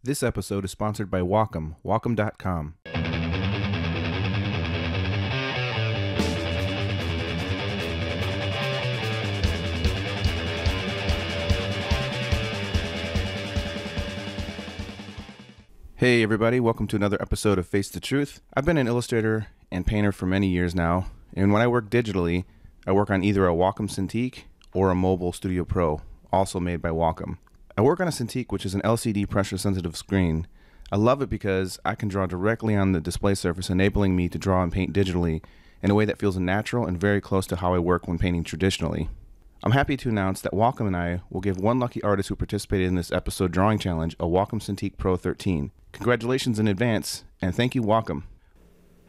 This episode is sponsored by WACOM, WACOM.com. Hey everybody, welcome to another episode of Face the Truth. I've been an illustrator and painter for many years now, and when I work digitally, I work on either a WACOM Cintiq or a Mobile Studio Pro, also made by WACOM. I work on a Cintiq, which is an LCD pressure-sensitive screen. I love it because I can draw directly on the display surface, enabling me to draw and paint digitally in a way that feels natural and very close to how I work when painting traditionally. I'm happy to announce that WACOM and I will give one lucky artist who participated in this episode drawing challenge a WACOM Cintiq Pro 13. Congratulations in advance, and thank you, WACOM.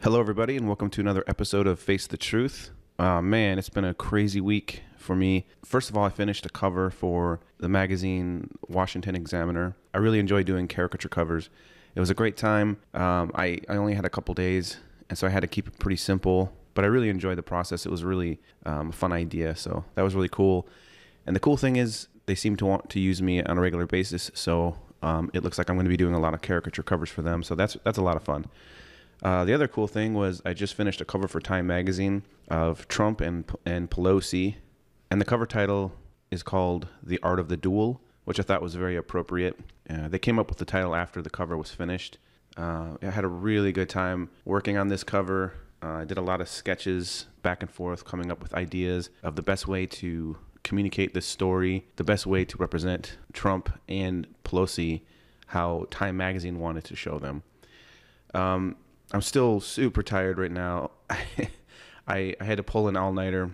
Hello, everybody, and welcome to another episode of Face the Truth. Man, it's been a crazy week for me. First of all, I finished a cover for the magazine Washington Examiner. I really enjoy doing caricature covers. It was a great time. I only had a couple days, and so I had to keep it pretty simple, but I really enjoyed the process. It was really a fun idea, so that was really cool. And the cool thing is they seem to want to use me on a regular basis, so it looks like I'm going to be doing a lot of caricature covers for them, so that's a lot of fun. The other cool thing was I just finished a cover for Time magazine of Trump and Pelosi, and the cover title is called The Art of the Duel, which I thought was very appropriate. They came up with the title after the cover was finished. I had a really good time working on this cover. I did a lot of sketches back and forth, coming up with ideas of the best way to communicate this story, the best way to represent Trump and Pelosi, how Time magazine wanted to show them. I'm still super tired right now. I had to pull an all-nighter.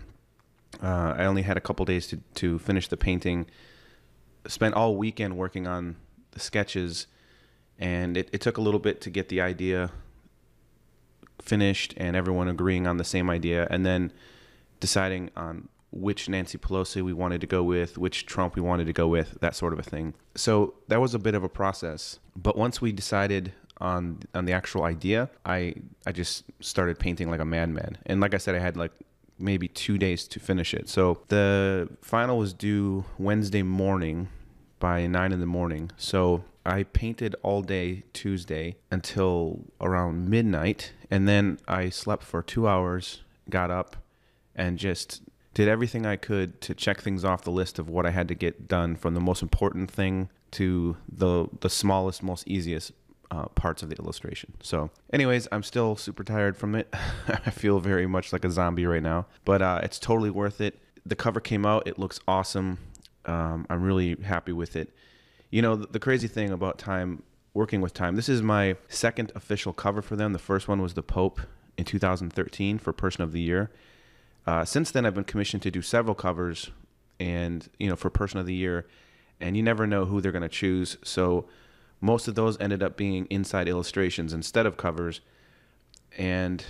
I only had a couple days to finish the painting. Spent all weekend working on the sketches, and it took a little bit to get the idea finished and everyone agreeing on the same idea, and then deciding on which Nancy Pelosi we wanted to go with, which Trump we wanted to go with, that sort of a thing. So that was a bit of a process. But once we decided on the actual idea, I just started painting like a madman. And like I said, I had like maybe 2 days to finish it. So the final was due Wednesday morning by 9 in the morning. So I painted all day Tuesday until around midnight. And then I slept for 2 hours, got up, and just did everything I could to check things off the list of what I had to get done, from the most important thing to the smallest, most easiest parts of the illustration. So anyways, I'm still super tired from it. I feel very much like a zombie right now, but it's totally worth it. The cover came out. It looks awesome. I'm really happy with it. You know, the crazy thing about Time, working with Time, this is my second official cover for them. The first one was the Pope in 2013 for Person of the Year. Since then, I've been commissioned to do several covers and, for Person of the Year, and you never know who they're going to choose. So most of those ended up being inside illustrations instead of covers. And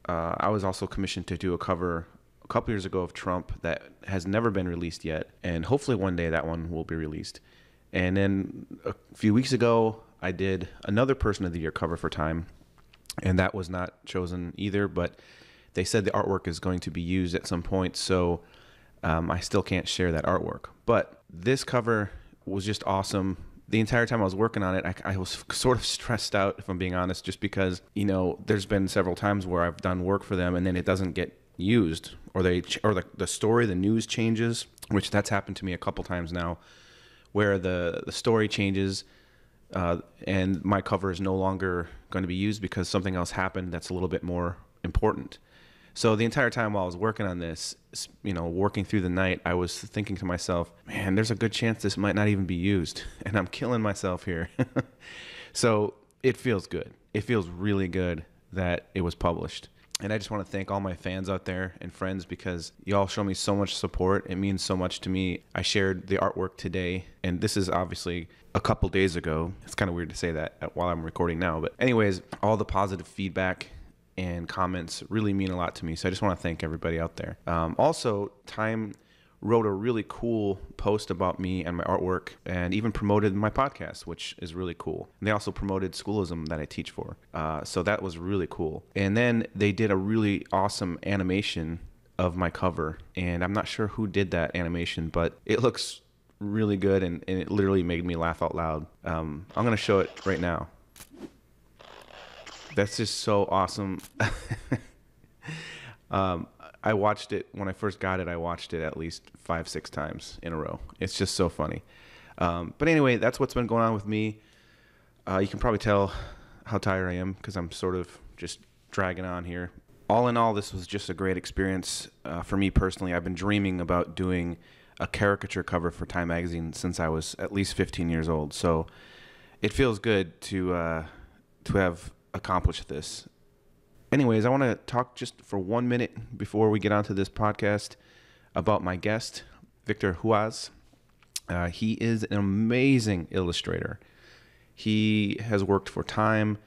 I was also commissioned to do a cover a couple years ago of Trump that has never been released yet. And hopefully one day that one will be released. And then a few weeks ago, I did another Person of the Year cover for Time. And that was not chosen either, but they said the artwork is going to be used at some point. So I still can't share that artwork. But this cover was just awesome. The entire time I was working on it, I was sort of stressed out, if I'm being honest, just because, there's been several times where I've done work for them and then it doesn't get used, or the story, the news changes, which that's happened to me a couple times now, where the story changes and my cover is no longer going to be used because something else happened that's a little bit more important. So the entire time while I was working on this, working through the night, I was thinking to myself, man, there's a good chance this might not even be used, and I'm killing myself here. So it feels good. It feels really good that it was published. And I just want to thank all my fans out there and friends, because you all show me so much support. It means so much to me. I shared the artwork today, and this is obviously a couple days ago. It's kind of weird to say that while I'm recording now. But anyways, all the positive feedback and comments really mean a lot to me. So I just want to thank everybody out there. Also, Time wrote a really cool post about me and my artwork, and even promoted my podcast, which is really cool. And they also promoted Schoolism that I teach for. So that was really cool. And then they did a really awesome animation of my cover. And I'm not sure who did that animation, but it looks really good, and it literally made me laugh out loud. I'm going to show it right now. That's just so awesome. I watched it when I first got it. I watched it at least 5-6 times in a row. It's just so funny. But anyway, that's what's been going on with me. You can probably tell how tired I am because I'm sort of just dragging on here. All in all, this was just a great experience for me personally. I've been dreaming about doing a caricature cover for Time Magazine since I was at least 15 years old. So it feels good to have accomplished this. Anyways, I want to talk just for 1 minute before we get onto this podcast about my guest, Victor Juhasz. He is an amazing illustrator. He has worked for Time,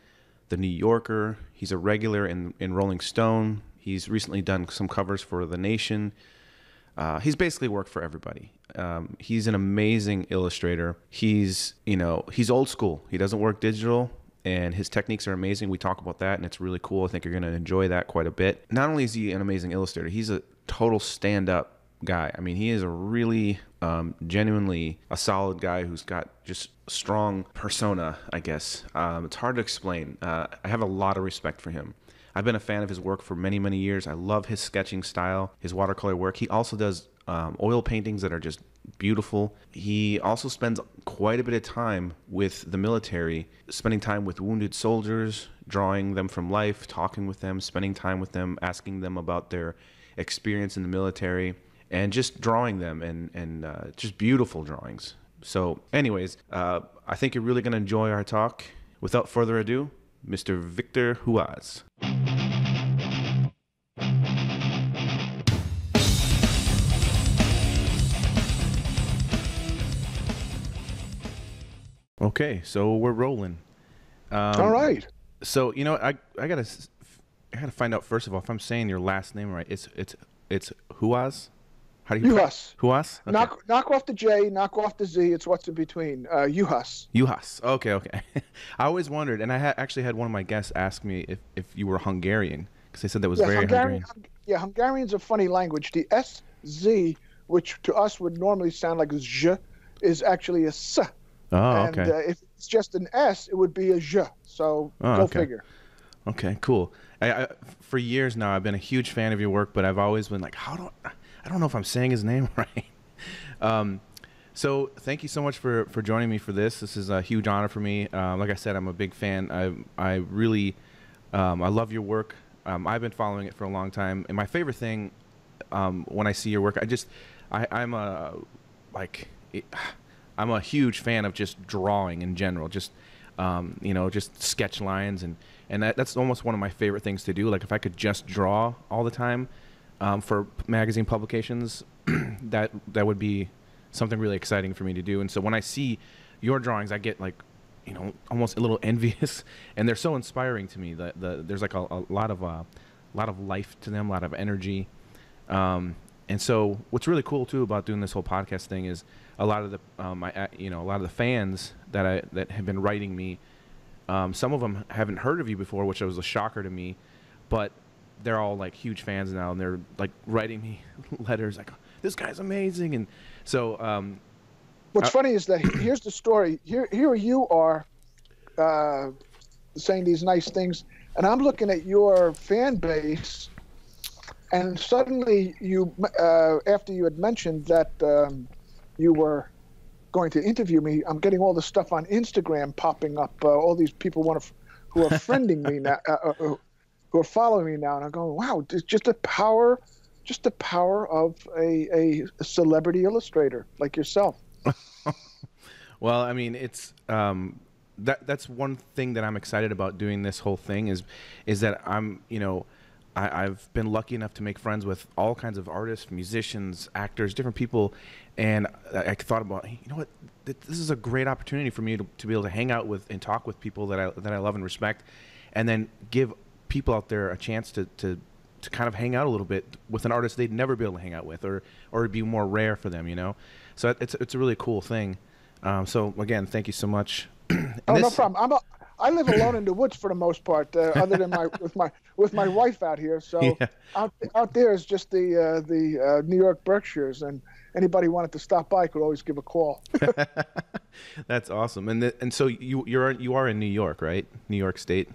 The New Yorker. He's a regular in Rolling Stone. He's recently done some covers for The Nation. He's basically worked for everybody. He's an amazing illustrator. He's old school. He doesn't work digital. And his techniques are amazing. We talk about that, and it's really cool. I think you're going to enjoy that quite a bit. Not only is he an amazing illustrator, he's a total stand-up guy. I mean, he is a really genuinely a solid guy who's got just strong persona, I guess. It's hard to explain. I have a lot of respect for him. I've been a fan of his work for many, many years. I love his sketching style, his watercolor work. He also does oil paintings that are just beautiful. He also spends quite a bit of time with the military, spending time with wounded soldiers, drawing them from life, talking with them, spending time with them, asking them about their experience in the military, and just drawing them and just beautiful drawings. So anyways, I think you're really going to enjoy our talk. Without further ado, Mr. Victor Juhasz. Okay, so we're rolling. All right. So I gotta find out first of all if I'm saying your last name right. It's Juhasz. How do you? Juhasz. Juhasz. Okay. Knock off the J, knock off the Z. It's what's in between. Juhasz. Juhasz. Okay. I always wondered, and I actually had one of my guests ask me if you were Hungarian because they said that was very Hungarian. Yeah, Hungarian's a funny language. The SZ, which to us would normally sound like Z, is actually a S. Oh, and, okay. If it's just an S, it would be a J. So go figure. Okay, cool. I for years now, I've been a huge fan of your work, but I've always been like, I don't know if I'm saying his name right. So thank you so much for joining me for this. This is a huge honor for me. Like I said, I'm a big fan. I really I love your work. I've been following it for a long time, and my favorite thing when I see your work, I'm a huge fan of just drawing in general, just just sketch lines, and that's almost one of my favorite things to do. Like if I could just draw all the time for magazine publications, that would be something really exciting for me to do. And so when I see your drawings, I get like almost a little envious, and they're so inspiring to me. There's like a lot of life to them, a lot of energy. And so what's really cool too about doing this whole podcast thing is a lot of the a lot of the fans that have been writing me, some of them haven't heard of you before, which was a shocker to me, but they're all like huge fans now, and they're like writing me letters like, this guy's amazing. And so what's funny is that here's the story. Here you are saying these nice things, and I'm looking at your fan base. And suddenly, after you had mentioned that you were going to interview me, I'm getting all the stuff on Instagram popping up. All these people who are friending me now, who are following me now, and I'm going, wow, it's just the power of a celebrity illustrator like yourself. Well, I mean, it's that's one thing that I'm excited about doing this whole thing is that I've been lucky enough to make friends with all kinds of artists, musicians, actors, different people, and I thought about, hey, you know what, this is a great opportunity for me to be able to hang out with and talk with people that I love and respect, and then give people out there a chance to kind of hang out a little bit with an artist they'd never be able to hang out with, or it'd be more rare for them, So it's a really cool thing. So again, thank you so much. No problem. I live alone in the woods for the most part, other than with my wife out here. So yeah. out there is just the New York Berkshires, and anybody wanted to stop by could always give a call. That's awesome. And so you are in New York, right? New York State.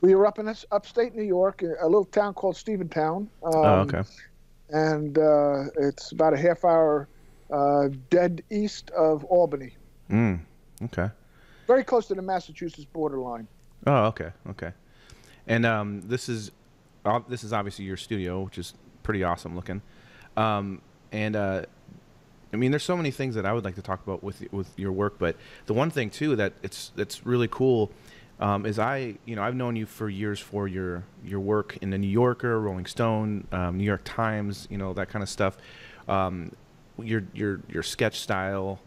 We were up in upstate New York, a little town called Stephentown. Oh, okay. And it's about a half hour dead east of Albany. Okay. Very close to the Massachusetts borderline. Oh, okay. Okay. And this is obviously your studio, which is pretty awesome looking. I mean, there's so many things that I would like to talk about with your work, but the one thing too that's really cool is I've known you for years for your work in the New Yorker, Rolling Stone, New York Times, that kind of stuff. Your sketch style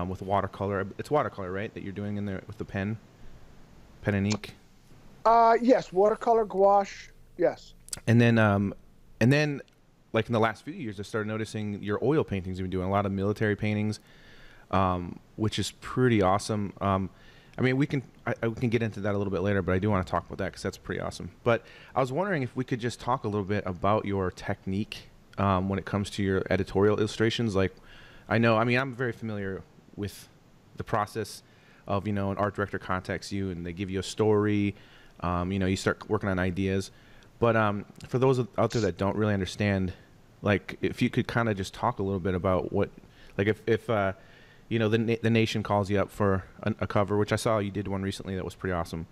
with watercolor. It's watercolor, right? That you're doing in there with the pen and ink. Yes, watercolor, gouache. Yes. And then like in the last few years, I started noticing your oil paintings. You've been doing a lot of military paintings, which is pretty awesome. I mean, we can get into that a little bit later, but I do want to talk about that because that's pretty awesome. But I was wondering if we could just talk a little bit about your technique when it comes to your editorial illustrations. Like, I'm very familiar with the process of, an art director contacts you and they give you a story. You start working on ideas. But for those out there that don't really understand, like, if you could kind of just talk a little bit about what, like, if the Nation calls you up for a cover, which I saw you did one recently that was pretty awesome.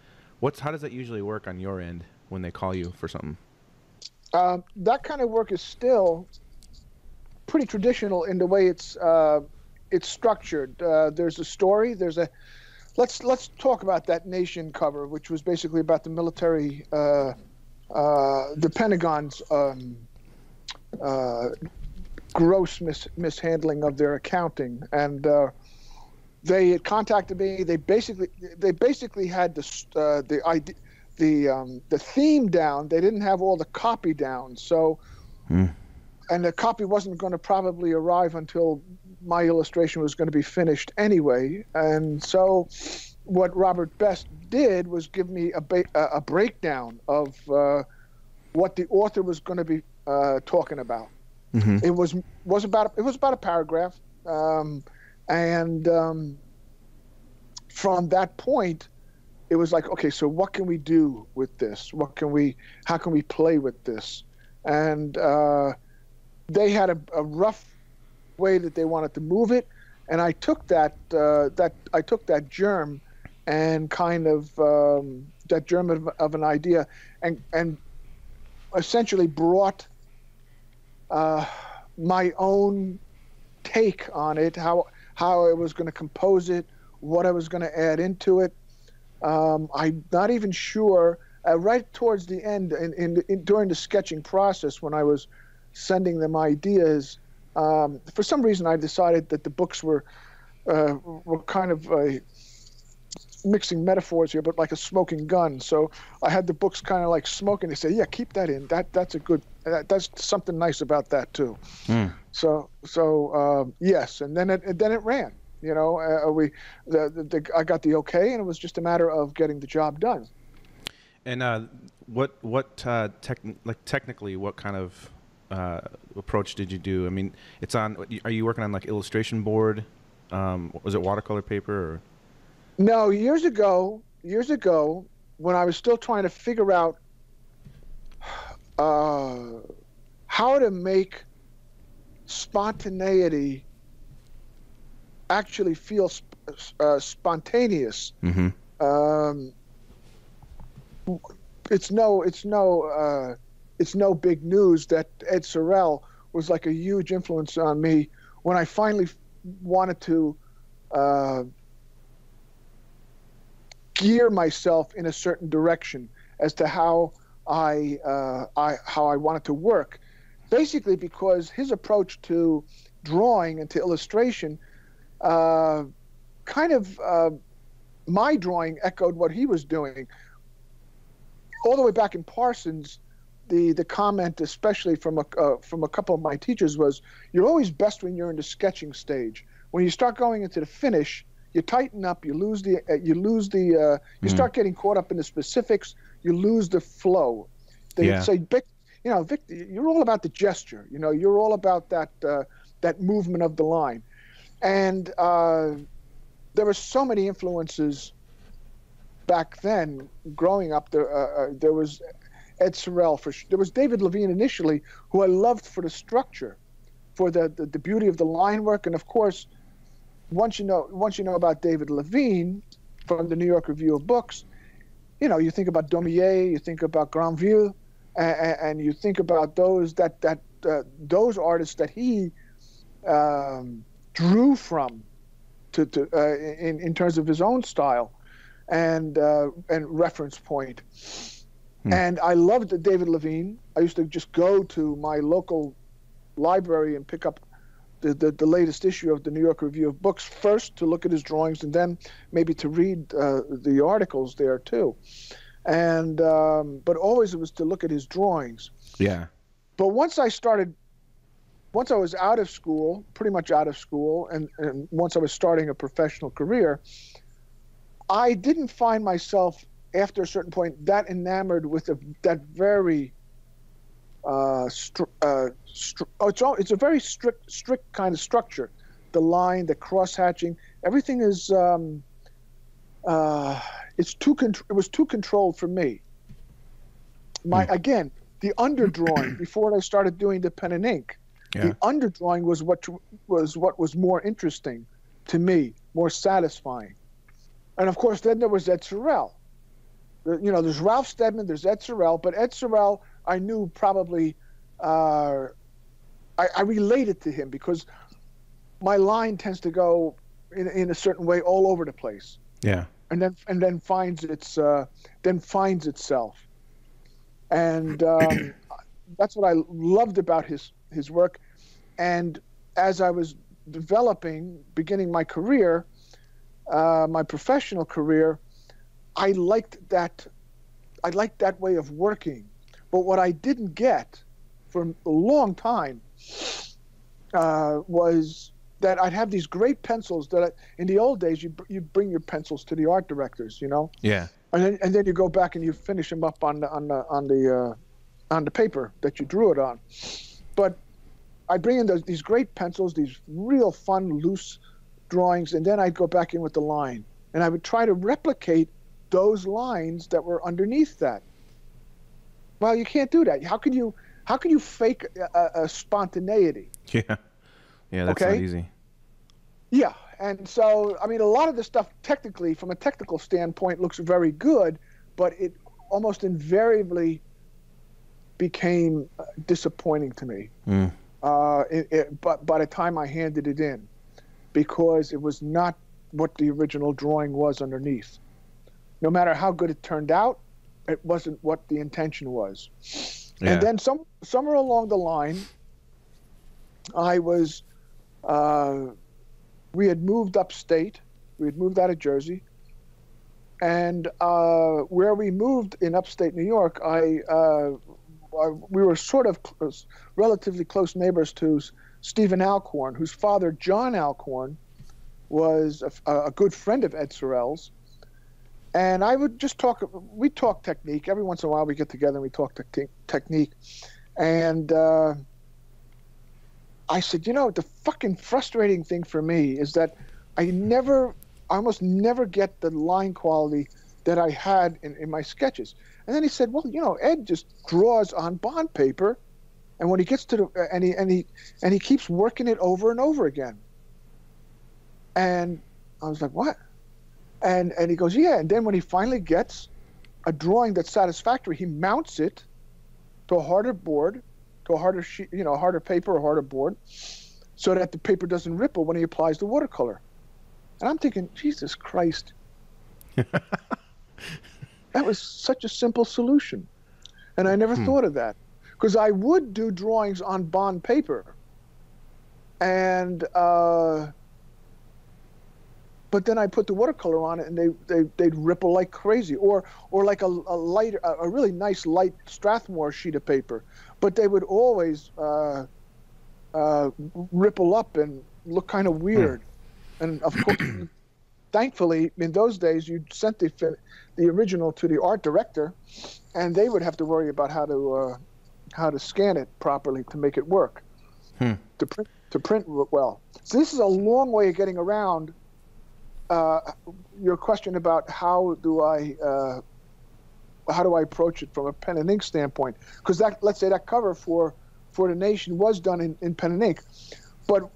How does that usually work on your end when they call you for something? That kind of work is still pretty traditional in the way it's structured. There's a story. Let's talk about that Nation cover, which was basically about the military. The Pentagon's gross mishandling of their accounting, and they had contacted me. They basically had the theme down. They didn't have all the copy down, so and the copy wasn't going to probably arrive until my illustration was going to be finished anyway. And so what Robert Best did was give me a breakdown of what the author was going to be talking about. Mm-hmm. It was about a paragraph, and from that point, it was like, okay, so what can we do with this? How can we play with this? And they had a rough way that they wanted to move it, and I took that germ and kind of that germ of an idea and essentially brought my own take on it, how I was going to compose it, what I was going to add into it. I'm not even sure. Right towards the end, during the sketching process, when I was sending them ideas, for some reason I decided that the books were kind of mixing metaphors here, but like a smoking gun. So I had the books kind of like smoking. They said, "Yeah, keep that in. That's something nice about that too." So yes, and then it ran. I got the okay, and it was just a matter of getting the job done. And technically, what kind of approach did you do? I mean, are you working on like illustration board? Was it watercolor paper or? No, years ago, when I was still trying to figure out how to make spontaneity actually feel spontaneous. Mm-hmm. It's no big news that Ed Sorel was like a huge influence on me when I finally wanted to gear myself in a certain direction as to how I wanted to work. Basically, because his approach to drawing and to illustration, my drawing echoed what he was doing. All the way back in Parsons, the comment, especially from a couple of my teachers, was, "You're always best when you're in the sketching stage. When you start going into the finish, you tighten up, you start getting caught up in the specifics, you lose the flow." They say, "Victor, you're all about the gesture. You're all about that that movement of the line. And there were so many influences back then. Growing up, there was Ed Sorel, there was David Levine initially, who I loved for the structure, for the beauty of the line work, and of course, once you know about David Levine from the New York Review of Books, you think about Daumier, you think about Granville, and you think about those those artists that he drew from in terms of his own style and reference point. And I loved David Levine. I used to just go to my local library and pick up the latest issue of the New York Review of Books first to look at his drawings, and then maybe to read the articles there too. And but always it was to look at his drawings. Yeah. But once I was out of school, pretty much out of school, and once I was starting a professional career, I didn't find myself after a certain point that enamored with that very it's a very strict kind of structure. The line, the cross hatching, everything is it was too controlled for me. Again, the underdrawing before I started doing the pen and ink, the underdrawing was what was more interesting to me, more satisfying. And of course, then there was Ed Sorel. There's Ralph Steadman, there's Ed Sorel, but Ed Sorel, I knew probably, I related to him because my line tends to go in a certain way all over the place. Yeah. And then finds itself. And that's what I loved about his work. And as I was beginning my career, my professional career, I liked that way of working. But what I didn't get for a long time was that I'd have these great pencils that in the old days you'd bring your pencils to the art directors, Yeah. and then you go back and you finish them up on the paper that you drew it on. But I bring in these great pencils, these real fun loose drawings, and then I'd go back in with the line, and I would try to replicate those lines that were underneath that. Well, you can't do that. How can you fake a spontaneity? Yeah, that's not easy. Yeah, and so I mean, a lot of the stuff technically, from a technical standpoint, looks very good, but it almost invariably became disappointing to me. But by the time I handed it in, because it was not what the original drawing was underneath. No matter how good it turned out, it wasn't what the intention was. Yeah. And then somewhere along the line, we had moved upstate. We had moved out of Jersey. And where we moved in upstate New York, we were sort of relatively close neighbors to Stephen Alcorn, whose father, John Alcorn, was a good friend of Ed Sorel's. And I would just we talk technique. Every once in a while we get together and we talk technique. And I said, the fucking frustrating thing for me is that I almost never get the line quality that I had in my sketches. And then he said, well, Ed just draws on bond paper, and when he gets to and he keeps working it over and over again. And I was like, what? And he goes, yeah. And then when he finally gets a drawing that's satisfactory, he mounts it to a harder board, to a harder sheet, harder paper or harder board, so that the paper doesn't ripple when he applies the watercolor. And I'm thinking, Jesus Christ. That was such a simple solution. And I never thought of that. Because I would do drawings on bond paper. And but then I put the watercolor on it, and they'd ripple like crazy, or like a really nice light Strathmore sheet of paper, but they would always ripple up and look kind of weird. And of course, thankfully, in those days, you sent the original to the art director, and they would have to worry about how to scan it properly to make it work. To to print well. So this is a long way of getting around your question about how do I approach it from a pen and ink standpoint? Because let's say that cover for the Nation was done in pen and ink, but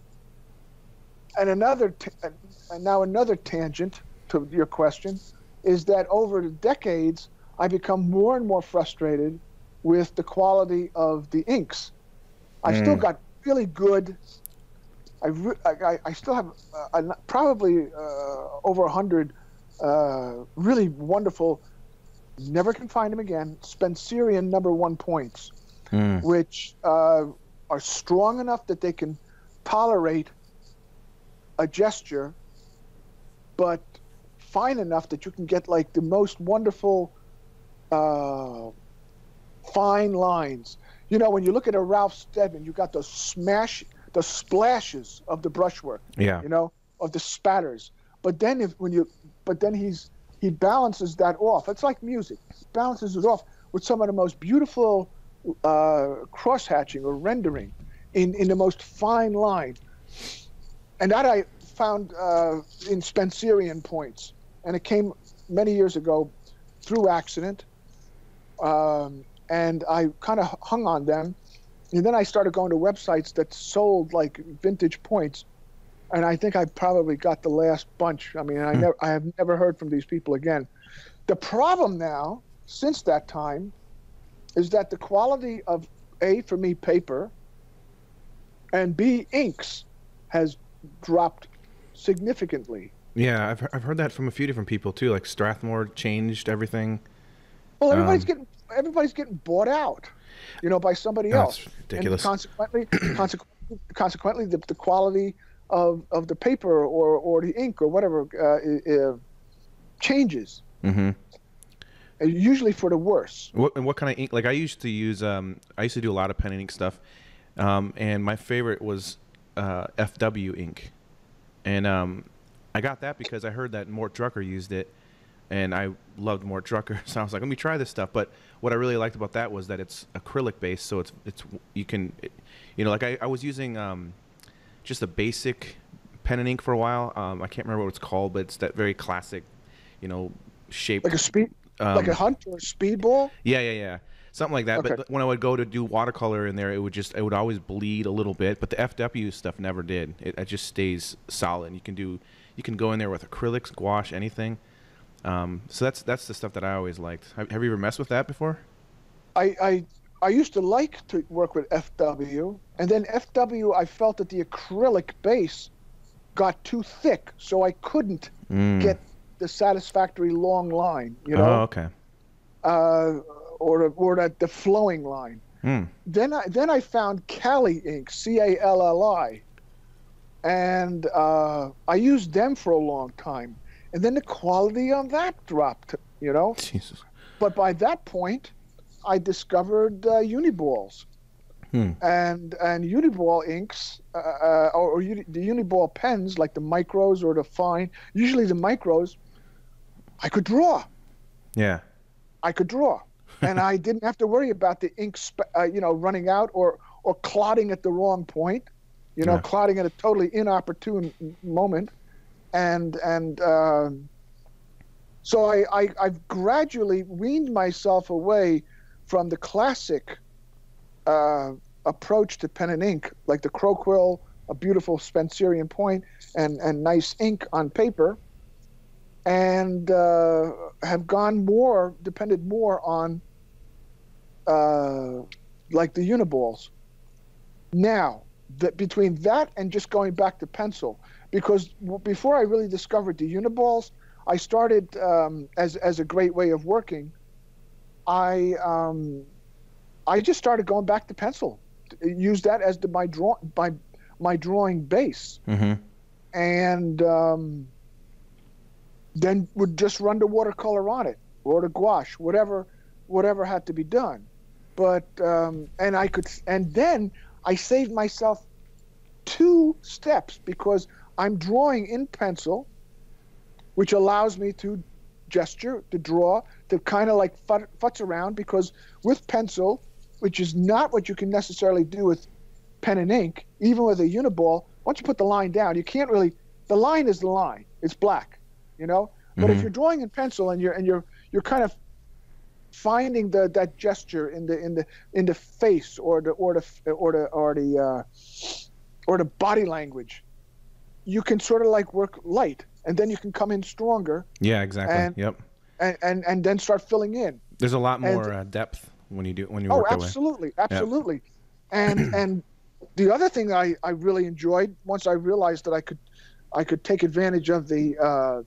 now another tangent to your question is that over the decades I become more and more frustrated with the quality of the inks. I've still got really good. I still have probably over 100 really wonderful. Never can find them again. Spencerian #1 points, which are strong enough that they can tolerate a gesture, but fine enough that you can get like the most wonderful fine lines. You know, when you look at a Ralph Steadman, you got the splashes of the brushwork. Yeah. You know, of the spatters. But then he balances that off. It's like music. He balances it off with some of the most beautiful cross-hatching or rendering in the most fine line. And that I found in Spencerian points. And it came many years ago through accident. And I kind of hung on them. And then I started going to websites that sold like vintage points. And I think I probably got the last bunch. I mean, I have never heard from these people again. The problem now, since that time, is that the quality of A, for me, paper, and B, inks, has dropped significantly. Yeah, I've heard that from a few different people too. Like Strathmore changed everything. Well, everybody's getting bought out, you know, by somebody else. That's ridiculous. And consequently, the quality of the paper or the ink or whatever changes. Mm-hmm. Usually for the worse. What kind of ink? Like I used to use. I used to do a lot of pen and ink stuff, and my favorite was FW ink, and I got that because I heard that Mort Drucker used it, and I loved Mort Drucker, so I was like, let me try this stuff. But what I really liked about that was that it's acrylic based, so it's you can, like I was using just a basic pen and ink for a while. I can't remember what it's called, but it's that very classic, shape. Like a speed, like a Hunt or a Speedball. Yeah. Something like that. Okay. But when I would go to do watercolor in there, it would always bleed a little bit. But the FW stuff never did. It just stays solid. You can go in there with acrylics, gouache, anything. So that's the stuff that I always liked. Have you ever messed with that before? I used to like to work with FW, and then FW, I felt that the acrylic base got too thick, so I couldn't get the satisfactory long line. Oh, okay. Or the flowing line. Then I found Cali ink, Calli, and I used them for a long time, and then the quality on that dropped. Jesus. But by that point, I discovered Uniballs, and Uniball inks, or the Uniball pens, like the micros or the fine. Usually the micros, I could draw. Yeah. I could draw, and I didn't have to worry about the ink, running out or clotting at the wrong point, clotting at a totally inopportune moment, and so I've gradually weaned myself away from the classic approach to pen and ink, like the crow quill, a beautiful Spencerian point, and nice ink on paper, and have depended more on like the Uniballs. Now, between that and just going back to pencil, because before I really discovered the Uniballs, I started as a great way of working. I just started going back to pencil, use that as my drawing base, and then would just run the watercolor on it or the gouache, whatever had to be done. But and then I saved myself 2 steps, because I'm drawing in pencil, which allows me to gesture, to draw, to kind of like futz around, because with pencil, which is not what you can necessarily do with pen and ink, even with a uniball, once you put the line down, you can't really. The line is the line. It's black, you know. But if you're drawing in pencil and you're kind of finding that gesture in the face or the body language, you can sort of like work light, and then you can come in stronger. Yeah, exactly. And, yep. And then start filling in. There's a lot more depth when you work that way. Absolutely. And the other thing I really enjoyed once I realized that I could take advantage of the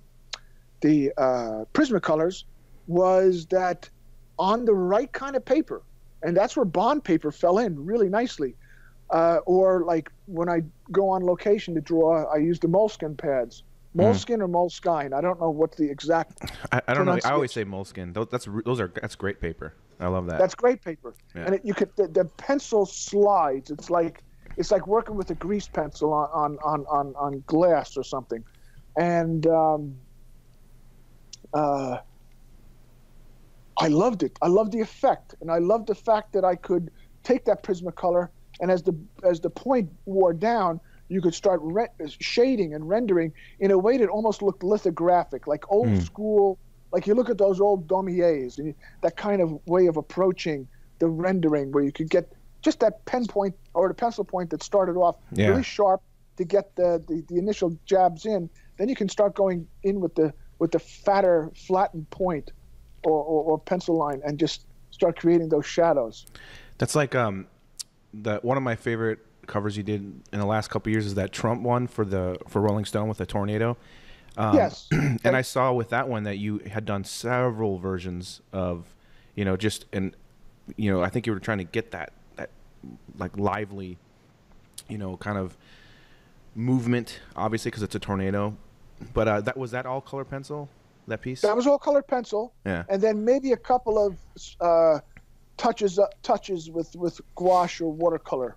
Prismacolors was that on the right kind of paper, and that's where bond paper fell in really nicely. Or like when I go on location to draw, I use the moleskin pads. Moleskin or Moleskine. I don't know what the exact. I don't know. I always say moleskin. That's great paper. I love that. That's great paper. Yeah. And you could the pencil slides. It's like working with a grease pencil on glass or something. And I loved it. I loved the effect, and I loved the fact that I could take that Prismacolor, and as the point wore down, you could start shading and rendering in a way that almost looked lithographic, like old school. Like you look at those old Daumiers, and that kind of way of approaching the rendering, where you could get just that pen point or the pencil point that started off really sharp to get the initial jabs in. Then you can start going in with the fatter, flattened point or pencil line, and just start creating those shadows. That's like one of my favorite covers you did in the last couple of years is that Trump one for Rolling Stone with the tornado. Yes. And I saw with that one that you had done several versions of, I think you were trying to get that like lively, kind of movement, obviously because it's a tornado. But was that all color pencil, that piece? That was all colored pencil. Yeah. And then maybe a couple of touches with gouache or watercolor.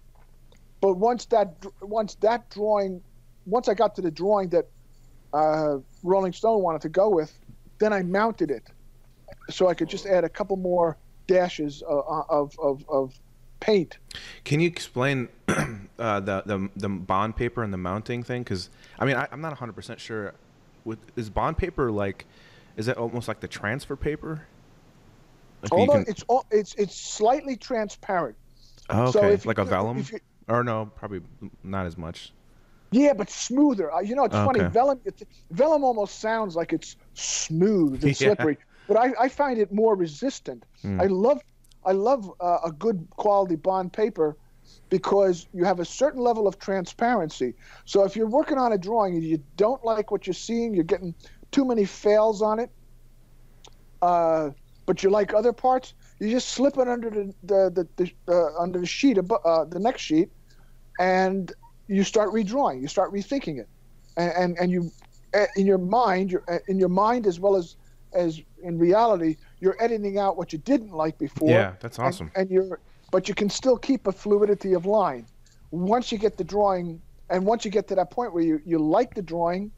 But once I got to the drawing that Rolling Stone wanted to go with, then I mounted it, so I could just add a couple more dashes of paint. Can you explain the bond paper and the mounting thing? Because I'm not 100% sure. Is bond paper is that almost like the transfer paper? It's slightly transparent. Oh, okay, so like a vellum, or no, probably not as much. Yeah, but smoother. It's funny. Vellum almost sounds like it's smooth and slippery, but I find it more resistant. I love a good quality bond paper because you have a certain level of transparency. So if you're working on a drawing and you don't like what you're seeing, you're getting too many fails on it, but you like other parts, you just slip it under the sheet, the next sheet, and you start redrawing. You start rethinking it, and you, in your mind as well as in reality, you're editing out what you didn't like before. Yeah, that's awesome. But you can still keep a fluidity of line. Once you get the drawing, and once you get to that point where you like the drawing,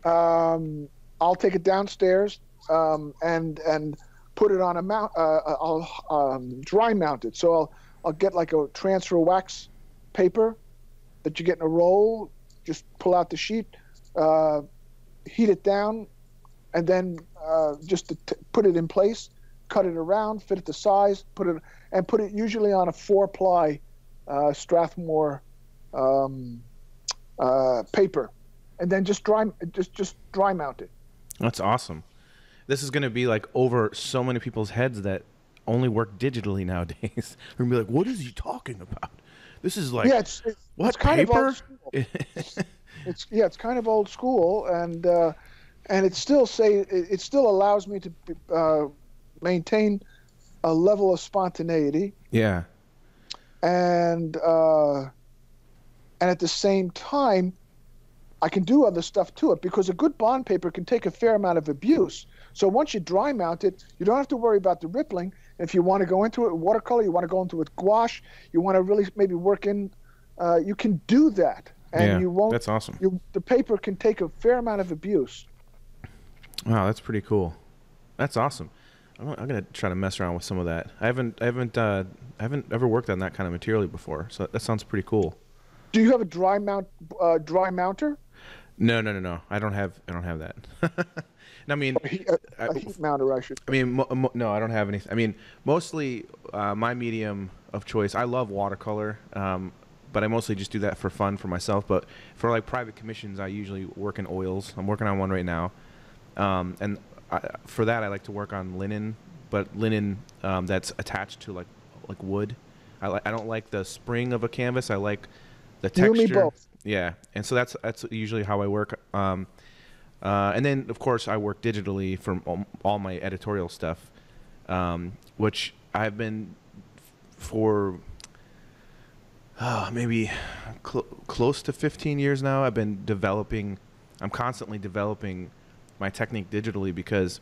I'll take it downstairs and put it on a mount. I'll dry mount it. So I'll get like a transfer wax paper that you get in a roll. Just pull out the sheet, heat it down, and then just to put it in place, cut it around, fit it to size, put it usually on a 4-ply Strathmore paper, and then just dry mount it. That's awesome. This is going to be like over so many people's heads that only work digitally nowadays. They're going to be like, what is he talking about? This is like, it's kind of old school. It's kind of old school, and it still allows me to maintain a level of spontaneity. Yeah. And at the same time, I can do other stuff to it, because a good bond paper can take a fair amount of abuse. So once you dry mount it, you don't have to worry about the rippling. If you want to go into it with watercolor, you want to go into it with gouache, you want to really maybe work in, you can do that. And you won't. That's awesome. The paper can take a fair amount of abuse. Wow, that's pretty cool. That's awesome. I'm gonna try to mess around with some of that. I haven't ever worked on that kind of material before, so that sounds pretty cool. Do you have a dry mounter? No. I don't have that. No, I mean, I, A heat mounter, I should I say. mean, no, I don't have anything. I mean, mostly my medium of choice. I love watercolor, but I mostly just do that for fun for myself. But for like private commissions, I usually work in oils. I'm working on one right now, and for that, I like to work on linen, but linen that's attached to like wood. I don't like the spring of a canvas. I like the You and me texture. both. Yeah, and so that's usually how I work. And then, of course, I work digitally for all my editorial stuff, which I've been for maybe close to 15 years now. I've been developing. I'm constantly developing my technique digitally because,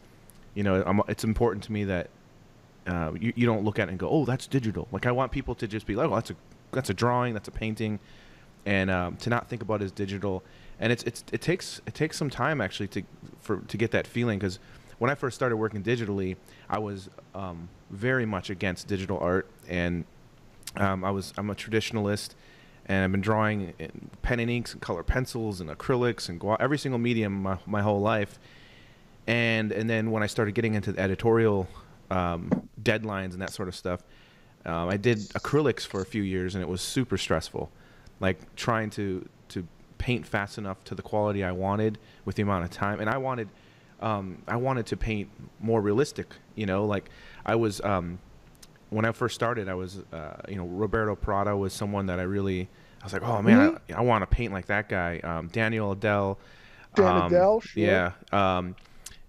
it's important to me that you don't look at it and go, oh, that's digital. Like I want people to just be like, oh, that's a drawing, that's a painting, and to not think about it as digital. And it takes some time actually to get that feeling, because when I first started working digitally, I was very much against digital art, and I'm a traditionalist, and I've been drawing in pen and inks and color pencils and acrylics and every single medium my whole life. And then when I started getting into the editorial deadlines and that sort of stuff, I did acrylics for a few years, and it was super stressful, like trying to paint fast enough to the quality I wanted with the amount of time. And I wanted to paint more realistic, like I was when I first started, I was Roberto Prada was someone that I was like, oh man, Mm-hmm. I want to paint like that guy. Daniel Adele, Dan Adele, sure. yeah,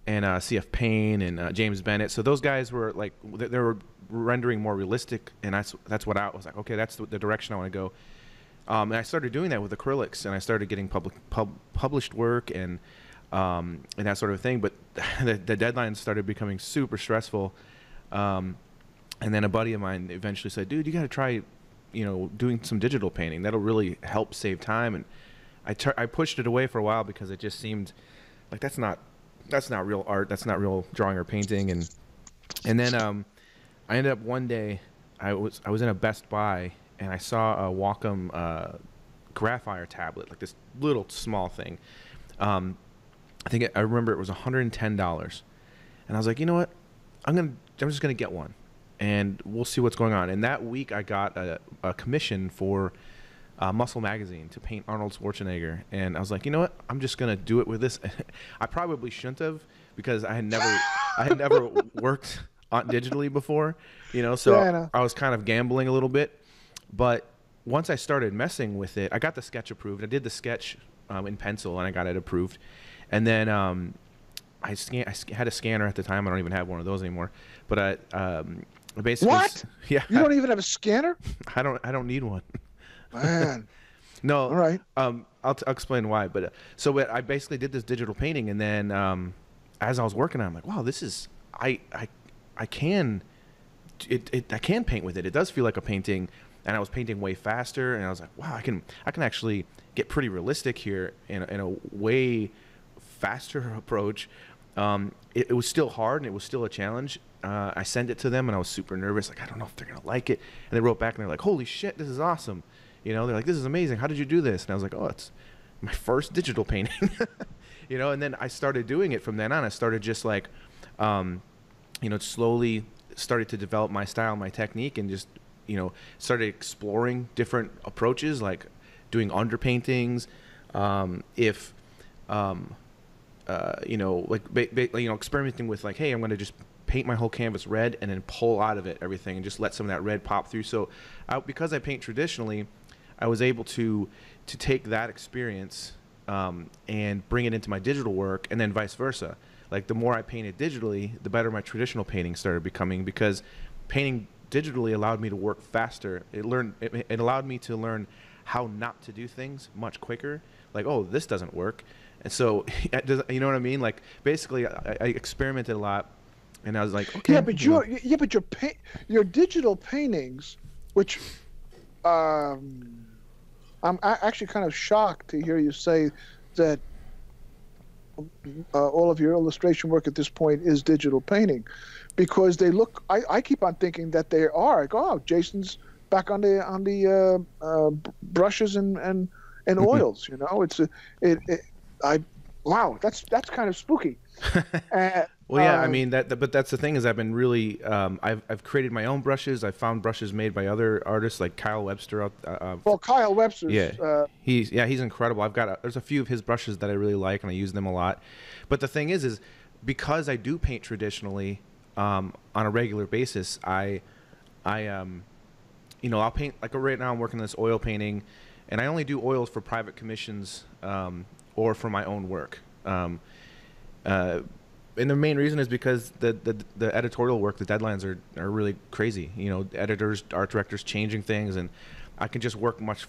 and C.F. Payne and James Bennett. So those guys were like, they were rendering more realistic, and that's what I was like, okay, that's the direction I want to go. And I started doing that with acrylics, and I started getting published work and that sort of thing. But the deadlines started becoming super stressful. And then a buddy of mine eventually said, dude, you got to try, doing some digital painting. That'll really help save time. And I pushed it away for a while because it just seemed like that's not real art. That's not real drawing or painting. And then I ended up one day, I was in a Best Buy, and I saw a Wacom Graphier tablet, like this little small thing. I remember it was $110, and I was like, you know what, I'm just gonna get one, and we'll see what's going on. And that week, I got a commission for Muscle Magazine to paint Arnold Schwarzenegger, and I was like, you know what, I'm just gonna do it with this. I probably shouldn't have, because I had never worked on digitally before, so Yeah. I was kind of gambling a little bit. But once I started messing with it, I got the sketch approved. I did the sketch in pencil, and I got it approved. And then I had a scanner at the time. I don't even have one of those anymore. But I basically, What? yeah, You don't even have a scanner? I don't need one. Man. No. All right. I'll explain why. But so I basically did this digital painting, and then as I was working on it, I'm like, wow, this is I can paint with it. It does feel like a painting. And I was painting way faster, and I was like, wow, I can actually get pretty realistic here in a way faster approach. It was still hard, and it was still a challenge. I sent it to them, and I was super nervous. Like, I don't know if they're going to like it. And they wrote back, and they're like, holy shit, this is awesome. They're like, this is amazing. How did you do this? And I was like, oh, it's my first digital painting. And then I started doing it from then on. I started just like, slowly started to develop my style, my technique, and just, started exploring different approaches, like doing underpaintings. Experimenting with like, hey, I'm going to just paint my whole canvas red and then pull out of it everything and just let some of that red pop through. So because I paint traditionally, I was able to take that experience and bring it into my digital work, and then vice versa. Like the more I painted digitally, the better my traditional painting started becoming, because painting digitally allowed me to work faster. It allowed me to learn how not to do things much quicker. Like, oh, this doesn't work. And so, you know what I mean? Like, basically, I experimented a lot, and I was like, okay. Your digital paintings, which I'm actually kind of shocked to hear you say that all of your illustration work at this point is digital painting, because they look. I keep on thinking that they are. Like, oh, Jason's back on the brushes and oils. You know, wow, that's kind of spooky. Well, yeah, I mean but that's the thing is I've been really I've created my own brushes. I've found brushes made by other artists like Kyle Webster. Well, Kyle Webster's. Yeah, he's incredible. There's a few of his brushes that I really like and I use them a lot. But the thing is because I do paint traditionally on a regular basis, I'll paint like right now I'm working on this oil painting, and I only do oils for private commissions or for my own work. And the main reason is because the editorial work, the deadlines are really crazy. You know, editors, art directors changing things, and I can just work much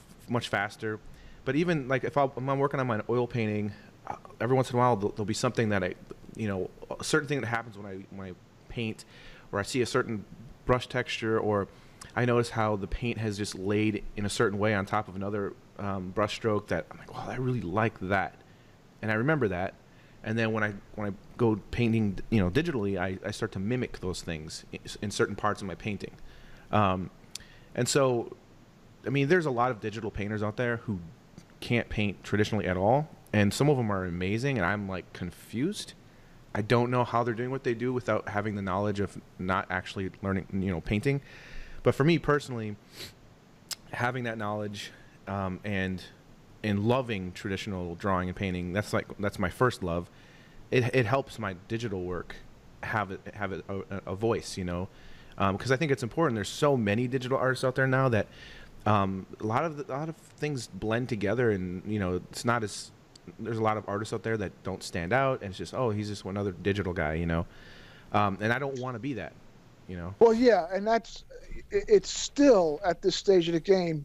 faster. But even like if I'm working on my oil painting, every once in a while there'll be something that a certain thing that happens when I paint, or I see a certain brush texture, or I notice how the paint has just laid in a certain way on top of another brush stroke that I'm like, wow, I really like that, and I remember that. And then when I go painting, digitally, I start to mimic those things in certain parts of my painting. And so, I mean, there's a lot of digital painters out there who can't paint traditionally at all, and some of them are amazing, and I'm like confused. I don't know how they're doing what they do without having the knowledge of not actually learning, painting. But for me personally, having that knowledge and loving traditional drawing and painting, that's my first love. It helps my digital work have a voice, because I think it's important. There's so many digital artists out there now that a lot of things blend together, and it's not as there's a lot of artists out there that don't stand out, and it's just, oh, he's just another digital guy, and I don't want to be that, Well, yeah, and it's still at this stage of the game.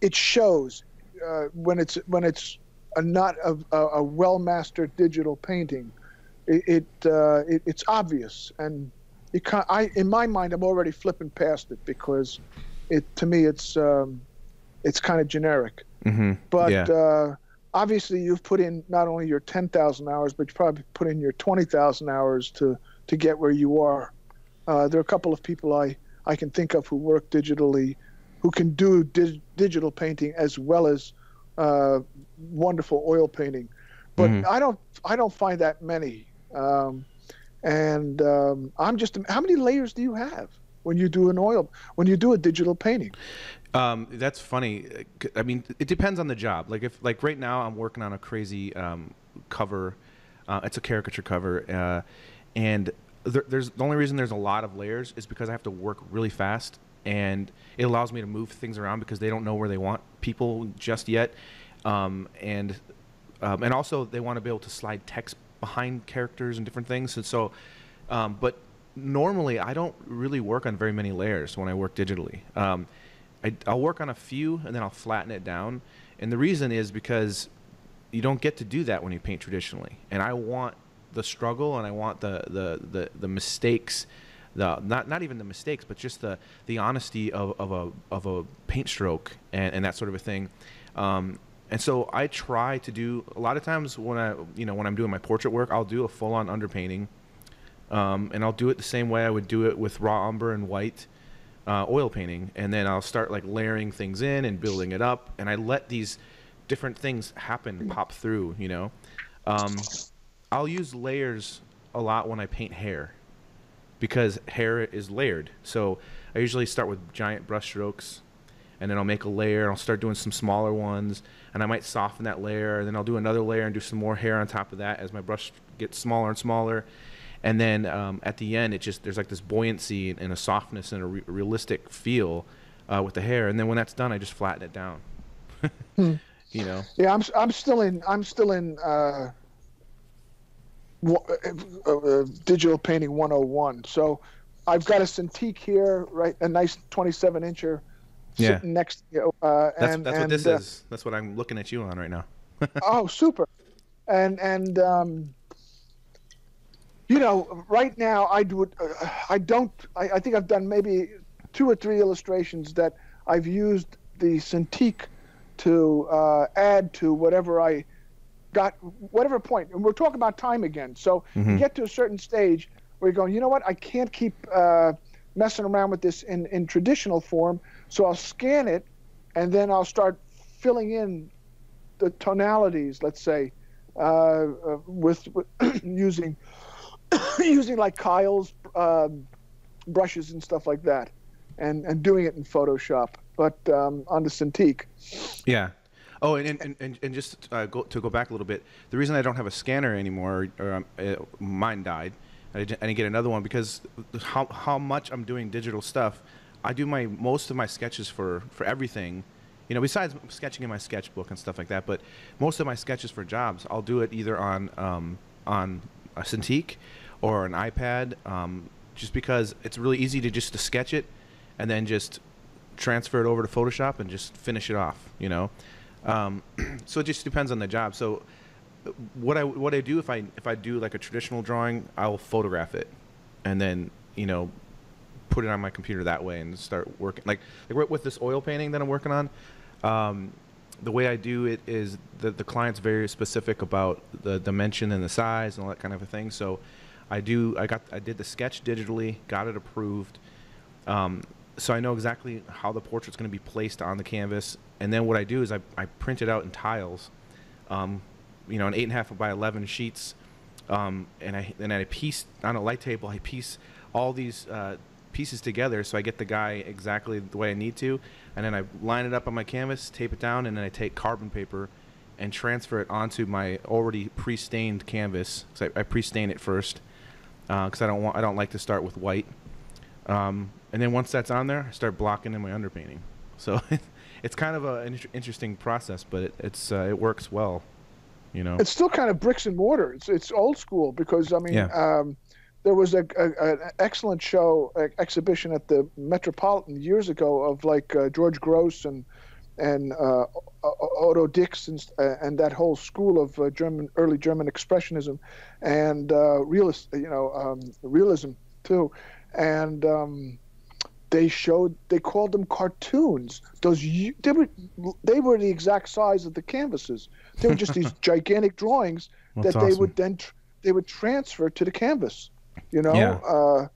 It shows when it's not a well-mastered digital painting. It's obvious, and in my mind, I'm already flipping past it because to me it's kind of generic. Mm-hmm. But yeah. Obviously, you've put in not only your 10,000 hours, but you probably put in your 20,000 hours to get where you are. There are a couple of people I can think of who work digitally, who can do digital painting as well as wonderful oil painting, but I don't find that many. I'm just, how many layers do you have when you do when you do a digital painting? That's funny. I mean, it depends on the job. Like right now I'm working on a crazy cover. It's a caricature cover, and there's the only reason there's a lot of layers is because I have to work really fast, and it allows me to move things around because they don't know where they want people just yet, and also they want to be able to slide text behind characters and different things. And so, but normally I don't really work on very many layers when I work digitally. I'll work on a few and then I'll flatten it down, and the reason is because you don't get to do that when you paint traditionally, and I want the struggle, and I want the mistakes, not even the mistakes, but just the honesty of a paint stroke and that sort of a thing. And so I try to do, a lot of times when I'm doing my portrait work, I'll do a full-on underpainting, and I'll do it the same way I would do it with raw umber and white oil painting, and then I'll start like layering things in and building it up, and I let these different things pop through. I'll use layers a lot when I paint hair, because hair is layered. So I usually start with giant brush strokes, and then I'll make a layer, and I'll start doing some smaller ones, and I might soften that layer, and then I'll do another layer and do some more hair on top of that as my brush gets smaller and smaller. And then at the end, there's like this buoyancy and a softness and a realistic feel with the hair. And then when that's done, I just flatten it down. Yeah, I'm still in digital painting 101. So I've got a Cintiq here, right? A nice 27-incher sitting next to you. That's what this is. That's what I'm looking at you on right now. Oh, super. And right now I think I've done maybe 2 or 3 illustrations that I've used the Cintiq to add to whatever I got whatever point, and we're talking about time again. So you get to a certain stage where you're going, you know what, I can't keep messing around with this in traditional form, so I'll scan it, and then I'll start filling in the tonalities, let's say, with using like Kyle's brushes and stuff like that, and doing it in Photoshop, but on the Cintiq. Yeah. Oh, and just to go back a little bit, the reason I don't have a scanner anymore, or mine died, I didn't get another one because how much I'm doing digital stuff. I do most of my sketches for everything, you know, besides sketching in my sketchbook and stuff like that. But most of my sketches for jobs, I'll do it either on a Cintiq or an iPad, just because it's really easy to sketch it and then just transfer it over to Photoshop and just finish it off, you know. So it just depends on the job. So what I do if I do like a traditional drawing, I'll photograph it and then, you know, put it on my computer that way and start working. Like with this oil painting that I'm working on, the way I do it is the client's very specific about the dimension and the size and all that kind of a thing. So I did the sketch digitally, got it approved. So I know exactly how the portrait's going to be placed on the canvas. And then what I do is I print it out in tiles, you know, an 8.5 by 11 sheets. And I piece on a light table, I piece all these pieces together so I get the guy exactly the way I need to. And then I line it up on my canvas, tape it down, and then I take carbon paper and transfer it onto my already pre-stained canvas. So I pre-stain it first because I don't like to start with white. And then once that's on there, I start blocking in my underpainting. So it's kind of an interesting process, but it works well, you know. It's still kind of bricks and mortar. It's old school because, I mean, yeah. There was an excellent exhibition at the Metropolitan years ago of like George Gross and Otto Dix and that whole school of early German expressionism and realism too, and they called them cartoons. They were the exact size of the canvases. They were just these gigantic drawings that awesome. they would transfer to the canvas. You know, yeah.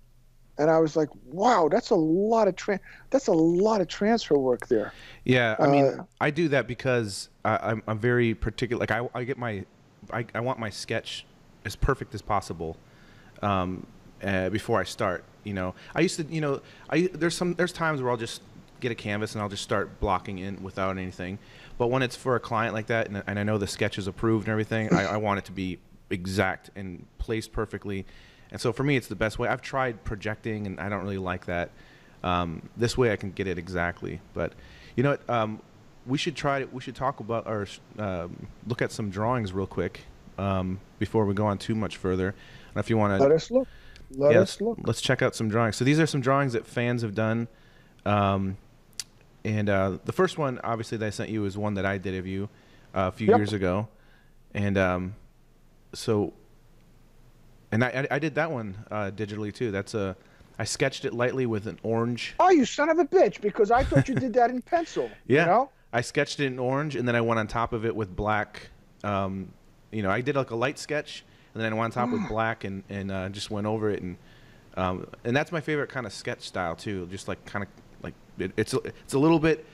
And I was like, "Wow, that's a lot of transfer work there." Yeah, I mean, I do that because I'm very particular. Like, I want my sketch as perfect as possible before I start. You know, I used to, you know, there's times where I'll just get a canvas and I'll just start blocking in without anything. But when it's for a client like that, and I know the sketch is approved and everything, I want it to be exact and placed perfectly. And so for me, it's the best way. I've tried projecting, and I don't really like that. This way, I can get it exactly. But you know what? We should try it. We should talk about or look at some drawings real quick before we go on too much further. And if you want to let us look, let's check out some drawings. So these are some drawings that fans have done. And the first one, obviously, that I sent you is one that I did of you a few years ago. And so. And I did that one digitally too. I sketched it lightly with an orange. Oh, you son of a bitch! Because I thought you did that in pencil. Yeah, you know? I sketched it in orange, and then I went on top of it with black. You know, I did like a light sketch, and then I went on top with black, and just went over it, and that's my favorite kind of sketch style too. Just like kind of like it's a little bit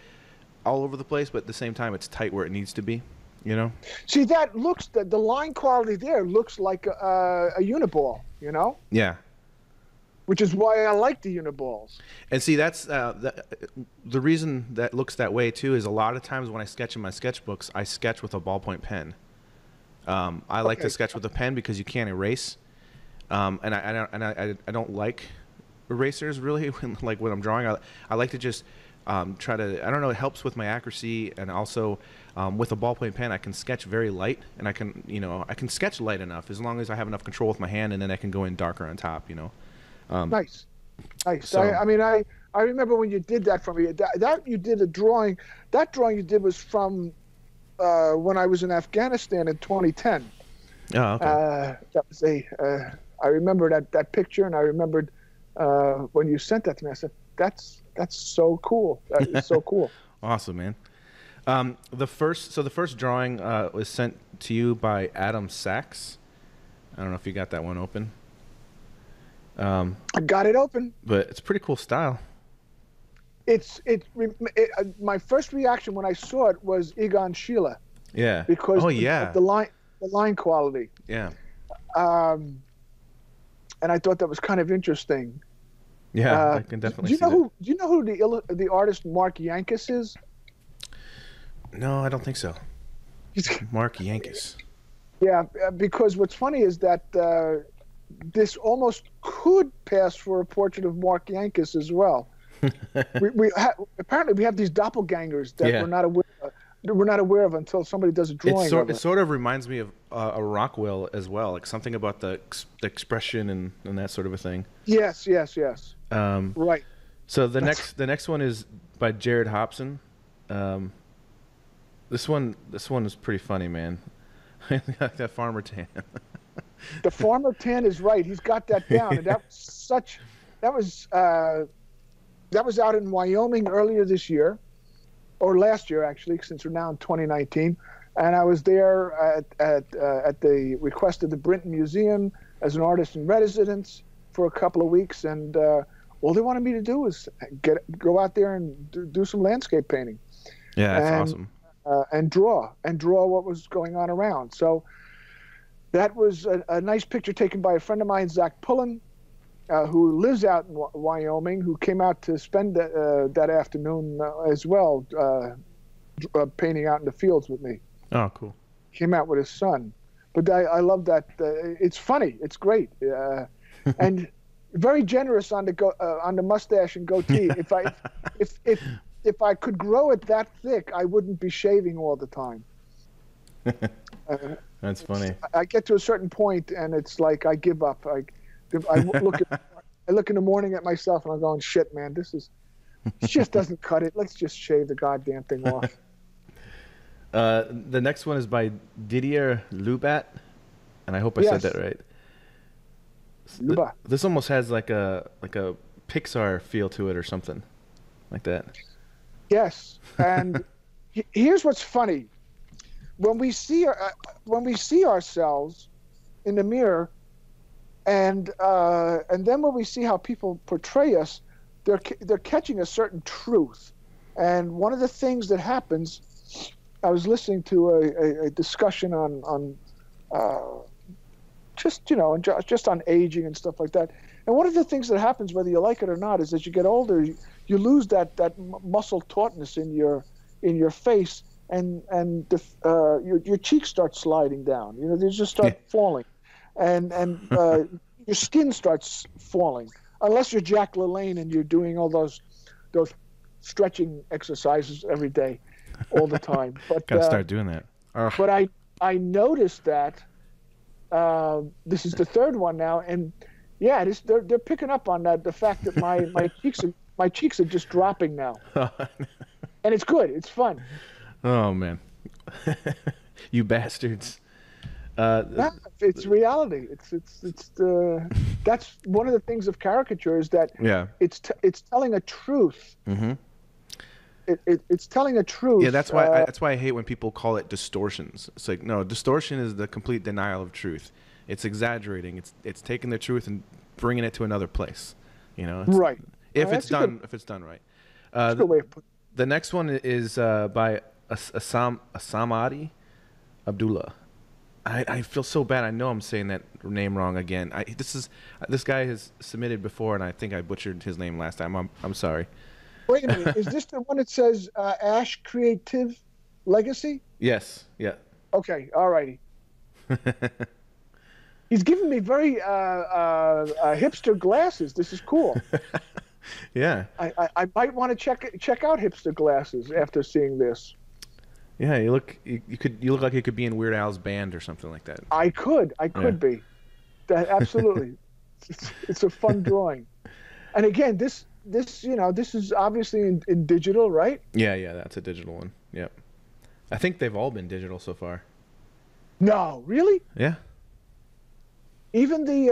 all over the place, but at the same time, it's tight where it needs to be. You know. See, that looks the line quality there looks like a uniball. You know. Yeah. Which is why I like the uniballs. And see, that's the reason that looks that way too. Is a lot of times when I sketch in my sketchbooks, I sketch with a ballpoint pen. I like to sketch with a pen because you can't erase. And I don't like erasers really. Like when I'm drawing, I like to just try to. I don't know. It helps with my accuracy, and also with a ballpoint pen, I can sketch very light, and I can sketch light enough as long as I have enough control with my hand, and then I can go in darker on top. You know. Nice. So, I remember when you did that for me. That you did a drawing. That drawing you did was from when I was in Afghanistan in 2010. Oh, okay. That was I remember that picture, and I remembered when you sent that to me. I said, "That's so cool. That is so cool." Awesome, man. The first drawing was sent to You by Adam Sachs. I don't know if you got that one open. I got it open. But it's pretty cool style. My first reaction when I saw it was Egon Schiele. Yeah. Because of the line quality. Yeah. And I thought that was kind of interesting. Yeah, I can definitely see that. Do you know who the artist Mark Yankus is? No, I don't think so. Mark Yankus. Yeah, because what's funny is that this almost could pass for a portrait of Mark Yankus as well. Apparently we have these doppelgangers that we're not aware of until somebody does a drawing of it. It sort of reminds me of a Rockwell as well, like something about the expression and that sort of a thing. Yes. Right. So the next one is by Jared Hobson. This one is pretty funny, man. That farmer tan. The farmer tan is right. He's got that down, and that was out in Wyoming earlier this year, or last year actually, since we're now in 2019. And I was there at the request of the Brinton Museum as an artist in residence for a couple of weeks, and all they wanted me to do was go out there and do some landscape painting. Yeah, that's awesome. And draw what was going on around. So that was a nice picture taken by a friend of mine, Zach Pullen, who lives out in Wyoming, who came out to spend that afternoon as well, painting out in the fields with me. Oh, cool. Came out with his son. But I love that. It's funny. It's great. And very generous on the mustache and goatee. If I could grow it that thick, I wouldn't be shaving all the time. That's funny. I get to a certain point, and it's like I give up. I look in the morning at myself, and I'm going, "Shit, man, this just doesn't cut it. Let's just shave the goddamn thing off." The next one is by Didier Lubat, and I hope I said that right. This almost has like a Pixar feel to it or something like that. Yes, and here's what's funny: when we see ourselves in the mirror, and then when we see how people portray us, they're catching a certain truth. And one of the things that happens, I was listening to a discussion on just on aging and stuff like that. And one of the things that happens, whether you like it or not, is as you get older, you lose that muscle tautness in your face, and your cheeks start sliding down. They just start falling, and your skin starts falling. Unless you're Jack LaLanne and you're doing all those stretching exercises every day, all the time. But gotta start doing that. Ugh. But I noticed that this is the third one now, and yeah, they're picking up on that. The fact that my cheeks are just dropping now, and it's good. It's fun. Oh man, you bastards! It's reality. That's one of the things of caricature is that it's telling a truth. Mm-hmm. It's telling a truth. Yeah, that's why I hate when people call it distortions. It's like, no, distortion is the complete denial of truth. It's exaggerating. It's taking the truth and bringing it to another place. Right. If it's done right. That's a good way of putting it. The next one is by Asamadi Abdullah. I feel so bad. I know I'm saying that name wrong again. This guy has submitted before, and I think I butchered his name last time. I'm sorry. Wait a minute. Is this the one that says Ash Creative Legacy? Yes. Yeah. Okay. All righty. He's giving me very hipster glasses. This is cool. Yeah. I might want to check out hipster glasses after seeing this. Yeah, you look like you could be in Weird Al's band or something like that. I could be. That absolutely. It's a fun drawing. And again, this is obviously in digital, right? Yeah, that's a digital one. Yep. I think they've all been digital so far. No, really? Yeah. Even the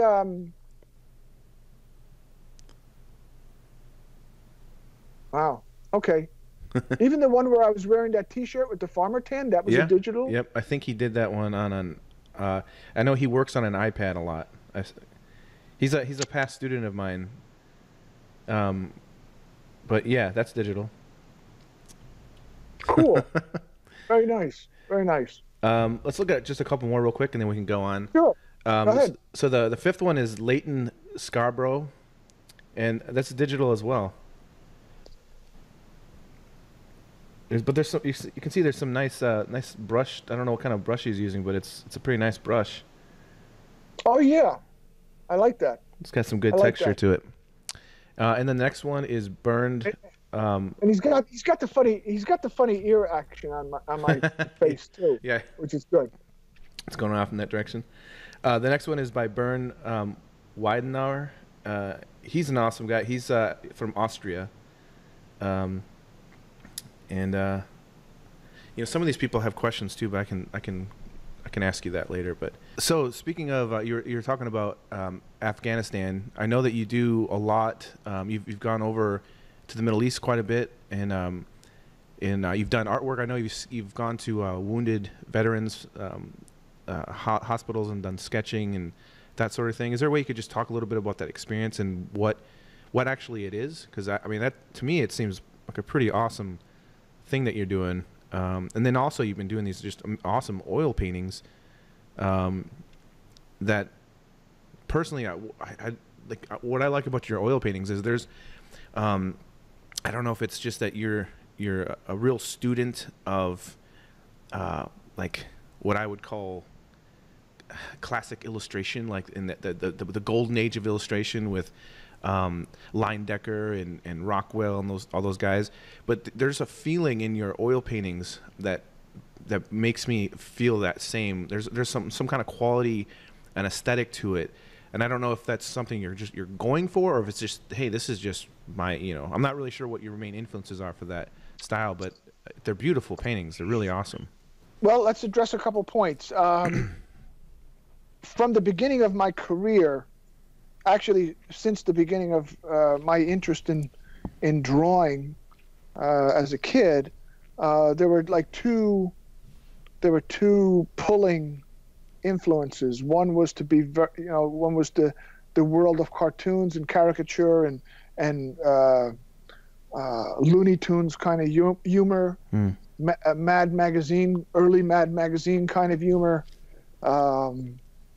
wow. Okay. Even the one where I was wearing that T-shirt with the farmer tan, that was a Yeah. digital. Yep. I think he did that one on an. I know he works on an iPad a lot. He's a past student of mine. But yeah, that's digital. Cool. Very nice. Very nice. Let's look at just a couple more real quick, and then we can go on. Sure. Go ahead. So the fifth one is Leighton Scarborough, and that's digital as well. There's some you can see there's some nice brush. I don't know what kind of brush he's using, but it's a pretty nice brush. Oh yeah, I like that. It's got some good like texture that. to it. And the next one is burned. And he's got the funny ear action on my face too. Yeah, which is good. it's going off in that direction. The next one is by Bern Weidenauer. He's an awesome guy. He's from Austria. And some of these people have questions too, but I can ask you that later. But so speaking of, you're talking about Afghanistan. I know that you do a lot. You've gone over to the Middle East quite a bit, and you've done artwork. I know you've gone to wounded veterans hospitals and done sketching and that sort of thing. Is there a way you could just talk a little bit about that experience and what actually it is? Because I mean, that to me it seems like a pretty awesome thing that you're doing. And then also you've been doing these just awesome oil paintings that personally I like. What I like about your oil paintings is there's I don't know if it's just that you're a real student of like what I would call classic illustration, like in the golden age of illustration with Leyendecker and Rockwell and all those guys. But there's a feeling in your oil paintings that makes me feel that same. There's some kind of quality and aesthetic to it. And I don't know if that's something you're going for, or if it's just, hey, this is just my, I'm not really sure what your main influences are for that style, but they're beautiful paintings. They're really awesome. Well, let's address a couple points. From the beginning of my career, actually since the beginning of my interest in drawing as a kid, there were two pulling influences. One was to be one was the world of cartoons and caricature and Looney Tunes kind of humor, Mad Magazine, early Mad Magazine kind of humor.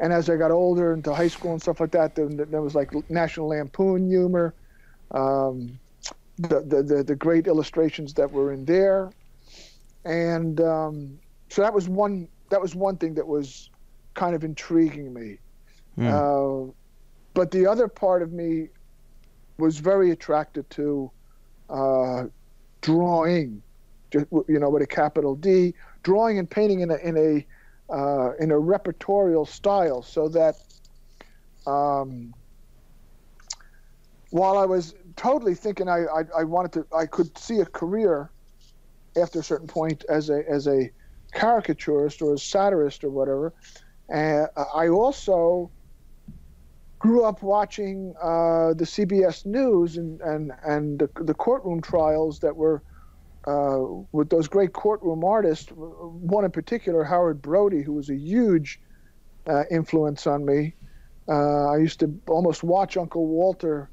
And as I got older into high school and stuff like that, there was like National Lampoon humor, the great illustrations that were in there, and so that was one thing that was kind of intriguing me. But the other part of me was very attracted to drawing, with a capital D, drawing and painting in a repertorial style, so that while I was totally thinking I could see a career after a certain point as a caricaturist or a satirist or whatever, and I also grew up watching the CBS News and the courtroom trials that were with those great courtroom artists, one in particular, Howard Brody, who was a huge influence on me. I used to almost watch Uncle Walter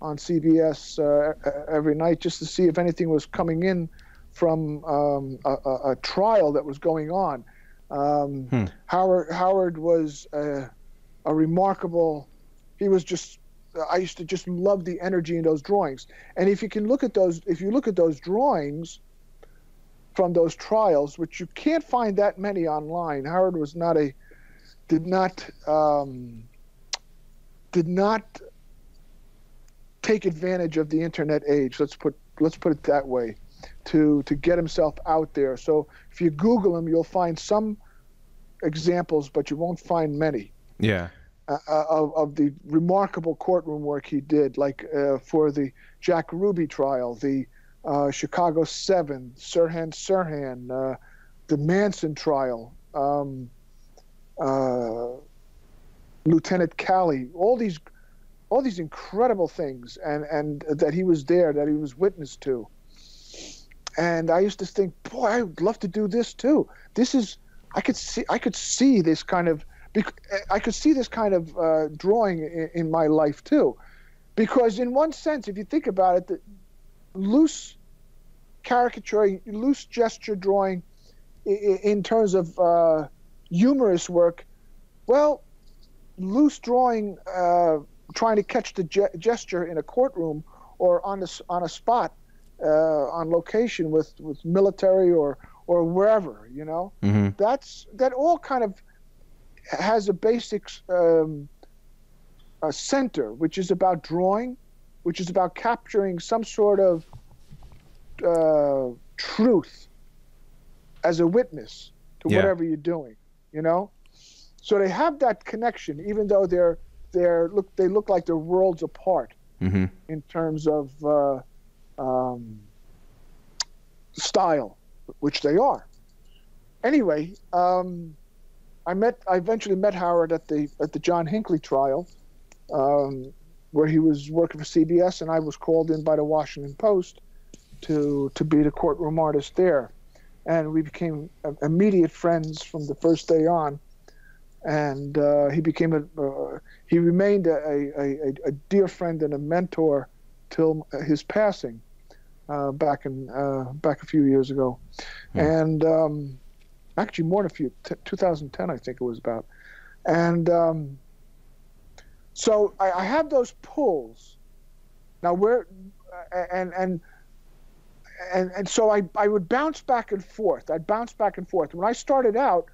on CBS every night just to see if anything was coming in from a trial that was going on. Howard was a remarkable. He was just. I used to just love the energy in those drawings. And if you look at those drawings from those trials, which you can't find that many online, Howard was did not take advantage of the internet age. Let's put it that way, to get himself out there. So if you Google him, you'll find some examples, but you won't find many. Yeah. Of the remarkable courtroom work he did, like for the Jack Ruby trial, the Chicago 7, Sirhan, the Manson trial, Lieutenant Calley, all these incredible things, and that he was there, that he was witness to. And I used to think, boy, I would love to do this too. This is, I could see this kind of, drawing in my life too, because in one sense, if you think about it, the loose caricature, loose gesture drawing, in terms of humorous work, well, loose drawing, trying to catch the gesture in a courtroom or on a spot, on location with military or wherever, you know, that all kind of has a basic center, which is about drawing, which is about capturing some sort of truth as a witness to whatever you're doing, you know. So they have that connection, even though they look like they're worlds apart in terms of style, which they are. Anyway, I eventually met Howard at the John Hinckley trial, where he was working for CBS, and I was called in by the Washington Post to be the courtroom artist there, and we became immediate friends from the first day on. And he remained a dear friend and a mentor till his passing, back a few years ago, and actually more than a few, 2010 I think it was about, and so I have those pulls now and so I would bounce back and forth. I'd bounce back and forth. When I started out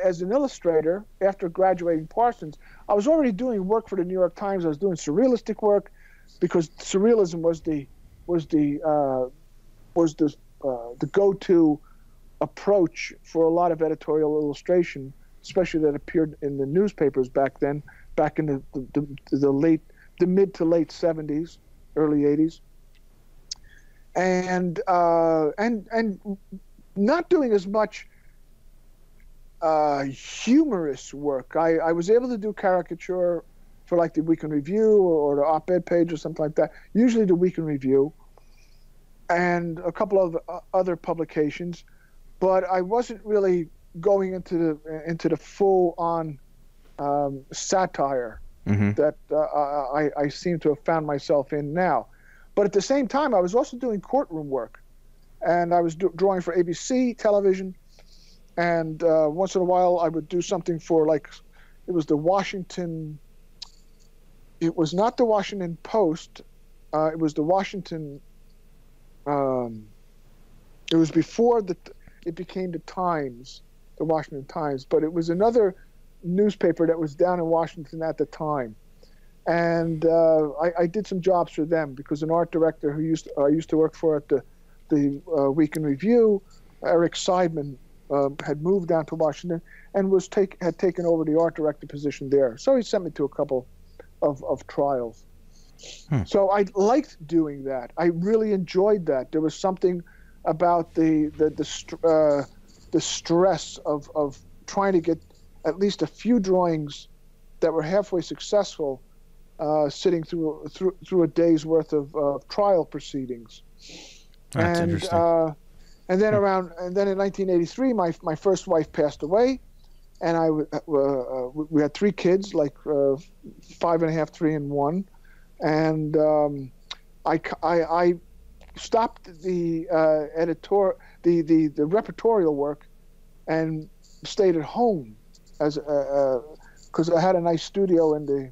as an illustrator after graduating Parsons, I was already doing work for the New York Times. I was doing surrealistic work because surrealism was the go-to approach for a lot of editorial illustration, especially that appeared in the newspapers back then, back in the mid to late 70s, early 80s, and not doing as much humorous work. I was able to do caricature for like the Week in Review or the op-ed page or something like that, usually the Week in Review, and a couple of other publications, but I wasn't really going into the full-on satire that I seem to have found myself in now. But at the same time, I was also doing courtroom work, and I was drawing for ABC television, and once in a while I would do something for, like, it was not the Washington Post, it was the Washington, it was before it became the Times, the Washington Times, but it was another newspaper that was down in Washington at the time. And I did some jobs for them because an art director who I used to work for at the Week in Review, Eric Seidman, had moved down to Washington and had taken over the art director position there. So he sent me to a couple of trials. So I liked doing that. I really enjoyed that. There was something about the stress of trying to get at least a few drawings that were halfway successful, sitting through a day's worth of trial proceedings. That's interesting. And then in 1983, my first wife passed away, and we had 3 kids, like 5.5, 3, and 1, and I stopped the the repertorial work and stayed at home because I had a nice studio on the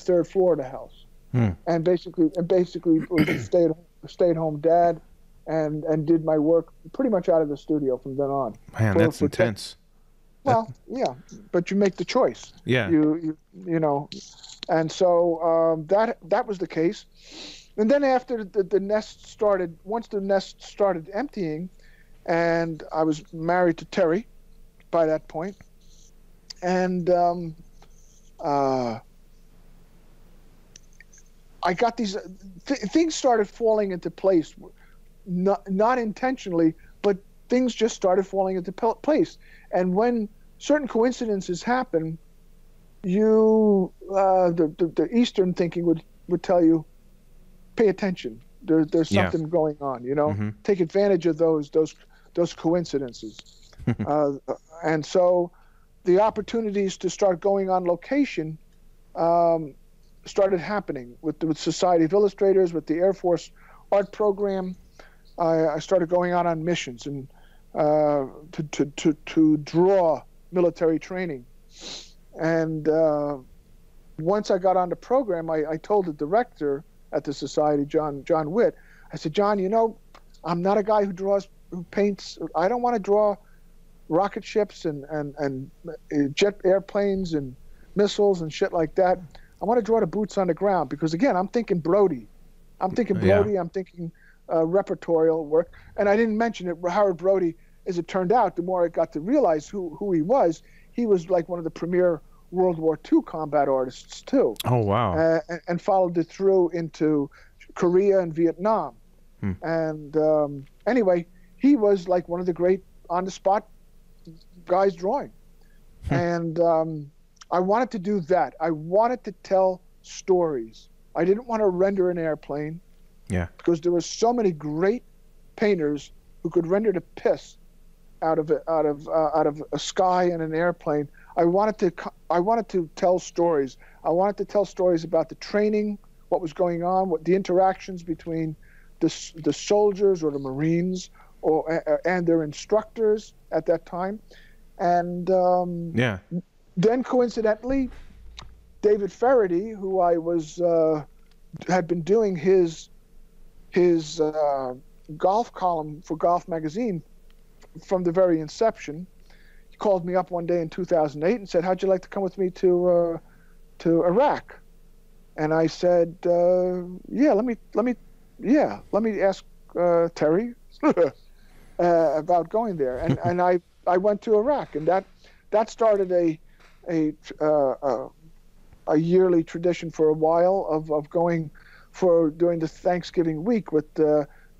3rd floor of the house, and basically was a stay-at-home dad, and did my work pretty much out of the studio from then on. Man, that's intense. Well, yeah, but you make the choice. Yeah. You know, and so that was the case. And then after once the nest started emptying, and I was married to Terry by that point, and I got these things started falling into place, not intentionally, but things just started falling into place. And when certain coincidences happen, the Eastern thinking would tell you, pay attention. there's Yeah. something going on. You know, Mm-hmm. take advantage of those coincidences. And so the opportunities to start going on location started happening with Society of Illustrators, with the Air Force art program. I started going out on missions and to draw military training. And once I got on the program, I told the director at the society, John Witt, I said, John, you know, I'm not a guy who paints. I don't want to draw rocket ships and jet airplanes and missiles and shit like that. I want to draw the boots on the ground because, again, I'm thinking Brody. I'm thinking repertorial work. And I didn't mention it, Howard Brody, as it turned out, the more I got to realize who he was like one of the premier World War II combat artists, too. Oh, wow. And followed it through into Korea and Vietnam. And anyway, he was like one of the great on-the-spot guys drawing. And I wanted to do that. I wanted to tell stories. I didn't want to render an airplane. Yeah. Because there were so many great painters who could render the piss out of a sky and an airplane. I wanted to tell stories. I wanted to tell stories about the training, what was going on, what the interactions between the soldiers or the Marines and their instructors at that time. And then coincidentally, David Faraday, who I had been doing his golf column for Golf Magazine from the very inception, he called me up one day in 2008 and said, "How'd you like to come with me to Iraq?" And I said, "Yeah, let me ask Terry about going there." And I went to Iraq, and that started a yearly tradition for a while of going during the Thanksgiving week with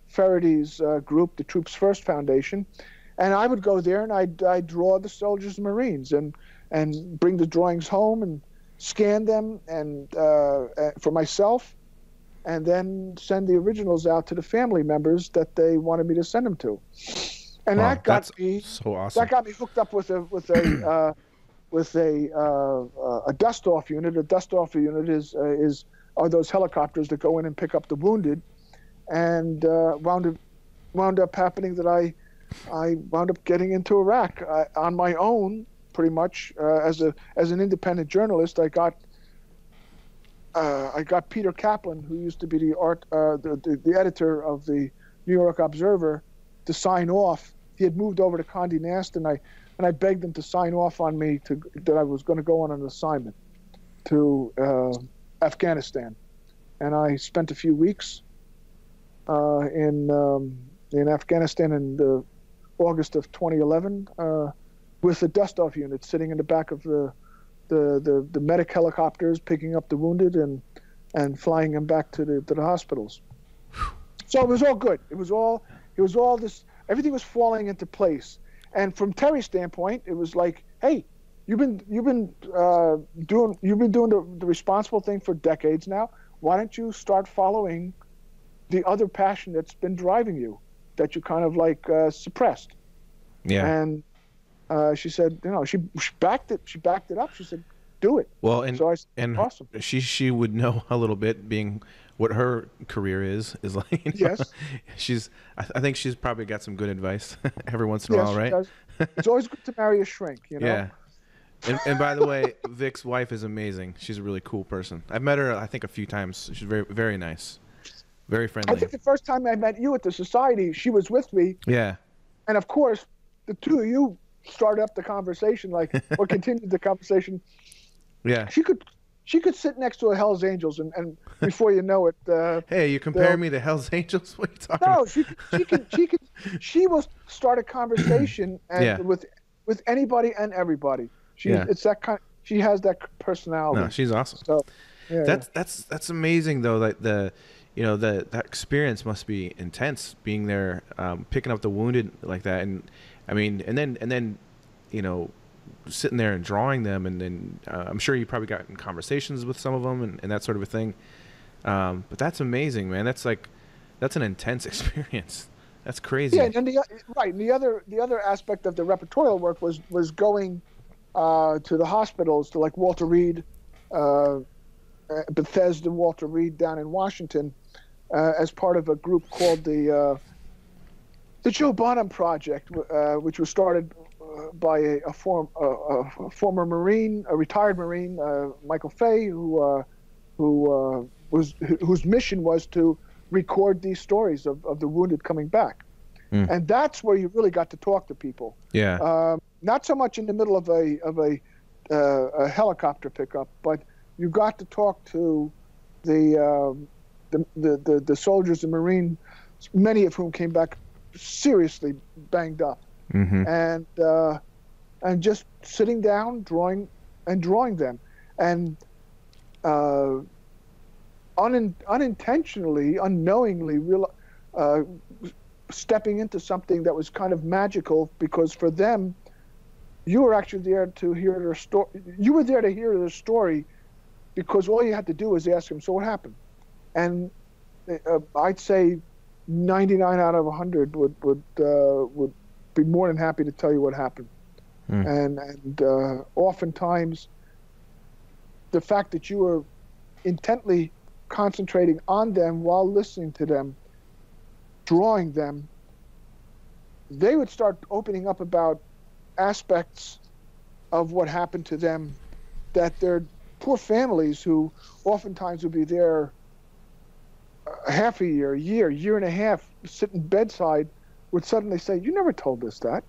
Faraday's group, the Troops First Foundation. And I would go there and I'd draw the soldiers and Marines and bring the drawings home and scan them and for myself, and then send the originals out to the family members that they wanted me to send them to. And that got me so awesome. That got me hooked up with a dust off unit. A dust off unit are those helicopters that go in and pick up the wounded, and wound up happening that I wound up getting into Iraq on my own, pretty much as an independent journalist. I got Peter Kaplan, who used to be the editor of the New York Observer, to sign off. He had moved over to Condé Nast, and I begged him to sign off on me that I was going to go on an assignment to Afghanistan. And I spent a few weeks in Afghanistan in August of 2011 with the dust-off unit sitting in the back of the medic helicopters, picking up the wounded and flying them back to the hospitals. So it was all good. It was all this. Everything was falling into place. And from Terry's standpoint, it was like, hey, you've been doing the responsible thing for decades now. Why don't you start following the other passion that's been driving you, that you kind of like suppressed? Yeah. And she said, she backed it up. She said, do it. Well, and so I said, awesome. She would know a little bit, being what her career is like. Yes. I think she's probably got some good advice every once in a while, right? Does. It's always good to marry a shrink, Yeah. And by the way, Vic's wife is amazing. She's a really cool person. I've met her, I think, a few times. She's very, very nice, very friendly. I think the first time I met you at the society, she was with me. Yeah. And of course, the two of you started up the conversation, or continued the conversation. Yeah. She could sit next to a Hell's Angels, and before you know it. Hey, you compare me to Hell's Angels? What are you talking about? No, she will start a conversation with anybody and everybody. It's that kind. She has that personality. No, she's awesome. So, yeah, that's amazing though. Like that experience must be intense, being there, picking up the wounded like that, and I mean, and then sitting there and drawing them, and then I'm sure you probably got in conversations with some of them and that sort of a thing. But that's amazing, man. That's like That's an intense experience. That's crazy. Yeah, and right, and the other aspect of the repertorial work was going to the hospitals, to like Walter Reed, uh, Bethesda, Walter Reed down in Washington, as part of a group called the Joe Bonham Project, which was started by a former Marine, a retired Marine, Michael Fay, whose mission was to record these stories of the wounded coming back. And that's where you really got to talk to people. Yeah. Not so much in the middle of a helicopter pickup, but you got to talk to the soldiers and Marines, many of whom came back seriously banged up, and just sitting down, drawing them, and unintentionally, unknowingly, stepping into something that was kind of magical, because for them, you were actually there to hear their story. You were there to hear their story, because all you had to do was ask them, "So what happened?" And I'd say 99 out of 100 would be more than happy to tell you what happened. And oftentimes, the fact that you were intently concentrating on them while listening to them, drawing them, they would start opening up about aspects of what happened to them, that their poor families, who oftentimes would be there half a year, year and a half, sitting bedside, would suddenly say, "You never told us that."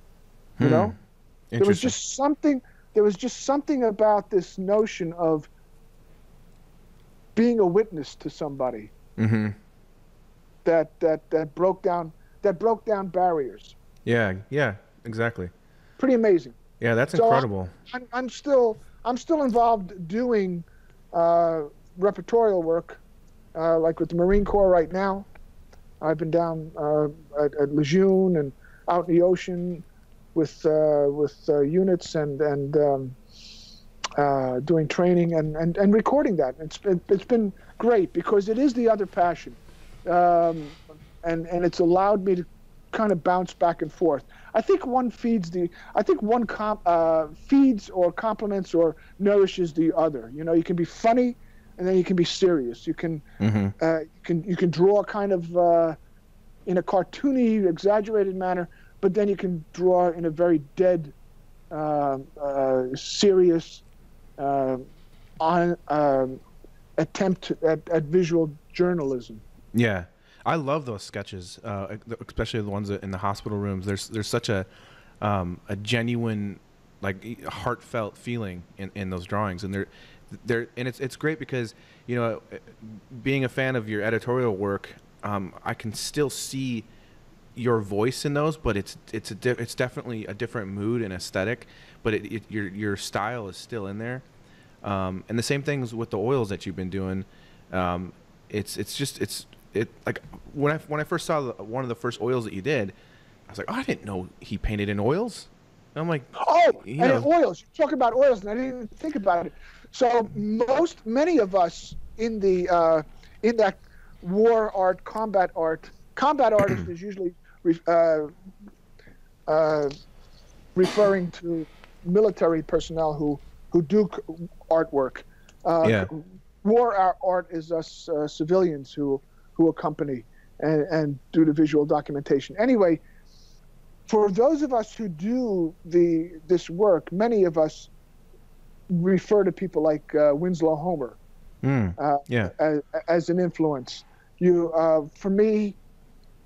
You know, there was just something about this notion of being a witness to somebody that broke down barriers. Yeah, exactly. Pretty amazing. Yeah, that's So incredible. I'm still involved doing repertorial work, like with the Marine Corps right now. I've been down at Lejeune and out in the ocean with units and doing training and recording that. It's been great, because it is the other passion, and it's allowed me to kind of bounce back and forth. I think one feeds or complements or nourishes the other. You know, you can be funny, and then you can be serious. You can you can draw kind of in a cartoony, exaggerated manner, but then you can draw in a very dead, serious attempt at visual journalism. Yeah, I love those sketches, especially the ones in the hospital rooms. There's such a genuine, like, heartfelt feeling in those drawings, and it's great because, you know, being a fan of your editorial work, I can still see your voice in those, but it's definitely a different mood and aesthetic, but your style is still in there. And the same things with the oils that you've been doing. It like when I first saw one of the first oils that you did, I was like, oh, I didn't know he painted in oils. And I'm like, oils. You talk about oils, and I didn't even think about it. So many of us in that war art, combat art is usually referring to military personnel who do artwork. War art is us civilians who accompany and do the visual documentation. Anyway, for those of us who do this work, many of us refer to people like Winslow Homer as an influence. For me,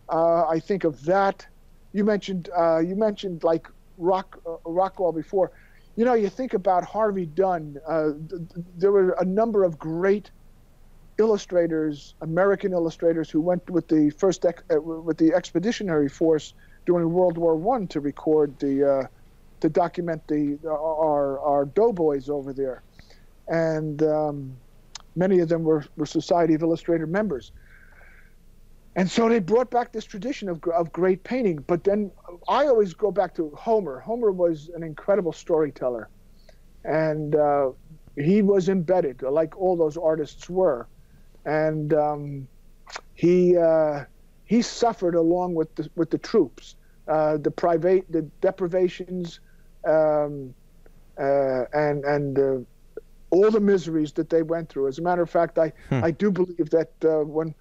I think of that. You mentioned like Rockwell before. You know, you think about Harvey Dunn. There were a number of great illustrators, American illustrators, who went with the expeditionary force during World War I to record to document our doughboys over there, and many of them were Society of Illustrator members. And so they brought back this tradition of great painting. But then I always go back to Homer. Homer was an incredible storyteller, and he was embedded, like all those artists were. And he he suffered along with the troops, the deprivations, and all the miseries that they went through. As a matter of fact, I do believe that the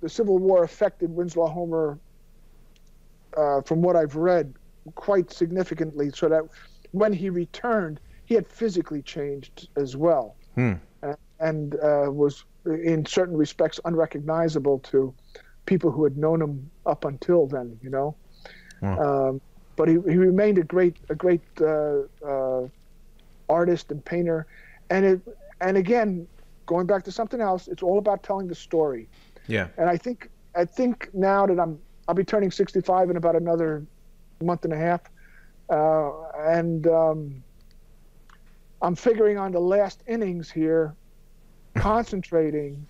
Civil War affected Winslow Homer, from what I've read, quite significantly, so that when he returned, he had physically changed as well, and was in certain respects unrecognizable to people who had known him up until then, you know. But he remained a great artist and painter, and again, going back to something else, it's all about telling the story. Yeah. And I think now that I'll be turning 65 in about another month and a half, and I'm figuring on the last innings here, concentrating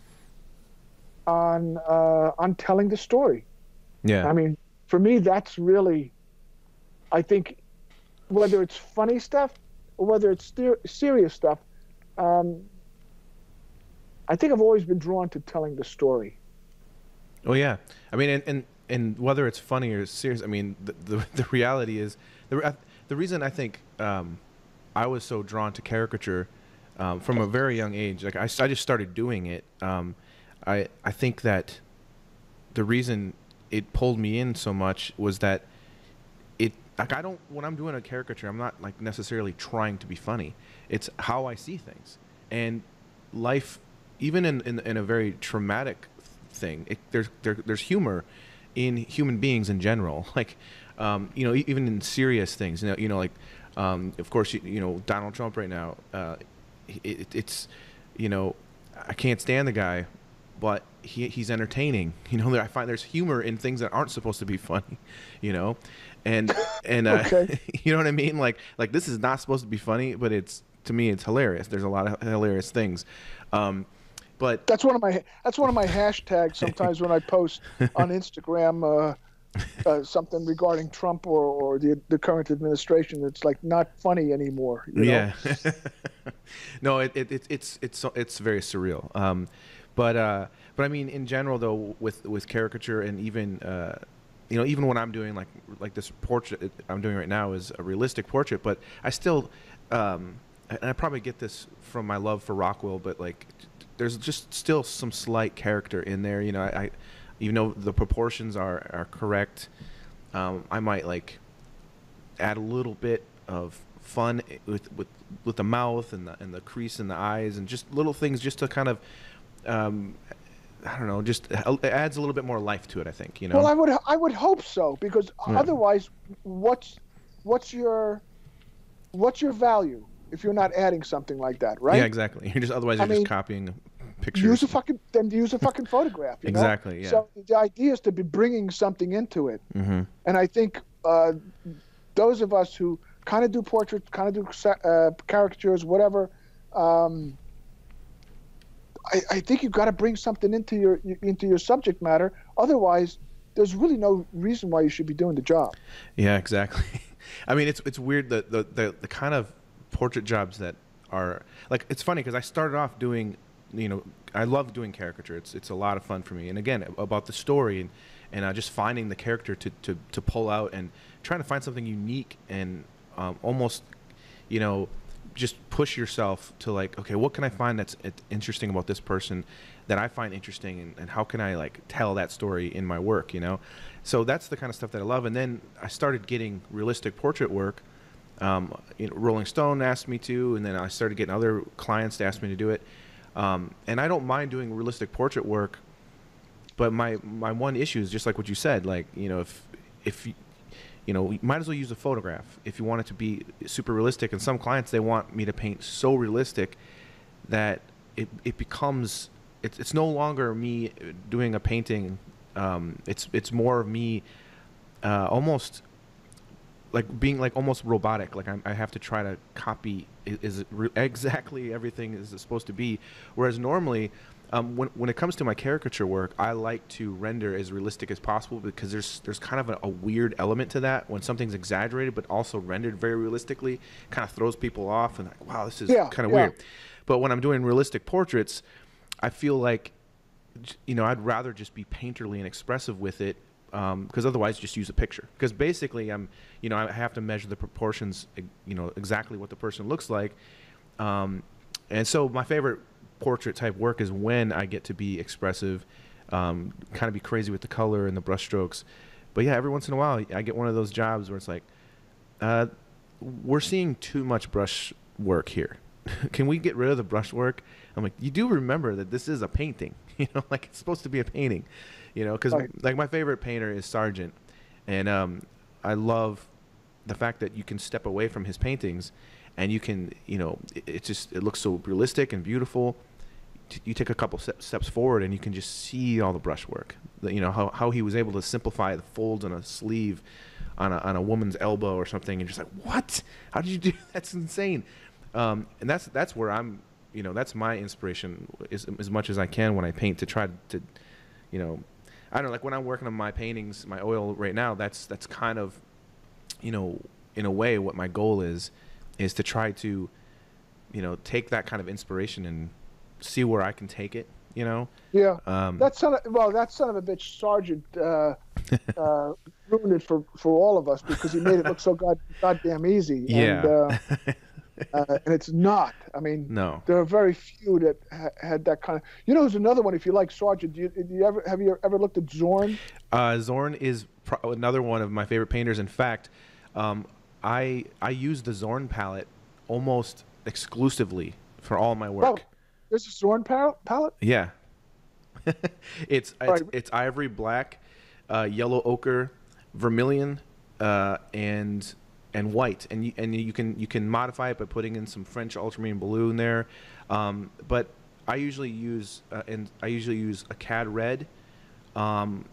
on telling the story. Yeah. I mean, for me, that's really, I think, whether it's funny stuff or whether it's serious stuff, I think I've always been drawn to telling the story. Oh yeah, I mean, and whether it's funny or serious, I mean, the reality is the reason I think I was so drawn to caricature from a very young age. Like I just started doing it. I think that the reason it pulled me in so much was that when I'm doing a caricature, I'm not like necessarily trying to be funny. It's how I see things, and life, even in a very traumatic thing, there's humor in human beings in general. Like, even in serious things, like, of course, Donald Trump right now, it's, I can't stand the guy, but he's entertaining. I find there's humor in things that aren't supposed to be funny, and Okay. you know what I mean? Like this is not supposed to be funny, but to me it's hilarious. There's a lot of hilarious things. But that's one of my hashtags sometimes when I post on Instagram something regarding Trump or the current administration. It's like not funny anymore. Yeah. No, it's very surreal. But I mean, in general though, with caricature, and even even when I'm doing like this portrait I'm doing right now is a realistic portrait, but I still and I probably get this from my love for Rockwell, but like there's just still some slight character in there. I even though the proportions are correct, I might like add a little bit of fun with the mouth and the crease in the eyes, and just little things just to kind of I don't know, just it adds a little bit more life to it, I think. Well, I would hope so, because otherwise, what's your value if you're not adding something like that, right? Yeah, exactly. Otherwise you're just copying pictures. Use a fucking photograph. Exactly. Yeah. So the idea is to be bringing something into it, and I think those of us who kind of do portraits, kind of do caricatures, whatever. I think you've got to bring something into your subject matter. Otherwise, there's really no reason why you should be doing the job. Yeah, exactly. I mean, it's weird the kind of portrait jobs that are like, it's funny because I started off doing, I love doing caricature. It's a lot of fun for me. And again, about the story and just finding the character to pull out and trying to find something unique and almost, just push yourself to like, okay, what can I find that's interesting about this person that I find interesting, and how can I like tell that story in my work, So that's the kind of stuff that I love. And then I started getting realistic portrait work. Rolling Stone asked me to, and then I started getting other clients to ask me to do it. And I don't mind doing realistic portrait work, but my one issue is just like what you said, like, if you might as well use a photograph if you want it to be super realistic. And some clients, they want me to paint so realistic that it becomes, it's no longer me doing a painting. It's more of me almost like being like almost robotic. Like I have to try to copy exactly everything is supposed to be. Whereas normally, when it comes to my caricature work, I like to render as realistic as possible, because there's kind of a weird element to that when something's exaggerated but also rendered very realistically, kind of throws people off and like, wow, this is kind of weird. But when I'm doing realistic portraits, I feel like I'd rather just be painterly and expressive with it, because otherwise just use a picture. Because basically I have to measure the proportions, exactly what the person looks like. And so my favorite portrait type work is when I get to be expressive, kind of be crazy with the color and the brush strokes. But yeah, every once in a while I get one of those jobs where it's like, we're seeing too much brush work here. Can we get rid of the brush work? I'm like, you do remember that this is a painting, like it's supposed to be a painting, because Right. like my favorite painter is Sargent, and I love the fact that you can step away from his paintings, and you can, it looks so realistic and beautiful. You take a couple steps forward, and you can just see all the brushwork. How he was able to simplify the folds on a sleeve, on a woman's elbow or something, and just like, what? How did you do? That's insane. And that's where I'm, that's my inspiration as much as I can when I paint, to try to, I don't know, like when I'm working on my paintings, my oil right now, that's kind of, in a way what my goal is to try to, take that kind of inspiration and see where I can take it, Yeah. That son of a bitch, Sargent, ruined it for all of us, because he made it look so goddamn easy. Yeah. And it's not. I mean, No. there are very few that had that kind of. There's another one. If you like Sargent, have you ever looked at Zorn? Zorn is another one of my favorite painters. In fact, I use the Zorn palette almost exclusively for all my work. Oh, there's a Zorn palette? Yeah. It's Right. it's ivory black, yellow ochre, vermilion, and white, and you can modify it by putting in some French ultramarine blue in there, but I usually use a cad red, and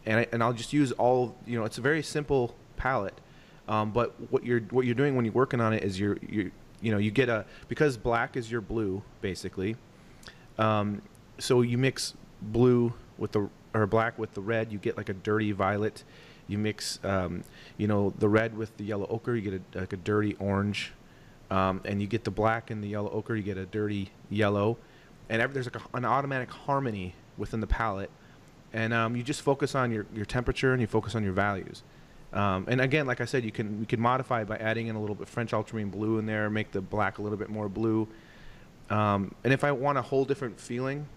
I'll just use all, it's a very simple palette, but what you're doing when you're working on it is you get because black is your blue basically, so you mix blue with or black with the red, you get like a dirty violet. You mix, the red with the yellow ochre, you get like a dirty orange, and you get the black and the yellow ochre, you get a dirty yellow, and there's like an automatic harmony within the palette, and you just focus on your temperature, and you focus on your values, and again, like I said, you can modify it by adding in a little bit French ultramarine blue in there, make the black a little bit more blue, and if I want a whole different feeling,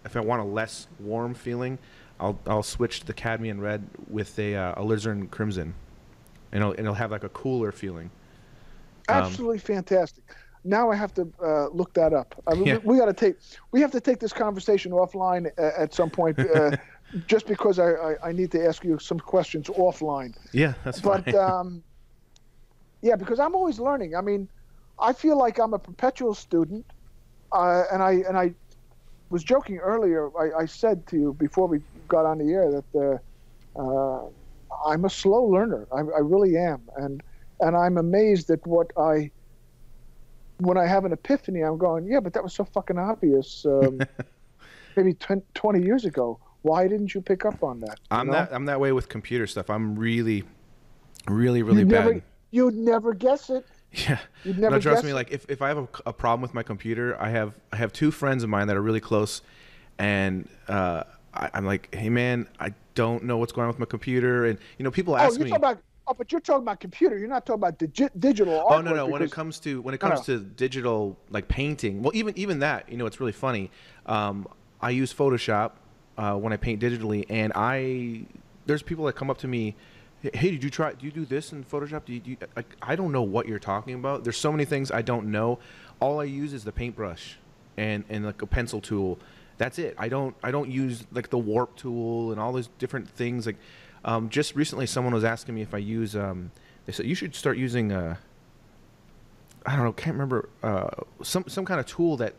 if I want a less warm feeling, I'll switch to the cadmium red with a alizarin crimson, and it'll have like a cooler feeling. Absolutely fantastic. Now I have to look that up. I mean, Yeah. we have to take this conversation offline at some point, just because I need to ask you some questions offline. Yeah, that's fine. But yeah, because I'm always learning. I mean, I feel like I'm a perpetual student, and I was joking earlier. I said to you before we got on the air that I'm a slow learner. I really am, and I'm amazed at when I have an epiphany, I'm going, yeah, but that was so fucking obvious. Maybe 20 years ago. Why didn't you pick up on that? I'm that way with computer stuff. I'm really bad. You'd never guess it. Yeah. You'd never No, trust guess me. it. Like if I have a problem with my computer, I have two friends of mine that are really close, and I'm like, hey man, I don't know what's going on with my computer, and people ask me. But you're talking about computer. You're not talking about digital artwork. Oh no. When it comes to digital, like painting, well, even that, it's really funny. I use Photoshop when I paint digitally, and there's people that come up to me, hey, do you do this in Photoshop? Like, I don't know what you're talking about. There's so many things I don't know. All I use is the paintbrush and like a pencil tool. That's it. I don't use like the warp tool and all those different things. Like, just recently someone was asking me if I use, they said you should start using I don't know, can't remember, some kind of tool that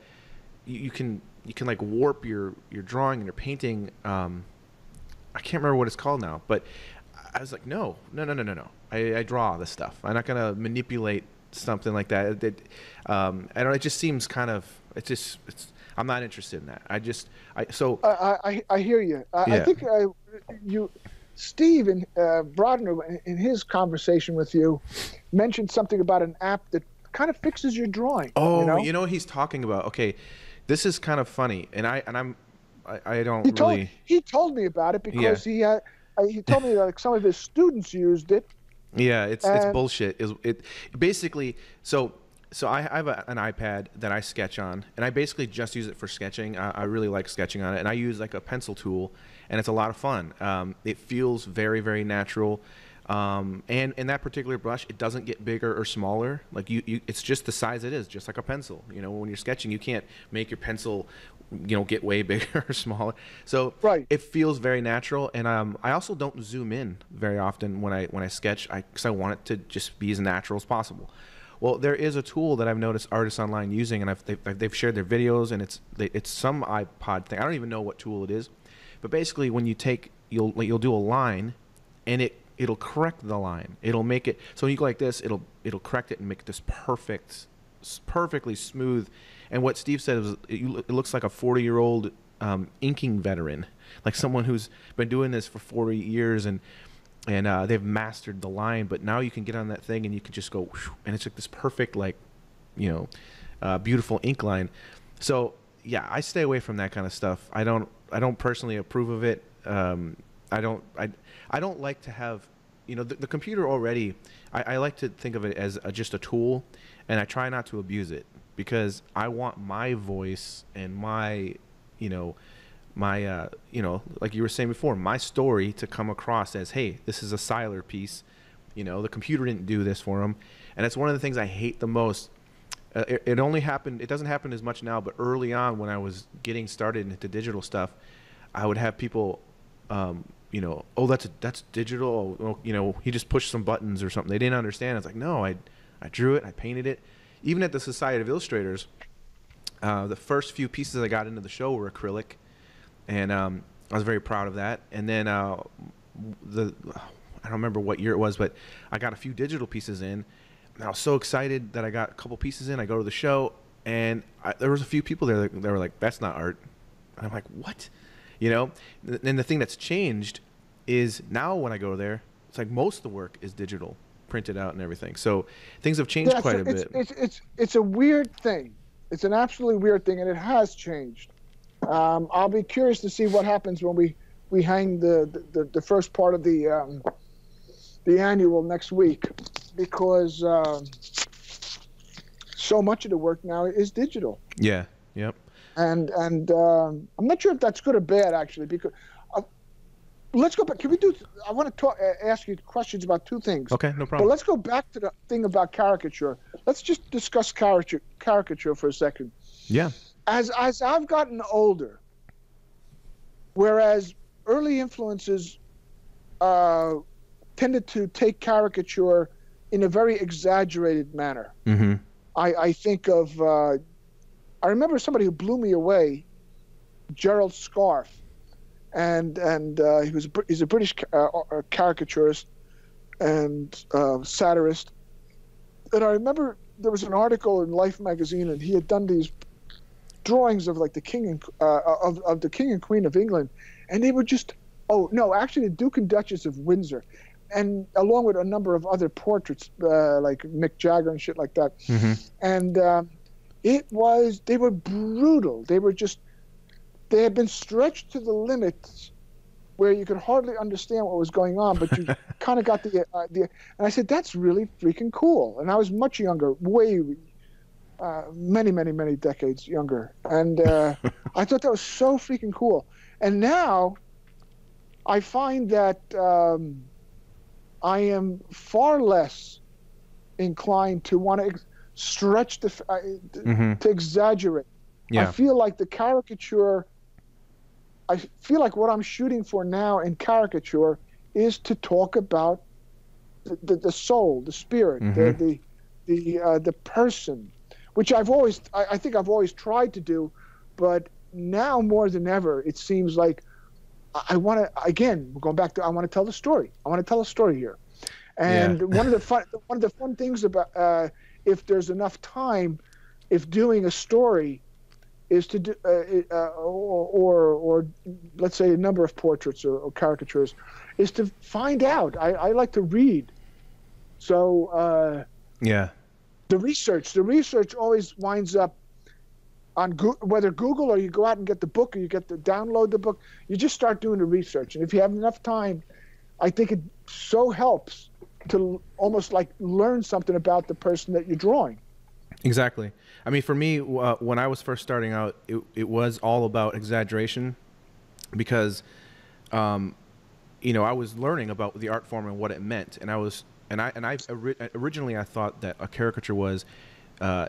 you can like warp your drawing and your painting. I can't remember what it's called now, but I was like, no. I draw this stuff. I'm not gonna manipulate something like that. I don't know. It just seems kind of. I'm not interested in that. I hear you. I think Steve Brodner, in his conversation with you, mentioned something about an app that kind of fixes your drawing. Oh, you know what he's talking about. Okay, this is kind of funny, and I'm I don't really. He told me about it because he told me that like some of his students used it. Yeah, it's bullshit. It basically so I have an iPad that I sketch on, and I basically just use it for sketching. I really like sketching on it, and I use like a pencil tool, and it's a lot of fun. It feels very, very natural. And in that particular brush, it doesn't get bigger or smaller. Like it's just the size it is, just like a pencil. You know, when you're sketching, you can't make your pencil, get way bigger or smaller. So it feels very natural. And I also don't zoom in very often when I sketch, because I want it to just be as natural as possible. Well, there is a tool that I've noticed artists online using, and they've shared their videos, and it's some iPod thing. I don't even know what tool it is, but basically when you'll do a line, and it'll correct the line. It'll make it so when you go like this, it'll correct it and make this perfectly smooth. And what Steve said was it looks like a 40-year-old inking veteran, like someone who's been doing this for 40 years and they've mastered the line. But now you can get on that thing and you can just go whoosh, and it's like this perfect, like, beautiful ink line. So yeah, I stay away from that kind of stuff. I don't personally approve of it. I don't like to have, the computer already, I like to think of it as just a tool, and I try not to abuse it, because I want my voice and my, like you were saying before, my story to come across as, hey, this is a Seiler piece. The computer didn't do this for him. And that's one of the things I hate the most. It doesn't happen as much now, but early on when I was getting started into digital stuff, I would have people, oh, that's digital. He just pushed some buttons or something. They didn't understand. It's like, no, I drew it, I painted it. Even at the Society of Illustrators, the first few pieces I got into the show were acrylic, and I was very proud of that. And then I don't remember what year it was, but I got a few digital pieces in, and I was so excited that I got a couple pieces in. I go to the show, and there was a few people there that were like, that's not art. And I'm like, what? And the thing that's changed is now when I go there, it's like most of the work is digital, printed out and everything. So things have changed quite a bit. It's a weird thing. It's an absolutely weird thing, and it has changed. I'll be curious to see what happens when we hang the first part of the annual next week, because so much of the work now is digital. Yeah. Yep. And I'm not sure if that's good or bad, actually, because let's go back. I want to ask you questions about two things. Okay, no problem. But let's go back to the thing about caricature. Let's just discuss caricature for a second. Yeah. As I've gotten older, whereas early influences tended to take caricature in a very exaggerated manner. Mm-hmm. I think of... I remember somebody who blew me away, Gerald Scarfe, and he's a British caricaturist and satirist. And I remember there was an article in Life magazine, and he had done these drawings of like the king and of the king and queen of England, and they were just actually the Duke and Duchess of Windsor, and along with a number of other portraits like Mick Jagger and shit like that, mm-hmm. and. They were brutal. They had been stretched to the limits where you could hardly understand what was going on, but you kind of got the and I said, that's really freaking cool. And I was much younger, many decades younger. And I thought that was so freaking cool. And now I find that I am far less inclined to want to stretch mm-hmm. to exaggerate. Yeah. I feel like what I'm shooting for now in caricature is to talk about the soul, the spirit, mm-hmm. the person, which I think I've always tried to do, but now more than ever, it seems like I want to, again, we're going back to, I want to tell the story. I want to tell a story here. And one of the fun things about, if there's enough time, if doing a story is to do, or let's say a number of portraits or caricatures, is to find out. I like to read, so the research always winds up on whether Google or you go out and get the book or you get to download the book, you just start doing the research. And if you have enough time, I think it so helps to almost like learn something about the person that you're drawing. Exactly. I mean, for me, when I was first starting out, it was all about exaggeration because, you know, I was learning about the art form and what it meant. And originally I thought that a caricature was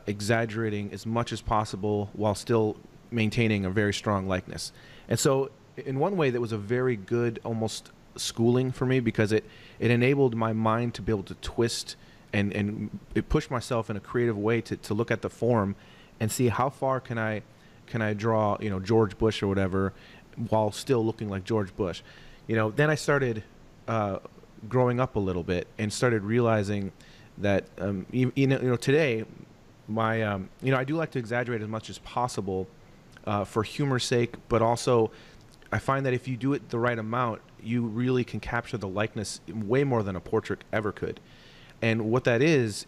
exaggerating as much as possible while still maintaining a very strong likeness. And so in one way that was a very good almost schooling for me because it enabled my mind to be able to twist and it pushed myself in a creative way to look at the form and see how far can I draw, you know, George Bush or whatever while still looking like George Bush. You know, then I started growing up a little bit and started realizing that you know today my you know, I do like to exaggerate as much as possible for humor's sake, but also I find that if you do it the right amount, you really can capture the likeness way more than a portrait ever could. And what that is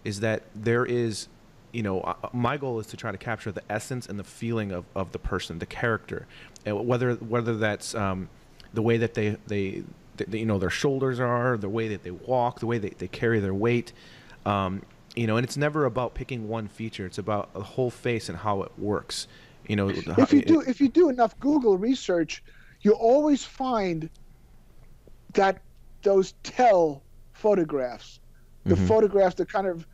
that there is, you know, my goal is to try to capture the essence and the feeling of the person, the character, and whether that's the way that they you know, their shoulders are, the way that they walk, the way they carry their weight, you know, and it's never about picking one feature. It's about the whole face and how it works. You know, if you do enough Google research, you always find that those tell photographs, the photographs that kind of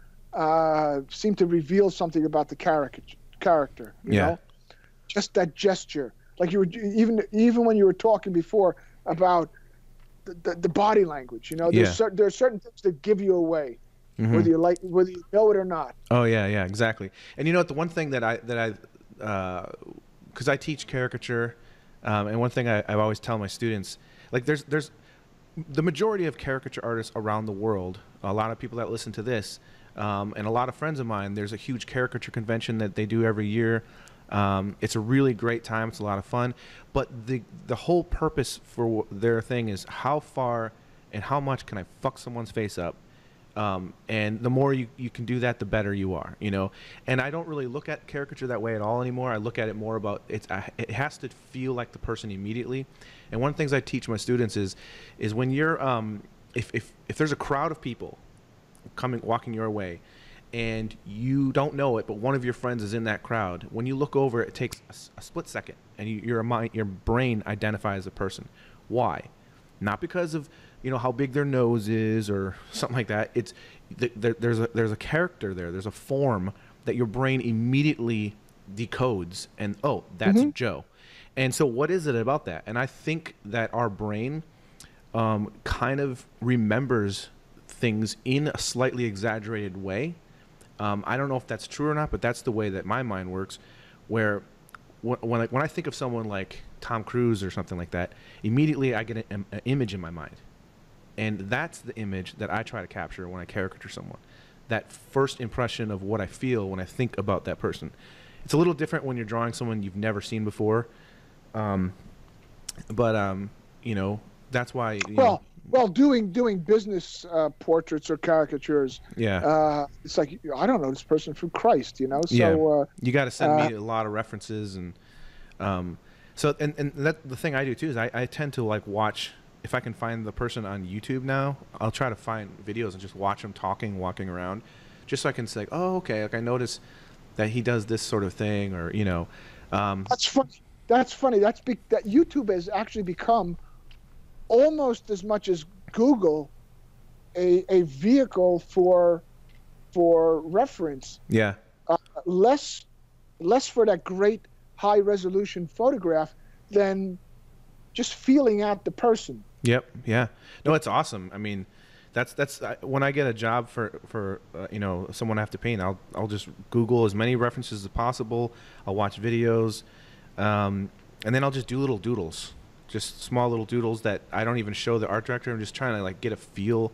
seem to reveal something about the character. You know, just that gesture. Like you were even when you were talking before about the body language. You know, there are certain things that give you away, whether you know it or not. Oh yeah, exactly. And you know what? The one thing that I because I teach caricature, and one thing I always tell my students, like there's the majority of caricature artists around the world, a lot of people that listen to this, and a lot of friends of mine, there's a huge caricature convention that they do every year. It's a really great time. It's a lot of fun. But the whole purpose for their thing is how far and how much can I fuck someone's face up? And the more you can do that, the better you are, you know. And I don't really look at caricature that way at all anymore. I look at it more about it has to feel like the person immediately. And one of the things I teach my students is when you're if there's a crowd of people walking your way and you don't know it, but one of your friends is in that crowd, when you look over, it takes a split second and your brain identifies the person. Why? Not because of, you know, how big their nose is or something like that. It's there's a character there. There's a form that your brain immediately decodes, and oh, that's Joe. And so, what is it about that? And I think that our brain kind of remembers things in a slightly exaggerated way. I don't know if that's true or not, but that's the way that my mind works. Where when I think of someone like Tom Cruise or something like that, immediately I get an image in my mind. And that's the image that I try to capture when I caricature someone. That first impression of what I feel when I think about that person. It's a little different when you're drawing someone you've never seen before. But you know, that's why. Well, doing business portraits or caricatures. Yeah. It's like, I don't know this person from Christ, you know. So yeah. You got to send me a lot of references and. So and that the thing I do too is I tend to like watch. If I can find the person on YouTube now, I'll try to find videos and just watch them walking around, just so I can say, oh, okay, like I notice that he does this sort of thing, or you know. That's funny. That's funny. That YouTube has actually become almost as much as Google a vehicle for reference. Yeah. Less for that great high resolution photograph than just feeling out the person. Yep. Yeah. No, it's awesome. I mean, that's when I get a job for you know, someone I have to paint, I'll just Google as many references as possible. I'll watch videos, and then I'll just do little doodles, just small little doodles that I don't even show the art director. I'm just trying to like get a feel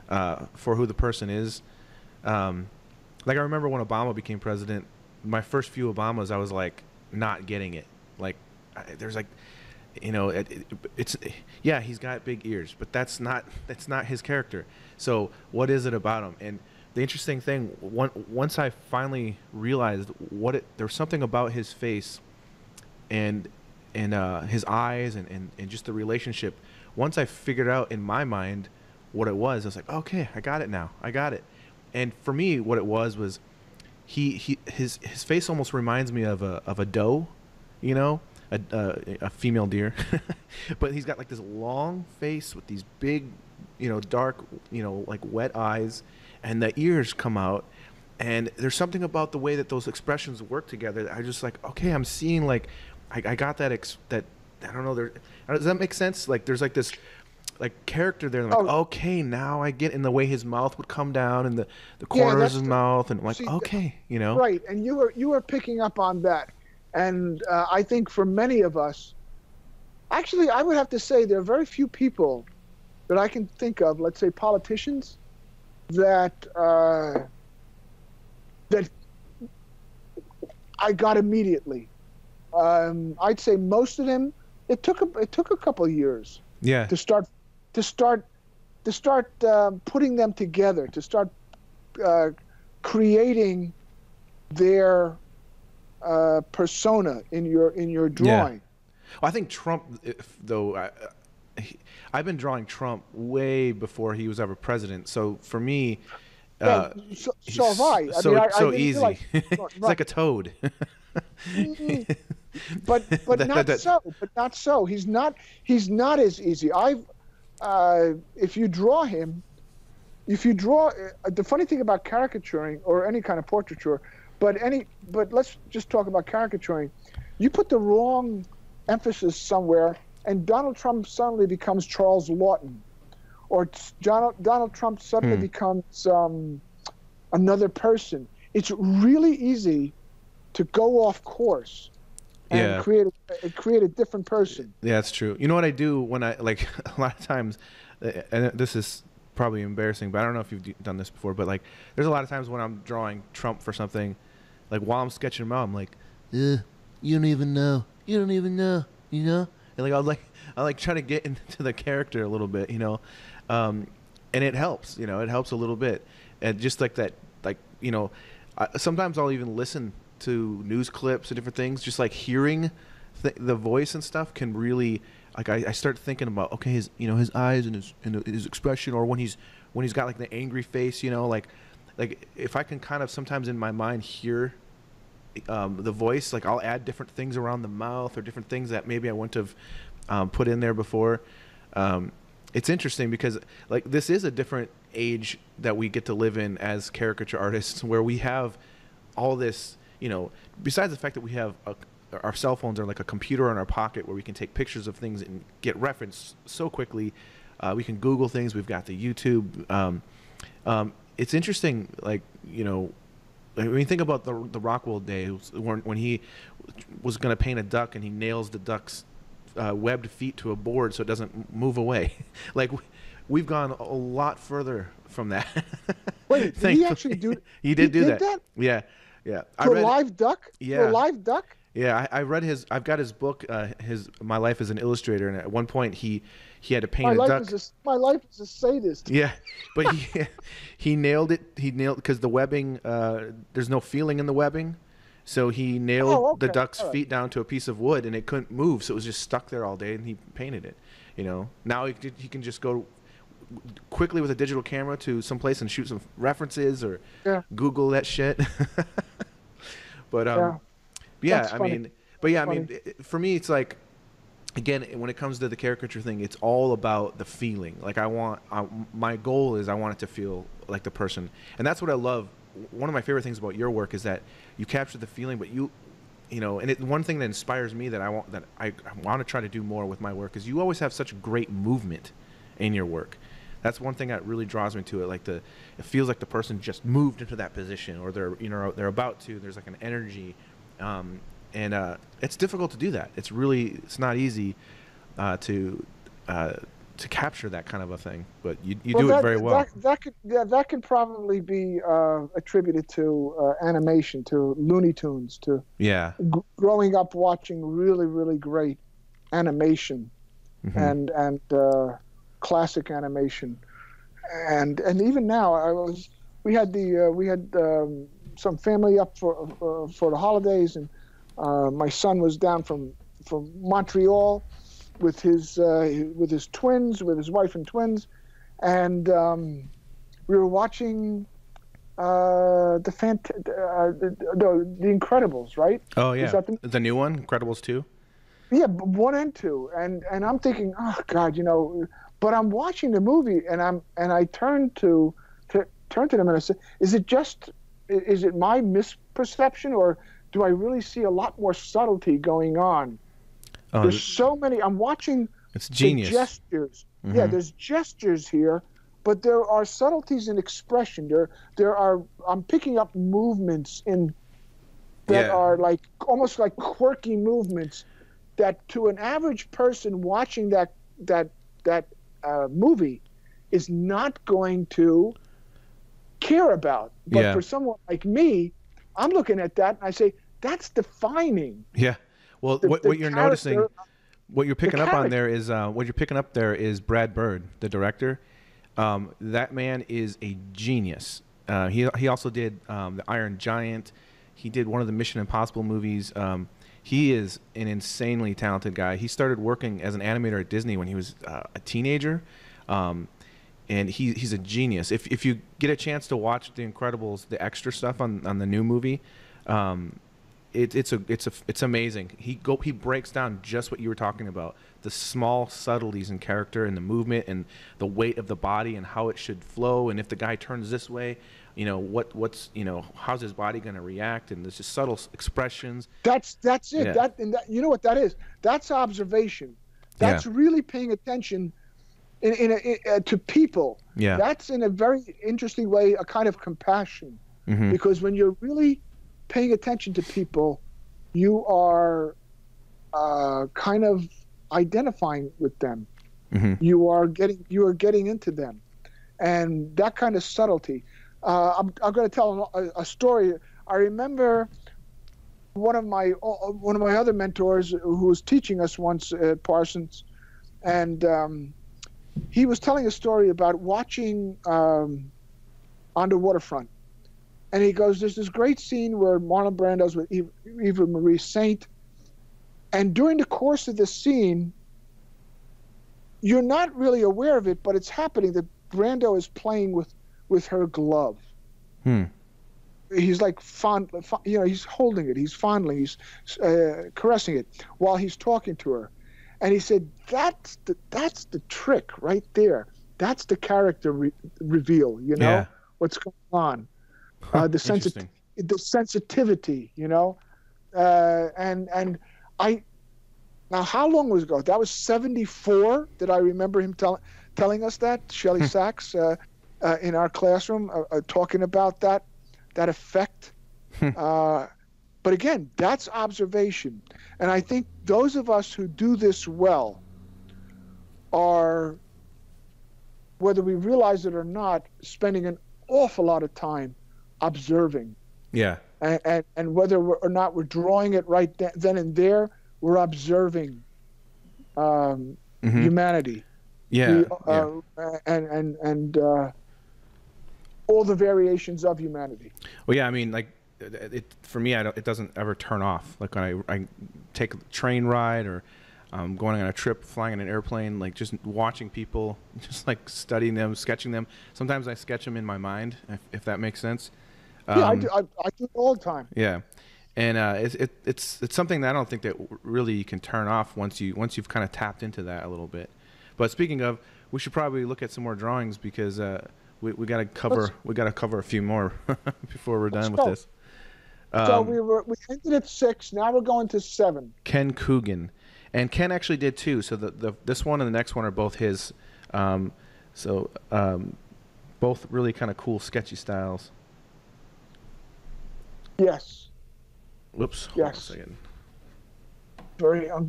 for who the person is. Like I remember when Obama became president, my first few Obamas, I was like not getting it. Like there's like, you know, it's yeah, he's got big ears, but that's not his character. So what is it about him? And the interesting thing, once I finally realized there was something about his face and his eyes and just the relationship. Once I figured out in my mind what it was, I was like, okay, I got it now. I got it. And for me, what it was his face almost reminds me of a doe, you know, a female deer, but he's got like this long face with these big, you know, dark, you know, like wet eyes, and the ears come out. And there's something about the way that those expressions work together that I just like, okay, I'm seeing like, I got that that I don't know. Does that make sense? Like there's like this like character there. And I'm like, okay, now I get in the way his mouth would come down and the corner of his mouth, and I'm like, okay, you know. Right, and you were picking up on that, and I think for many of us, actually, I would have to say there are very few people that I can think of, let's say politicians, that that I got immediately. I'd say most of them. It took a couple of years. Yeah. To start putting them together, to start creating their persona in your drawing. Yeah. Well, I think Trump, though, I've been drawing Trump way before he was ever president. So for me, so have I. So easy. Like, it's like a toad. but not so. He's not as easy. If you draw the funny thing about caricaturing or any kind of portraiture, but let's just talk about caricaturing. You put the wrong emphasis somewhere, and Donald Trump suddenly becomes Charles Lawton, or Donald Trump suddenly becomes another person. It's really easy to go off course and create a different person. Yeah, that's true. You know what I do when I like a lot of times, and this is probably embarrassing, but I don't know if you've done this before, but like there's a lot of times when I'm drawing Trump for something, like while I'm sketching him out, I'm like, you don't even know, you know, and like I like try to get into the character a little bit, you know, and it helps, you know, it helps a little bit, and just like that, like, you know, sometimes I'll even listen to news clips and different things, just like hearing the voice and stuff can really, like, I start thinking about, okay, his, you know, his eyes and his expression, or when he's got like the angry face, you know, like if I can kind of sometimes in my mind hear the voice, like I'll add different things around the mouth or different things that maybe I wouldn't have put in there before. It's interesting because like this is a different age that we get to live in as caricature artists, where we have all this, you know, besides the fact that we have our cell phones are like a computer in our pocket where we can take pictures of things and get reference so quickly. We can Google things. We've got the YouTube. It's interesting, like, you know, when you think about the Rockwell days when he was going to paint a duck and he nails the duck's webbed feet to a board so it doesn't move away. Like, we've gone a lot further from that. Wait, did he actually do? He did that? Yeah. Yeah, For a live duck. Yeah, for a live duck. Yeah, I read his. I've got his book. My Life as an Illustrator, and at one point he had to paint a duck. My life is a sadist. Yeah, but he nailed it. He nailed because the webbing. There's no feeling in the webbing, so he nailed the duck's feet down to a piece of wood, and it couldn't move, so it was just stuck there all day, and he painted it. You know, now he can just go quickly with a digital camera to some place and shoot some references or Google that shit. But I mean, for me, it's like, again, when it comes to the caricature thing, it's all about the feeling. Like my goal is I want it to feel like the person, and that's what I love. One of my favorite things about your work is that you capture the feeling, but you know, and one thing that inspires me that I want to try to do more with my work is you always have such great movement in your work. That's one thing that really draws me to it. Like it feels like the person just moved into that position, or they're about to. There's like an energy, and it's difficult to do that. It's not easy to capture that kind of a thing. But you do it very well. That could probably be attributed to animation, to Looney Tunes, to growing up watching really, really great animation, and classic animation, and even now we had some family up for the holidays, and my son was down from Montreal with his twins, with his wife and twins, and we were watching the Incredibles, right? Oh yeah, Is that the new one, Incredibles 2. Yeah, 1 and 2, and I'm thinking, oh God, but I'm watching the movie, and I turn to them and I said, is it my misperception, or do I really see a lot more subtlety going on? Oh, there's so many. I'm watching. It's genius. The gestures. Mm-hmm. Yeah, there's gestures here, but there are subtleties in expression. I'm picking up movements that are like almost like quirky movements that to an average person watching that movie is not going to care about. But for someone like me, I'm looking at that and I say, that's defining. Yeah. Well, what you're noticing, what you're picking up on there is Brad Bird, the director. That man is a genius. He also did The Iron Giant. He did one of the Mission Impossible movies. He is an insanely talented guy. He started working as an animator at Disney when he was a teenager. And he's a genius. If you get a chance to watch The Incredibles, the extra stuff on the new movie, it's amazing. He breaks down just what you were talking about, the small subtleties in character and the movement and the weight of the body and how it should flow, and if the guy turns this way, how's his body going to react, and there's just subtle expressions. That's it. Yeah. That you know what that is? That's observation. That's really paying attention to people. Yeah. That's in a very interesting way a kind of compassion, because when you're really paying attention to people, you are kind of identifying with them. You are getting into them, and that kind of subtlety. I'm going to tell a story. I remember one of my other mentors who was teaching us once at Parsons, and he was telling a story about watching On the Waterfront. And he goes, there's this great scene where Marlon Brando's with Eva Marie Saint. And during the course of the scene, you're not really aware of it, but it's happening that Brando is playing with her glove. He's like he's holding it, he's fondling, he's caressing it while he's talking to her. And he said, that's the trick right there. That's the character reveal, what's going on. The sensitivity, and now how long was it ago? That was 1974. Did I remember him telling us that? Shelley Sachs in our classroom talking about that effect. But again, that's observation, and I think those of us who do this well are, whether we realize it or not, spending an awful lot of time observing. Yeah. And whether or not we're drawing it right then and there, we're observing humanity. Yeah. And all the variations of humanity. Well, yeah, I mean, like, for me, it doesn't ever turn off. Like when I take a train ride or going on a trip, flying in an airplane, like just watching people, just like studying them, sketching them. Sometimes I sketch them in my mind, if that makes sense. I do it all the time. Yeah, and it's something that I don't think that really you can turn off once you've kind of tapped into that a little bit. But speaking of, we should probably look at some more drawings because we got to cover a few more before we're done with this. So we ended at 6. Now we're going to 7. Ken Coogan, and Ken actually did 2. So this one and the next one are both his. Both really kind of cool, sketchy styles. Yes. Whoops. Yes. Hold on a second. I'm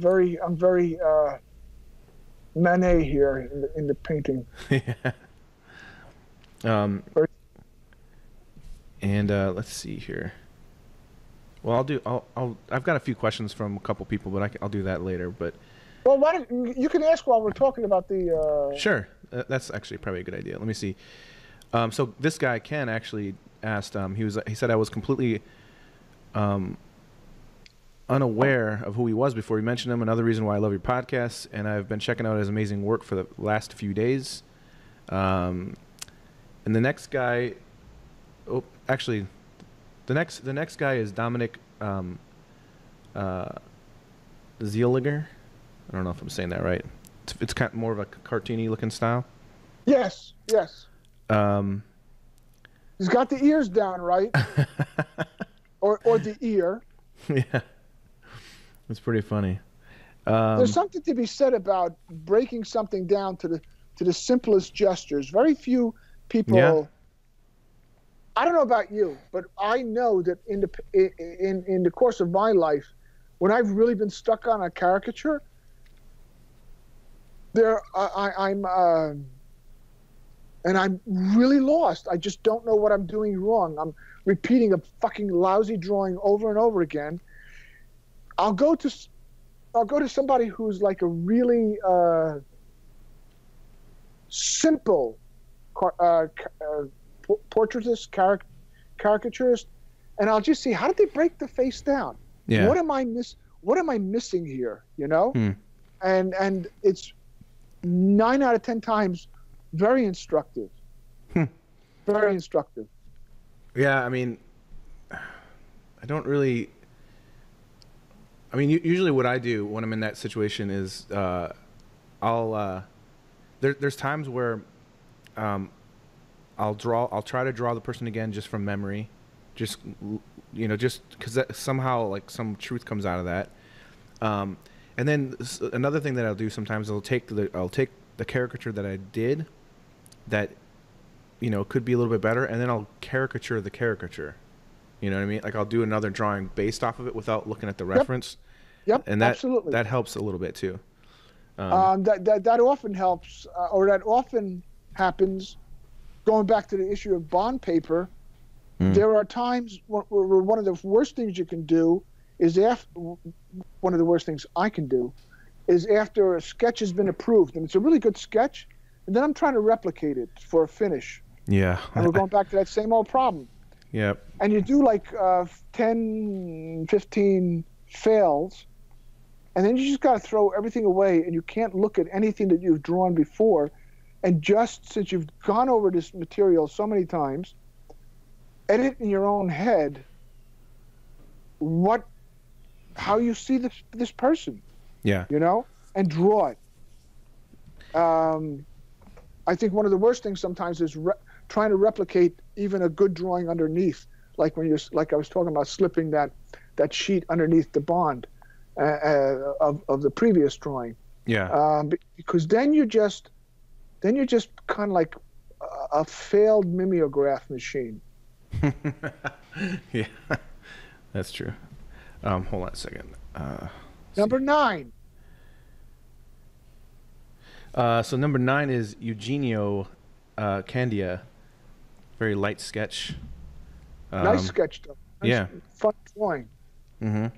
very Manet here in the painting. Yeah. And let's see here. Well, I've got a few questions from a couple people, but I'll do that later. But well, why don't you can ask while we're talking about the. Sure, that's actually probably a good idea. Let me see. So this guy Ken actually asked. He said I was completely unaware of who he was before he mentioned him. Another reason why I love your podcast, and I've been checking out his amazing work for the last few days. And the next guy, actually, the next guy is Dominic Zeiliger. I don't know if I'm saying that right. It's kind of more of a cartoony looking style. Yes. He's got the ears down, right? or the ear. Yeah. It's pretty funny. There's something to be said about breaking something down to the simplest gestures. Very few people. Yeah. I don't know about you, but I know that in the course of my life, when I've really been stuck on a caricature, I'm really lost. I just don't know what I'm doing wrong. I'm repeating a fucking lousy drawing over and over again. I'll go to somebody who's like a really simple portraitist, caricaturist, and I'll just see, how did they break the face down? Yeah. What am I missing here? You know, and it's 9 out of 10 times very instructive. Very instructive. Yeah, I mean, I don't really. I mean, usually what I do when I'm in that situation is there's times where I'll try to draw the person again just from memory, just because somehow like some truth comes out of that. And then another thing that I'll do sometimes, I'll take the caricature that I did that could be a little bit better, and then I'll caricature the caricature. You know what I mean? Like I'll do another drawing based off of it without looking at the reference. Yep. And that absolutely. That helps a little bit too. That often helps, or that often happens. Going back to the issue of bond paper, there are times where one of the worst things you can do is one of the worst things I can do is after a sketch has been approved and it's a really good sketch, and then I'm trying to replicate it for a finish. Yeah. And we're going back to that same old problem. Yep. And you do like 10, 15 fails, and then you just got to throw everything away, and you can't look at anything that you've drawn before. And just since you've gone over this material so many times, edit in your own head how you see this person. Yeah. And draw it. I think one of the worst things sometimes is trying to replicate even a good drawing underneath, like when like I was talking about slipping that sheet underneath the bond of the previous drawing. Yeah. Because then you're just kind of like a failed mimeograph machine. Yeah, that's true. Hold on a second. Number 9. So number 9 is Eugenio Candia. Very light sketch. Nice sketch, though. Nice, fun drawing. Mm-hmm.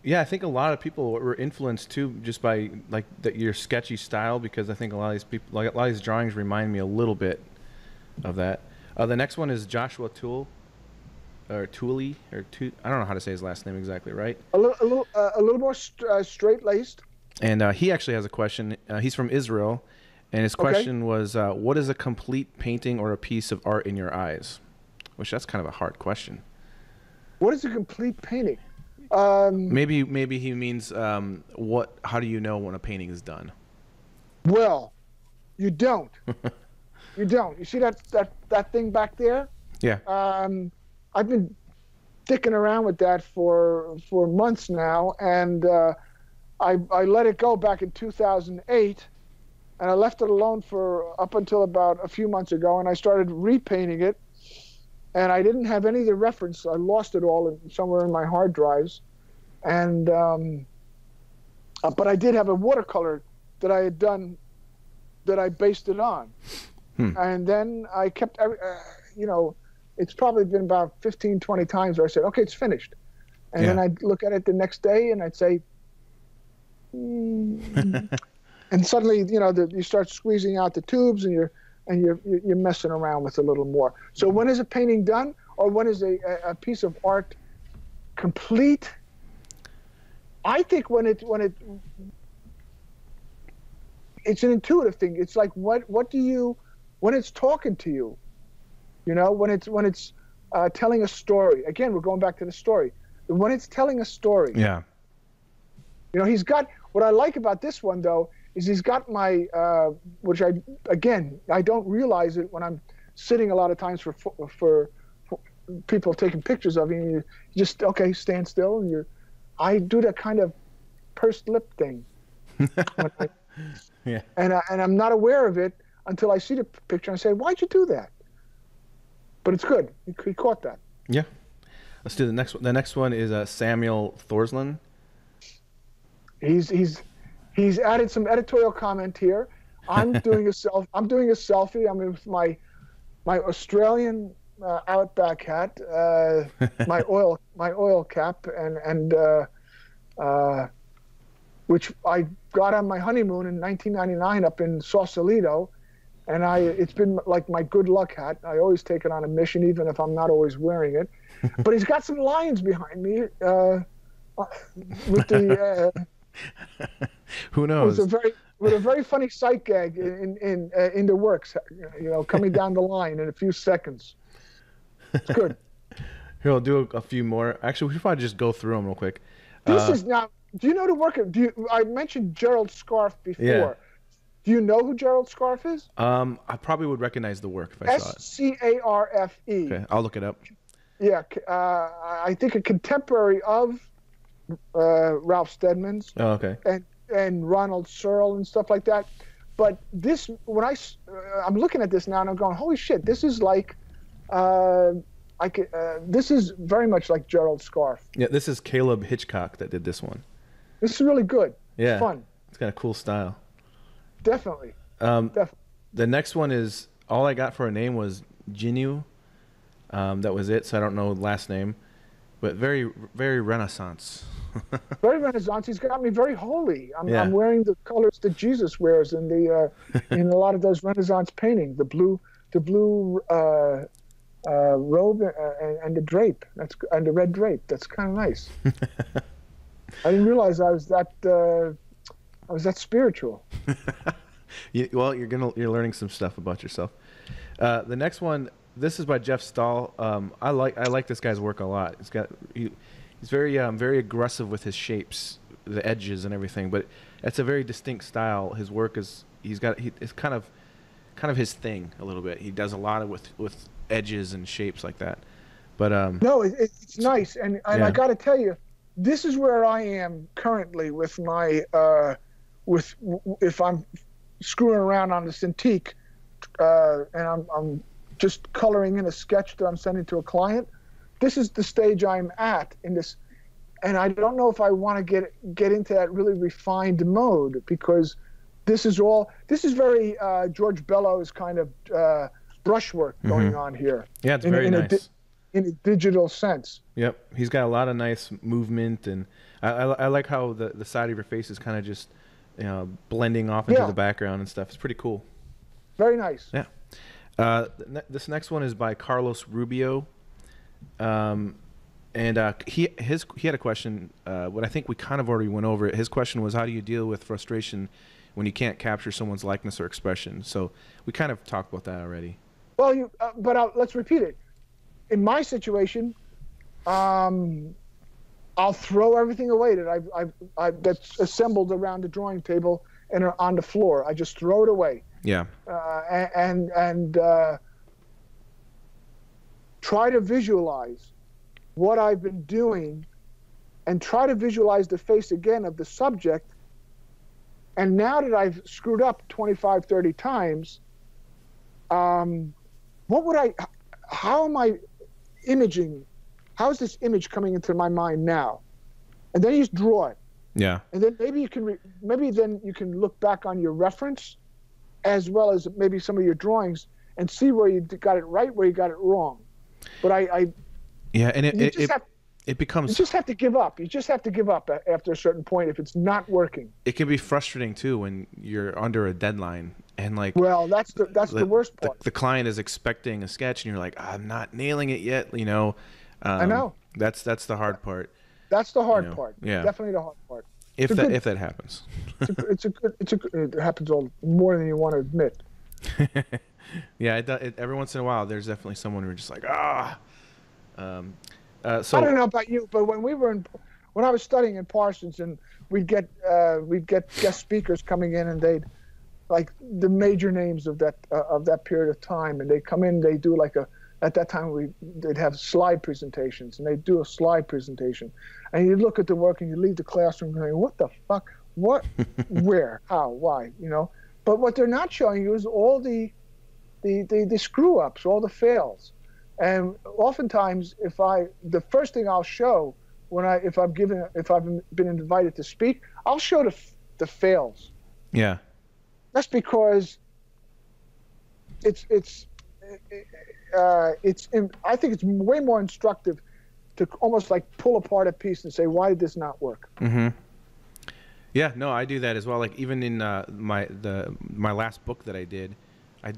Yeah, I think a lot of people were influenced too just by like your sketchy style, because I think a lot of these people, like a lot of these drawings, remind me a little bit of that. The next one is Joshua Toole, or Tooley, I don't know how to say his last name exactly, right? A little more straight laced. And he actually has a question. He's from Israel, and his question was, "What is a complete painting or a piece of art in your eyes?" Which that's kind of a hard question. What is a complete painting? Maybe he means how do you know when a painting is done? Well, you don't. You don't. You see that thing back there? Yeah. I've been dicking around with that for months now, and I let it go back in 2008, and I left it alone for up until about a few months ago, and I started repainting it. And I didn't have any of the reference. I lost it all somewhere in my hard drives. And but I did have a watercolor that I had done that I based it on. And then I kept, it's probably been about 15, 20 times where I said, okay, it's finished. And then I'd look at it the next day and I'd say, and suddenly, you start squeezing out the tubes and you're and you're messing around with a little more. So when is a painting done, or when is a piece of art complete? I think when it's an intuitive thing. It's like when it's talking to you, when it's telling a story. Again, we're going back to the story. When it's telling a story. Yeah. He's got, what I like about this one though is he's got my which I don't realize it when I'm sitting a lot of times for people taking pictures of me. You just stand still, and I do that kind of pursed lip thing. Yeah. And I'm not aware of it until I see the picture and I say, why'd you do that? But it's good. He caught that. Yeah. Let's do the next one. The next one is Samuel Thorsland. He's added some editorial comment here. I'm doing a selfie. I'm with my Australian Outback hat, my oil cap, and which I got on my honeymoon in 1999 up in Sausalito, and it's been like my good luck hat. I always take it on a mission, even if I'm not always wearing it. But he's got some lions behind me with the. Who knows? With a very funny sight gag in the works, coming down the line in a few seconds. It's good. Here, I'll do a few more. Actually, we should probably just go through them real quick. This is now. Do you know the work of? I mentioned Gerald Scarfe before. Yeah. Do you know who Gerald Scarfe is? I probably would recognize the work if I saw it. Scarfe. Okay, I'll look it up. Yeah, I think a contemporary of Ralph Steadman's. Oh, okay. And Ronald Searle and stuff like that. But this, when I'm looking at this now and I'm going, holy shit, this is like, this is very much like Gerald Scarfe. Yeah, this is Caleb Hitchcock that did this one. This is really good. Yeah, it's fun. It's got a cool style. Definitely. The next one is, all I got for a name was Ginu. That was it, so I don't know the last name. But very, very Renaissance. Very Renaissance. He's got me very holy. I'm wearing the colors that Jesus wears in in a lot of those Renaissance paintings. The blue robe and the drape. And the red drape. That's kind of nice. I didn't realize I was that spiritual. Well, you're learning some stuff about yourself. The next one. This is by Jeff Stahl. I like this guy's work a lot. He's very very aggressive with his shapes, the edges and everything. But it's a very distinct style. His work it's kind of his thing a little bit. He does a lot with edges and shapes like that. But no, it's nice. And I got to tell you, this is where I am currently with my if I'm screwing around on the Cintiq and I'm just coloring in a sketch that I'm sending to a client. This is the stage I'm at in this, and I don't know if I want to get into that really refined mode, because this is very George Bellows kind of brushwork going on here. Yeah, it's very nice. In a digital sense. Yep, he's got a lot of nice movement, and I like how the side of your face is kind of just blending off into the background and stuff. It's pretty cool. Very nice. Yeah. This next one is by Carlos Rubio, and he had a question. What I think we kind of already went over it. His question was, how do you deal with frustration when you can't capture someone's likeness or expression? So we kind of talked about that already. Well, let's repeat it. In my situation, I'll throw everything away that that's assembled around the drawing table and on the floor. I just throw it away. Yeah. And try to visualize what I've been doing, and try to visualize the face again of the subject. And now that I've screwed up 25, 30 times, how am I imaging? How is this image coming into my mind now? And then you just draw it. Yeah. And then maybe you can look back on your reference, as well as maybe some of your drawings, and see where you got it right, where you got it wrong. But it it You becomes, just have to give up. You just have to give up after a certain point if it's not working. it can be frustrating too when you're under a deadline and like Well, that's the worst part. the client is expecting a sketch and you're like, I'm not nailing it yet, you know. I know. That's the hard part. That's the hard You know, part. yeah. Definitely the hard part. If that happens. It happens all more than you want to admit. Yeah, every once in a while, there's definitely someone who's just like, ah. So I don't know about you, but when I was studying in Parsons, and we'd get guest speakers coming in, and they'd like the major names of that period of time, and they come in, they do like at that time they'd have slide presentations, and they'd do a slide presentation, and you look at the work and you leave the classroom going, what the fuck, what, where, how, why, you know? But what they're not showing you is all the screw ups, all the fails. And oftentimes, the first thing I'll show if I've been invited to speak, I'll show the fails. yeah. That's because I think it's way more instructive to almost like pull apart a piece and say, why did this not work? Mm-hmm. Yeah, no, I do that as well. Like even in my last book that I did, I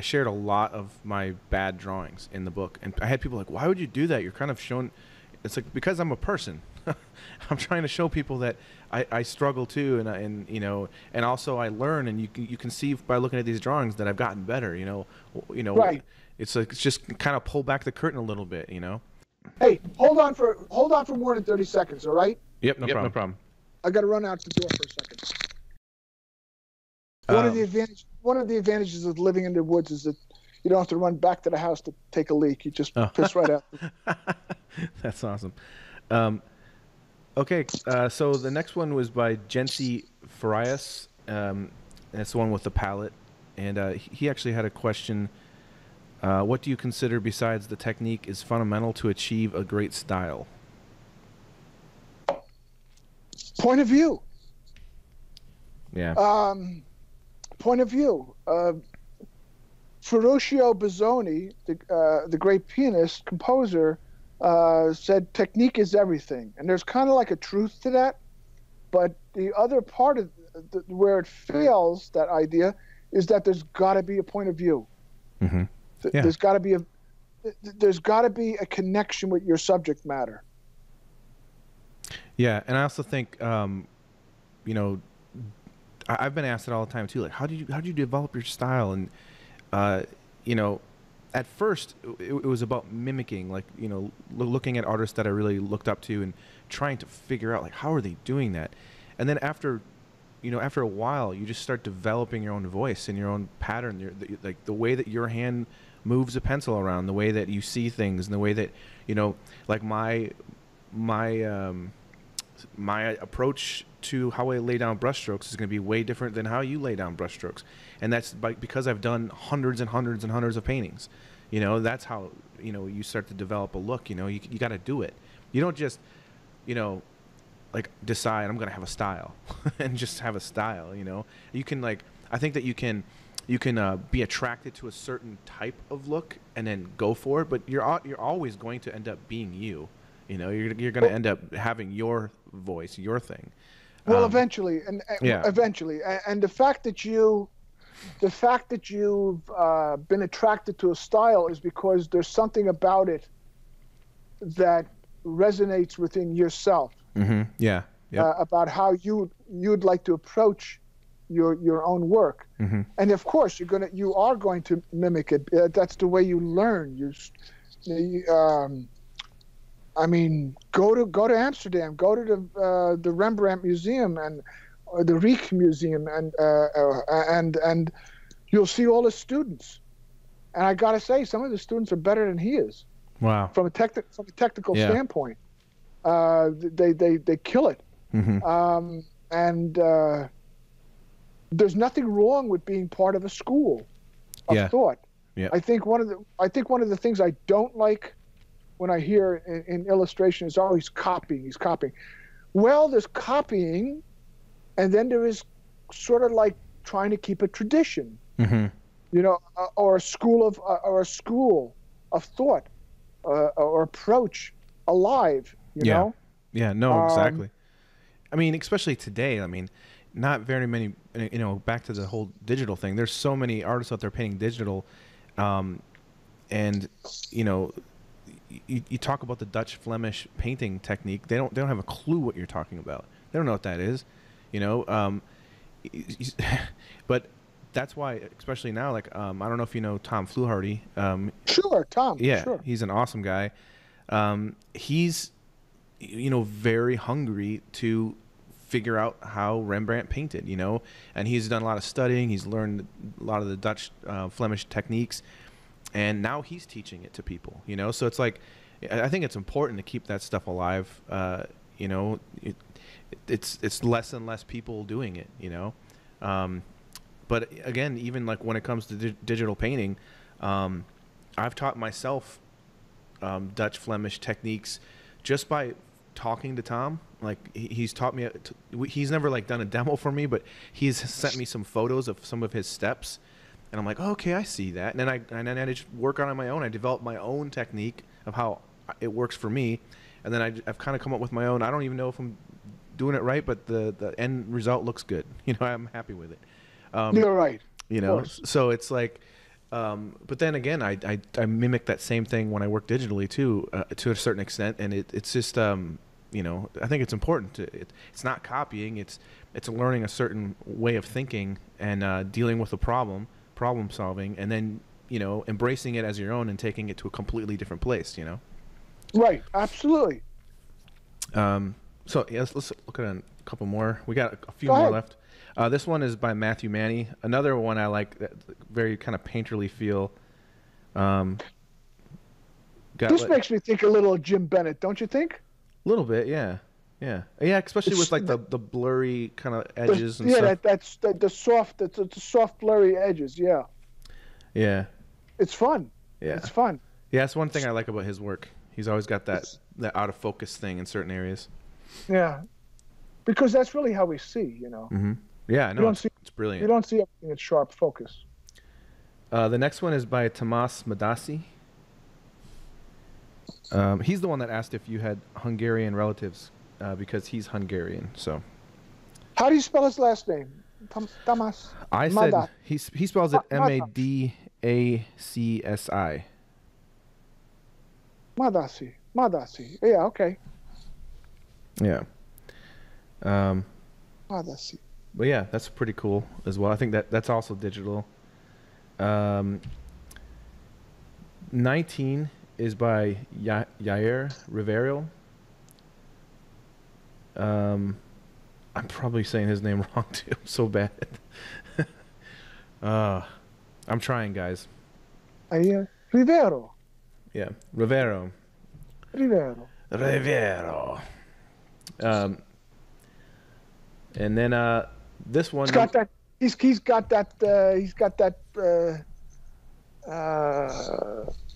shared a lot of my bad drawings in the book, and I had people like, why would you do that? You're kind of showing. It's like, because I'm a person. I'm trying to show people that I struggle too, and you know, and also I learn, and you can see by looking at these drawings that I've gotten better. You know, right. It's like, it's just kind of pull back the curtain a little bit. You know. Hey, hold on for more than 30 seconds, all right? Yep, no problem. I got to run out the door for a second. One of the advantages of living in the woods is that you don't have to run back to the house to take a leak. You just piss right out. That's awesome. Okay, so the next one was by Jency Farias, and it's the one with the palette. And he actually had a question. What do you consider besides the technique is fundamental to achieve a great style? Point of view. Yeah. Point of view. Ferruccio Busoni, the great pianist, composer, said technique is everything. And there's kind of like a truth to that. But the other part of where it fails, that idea, is that there's got to be a point of view. Mm-hmm. Yeah. There's got to be a connection with your subject matter. Yeah, and I also think, you know, I've been asked it all the time too. Like, how do you develop your style? And you know, at first it was about mimicking, like, you know, looking at artists that I really looked up to and trying to figure out like, how are they doing that? And then after a while, you just start developing your own voice and your own pattern, like the way that your hand moves a pencil around, the way that you see things, and the way that, you know, like my approach to how I lay down brushstrokes is going to be way different than how you lay down brushstrokes, and that's because I've done hundreds and hundreds and hundreds of paintings. You know, that's how, you know, you start to develop a look. You know, you got to do it. You don't just, you know, like decide I'm going to have a style and just have a style. You know, you can, like, I think that you can be attracted to a certain type of look and then go for it, but you're always going to end up being you. You know, you're going to end up having your voice, your thing. Well, eventually, and the fact that you've been attracted to a style is because there's something about it that resonates within yourself. Mm-hmm. Yeah. Yep. About how you'd like to approach your own work. Mm-hmm. And of course, you are going to mimic it. That's the way you learn. I mean, go to Amsterdam, go to the Rembrandt Museum or the Riek Museum, and you'll see all the students. And I gotta say, some of the students are better than he is. Wow. From a technical standpoint, they kill it. Mm-hmm. And there's nothing wrong with being part of a school of thought. Yeah. I think one of the things I don't like when I hear in illustration is always copying. He's copying. Well, there's copying, and then there is sort of like trying to keep a tradition, mm-hmm. you know, or a school of thought or approach alive. you Yeah. know? Yeah. No, Um, exactly. I mean, especially today. I mean, not very many. Back to the whole digital thing. There's so many artists out there painting digital, um, and you know, you talk about the Dutch Flemish painting technique. They don't have a clue what you're talking about. They don't know what that is, you know. But that's why, especially now, like I don't know if you know Tom Fluharty. sure, Tom, Yeah, sure. he's an awesome guy. He's very hungry to figure out how Rembrandt painted, and he's done a lot of studying. He's learned a lot of the Dutch Flemish techniques, and now he's teaching it to people, so it's like I think it's important to keep that stuff alive. It's less and less people doing it, but again, even like when it comes to digital painting, I've taught myself Dutch Flemish techniques just by talking to Tom. Like he's taught me. He's never like done a demo for me, but he's sent me some photos of some of his steps, and I'm like, oh, okay, I see that. And then I just work on my own. I develop my own technique of how it works for me, and then I've kind of come up with my own. I don't even know if I'm doing it right, but the end result looks good. I'm happy with it. You're right. Of course. So it's like. But then again, I mimic that same thing when I work digitally too, to a certain extent, and it's just I think it's important it's not copying, it's learning a certain way of thinking and dealing with a problem solving, and then embracing it as your own and taking it to a completely different place. Right, absolutely. So yes, let's look at a couple more. We got a few Go more ahead. left. This one is by Matthew Manny. Another one I like, that very kind of painterly feel. This makes me think a little of Jim Bennett, don't you think? A little bit, yeah, especially with like the blurry kind of edges and yeah, stuff. that's the soft blurry edges. Yeah, it's fun. It's fun. Yeah, that's one thing I like about his work. He's always got that out of focus thing in certain areas. Yeah, because that's really how we see. Mm-hmm. Yeah, no, it's brilliant. You don't see everything in sharp focus. The next one is by Tomas Madasi. He's the one that asked if you had Hungarian relatives, because he's Hungarian. So, how do you spell his last name? Tomas. I said he spells it Madacsi. Madasi. Yeah. Okay. Yeah. Madasi. But yeah, that's pretty cool as well. I think that's also digital. 19 is by Yair Rivero. I'm probably saying his name wrong too. I'm so bad. I'm trying, guys. Rivero. Yeah, Rivero. And then this one. He's got that. He's got that.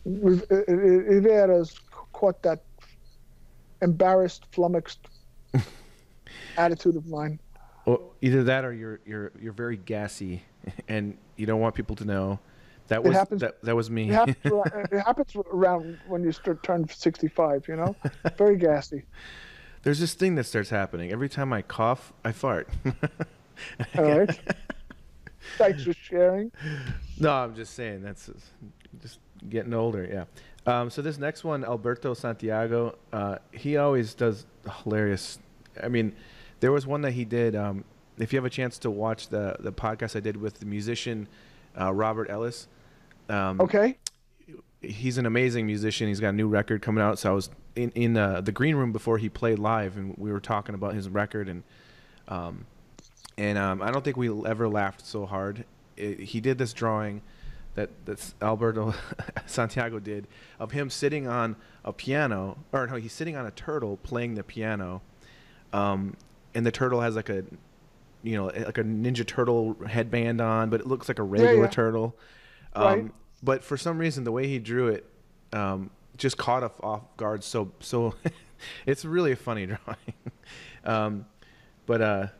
Rivero's caught that embarrassed, flummoxed attitude of mine. Well, either that or you're very gassy, and you don't want people to know. That was me. It happens around when you turn 65. Very gassy. There's this thing that starts happening every time I cough. I fart. All right. Thanks for sharing. No, I'm just saying that's just getting older. Yeah. So this next one, Alberto Santiago, he always does hilarious. I mean, there was one that he did. If you have a chance to watch the podcast I did with the musician Robert Ellis. Okay. He's an amazing musician. He's got a new record coming out. So I was in the green room before he played live, and we were talking about his record, and I don't think we ever laughed so hard. He did this drawing that's Alberto Santiago did of him sitting on a piano, or no, he's sitting on a turtle playing the piano, and the turtle has like a Ninja Turtle headband on, but it looks like a regular turtle. Right. But for some reason, the way he drew it just caught us off guard. So it's really a funny drawing. But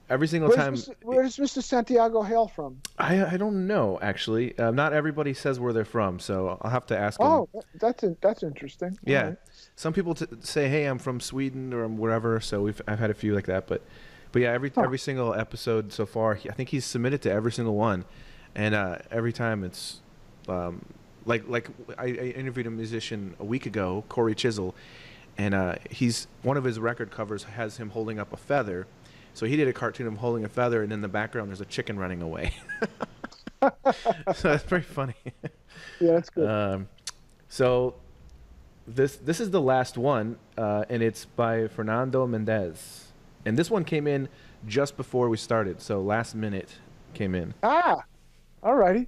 every single time. Where does Mr. Santiago hail from? I don't know actually. Not everybody says where they're from, so I'll have to ask them. Oh, that's interesting. All Yeah, right. some people say, "Hey, I'm from Sweden" or wherever. So I've had a few like that, but yeah, every single episode so far, I think he's submitted to every single one, and every time it's like I interviewed a musician a week ago, Corey Chisel, and he's one of his record covers has him holding up a feather. So he did a cartoon of him holding a feather, and in the background there's a chicken running away. So that's pretty funny. Yeah, that's good. So this is the last one, and it's by Fernando Mendez. And this one came in just before we started, so last minute came in. All righty.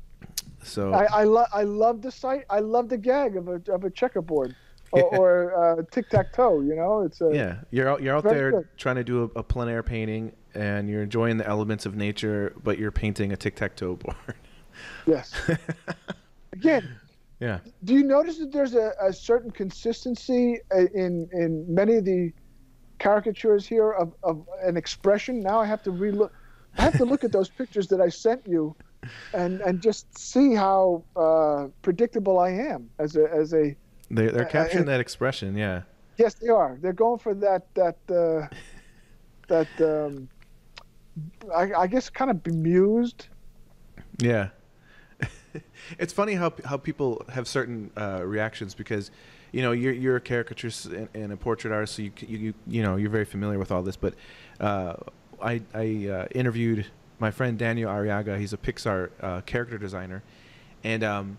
So I love the site. I love the gag of a checkerboard or tic-tac-toe. You know, it's yeah, you're out there good. trying to do a plein air painting, and you're enjoying the elements of nature, but you're painting a tic-tac-toe board. Yes. Again. Yeah. Do you notice that there's a certain consistency in many of the caricatures here of an expression? Now I have to relook. I have to look at those pictures that I sent you, and just see how predictable I am as a. They're capturing that expression, yeah. Yes, they are. They're going for that I guess kind of bemused. Yeah. It's funny how people have certain reactions because, you know, you're a caricaturist and a portrait artist, so you know you're very familiar with all this. But I interviewed my friend Daniel Arriaga. He's a Pixar character designer, and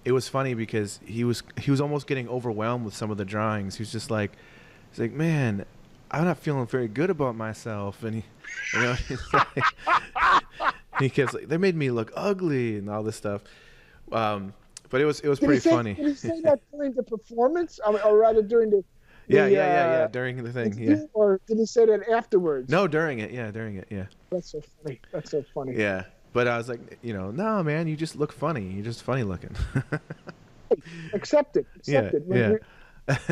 it was funny because he was almost getting overwhelmed with some of the drawings. He's like, man, I'm not feeling very good about myself, and he kept like, they made me look ugly and all this stuff. But it was pretty funny. Did he say that during the performance, or rather during the yeah, during the thing, yeah. Or did he say that afterwards? No, during it, yeah. That's so funny. Yeah, but I was like, no, man, you just look funny. You're just funny looking. Accept it. Yeah.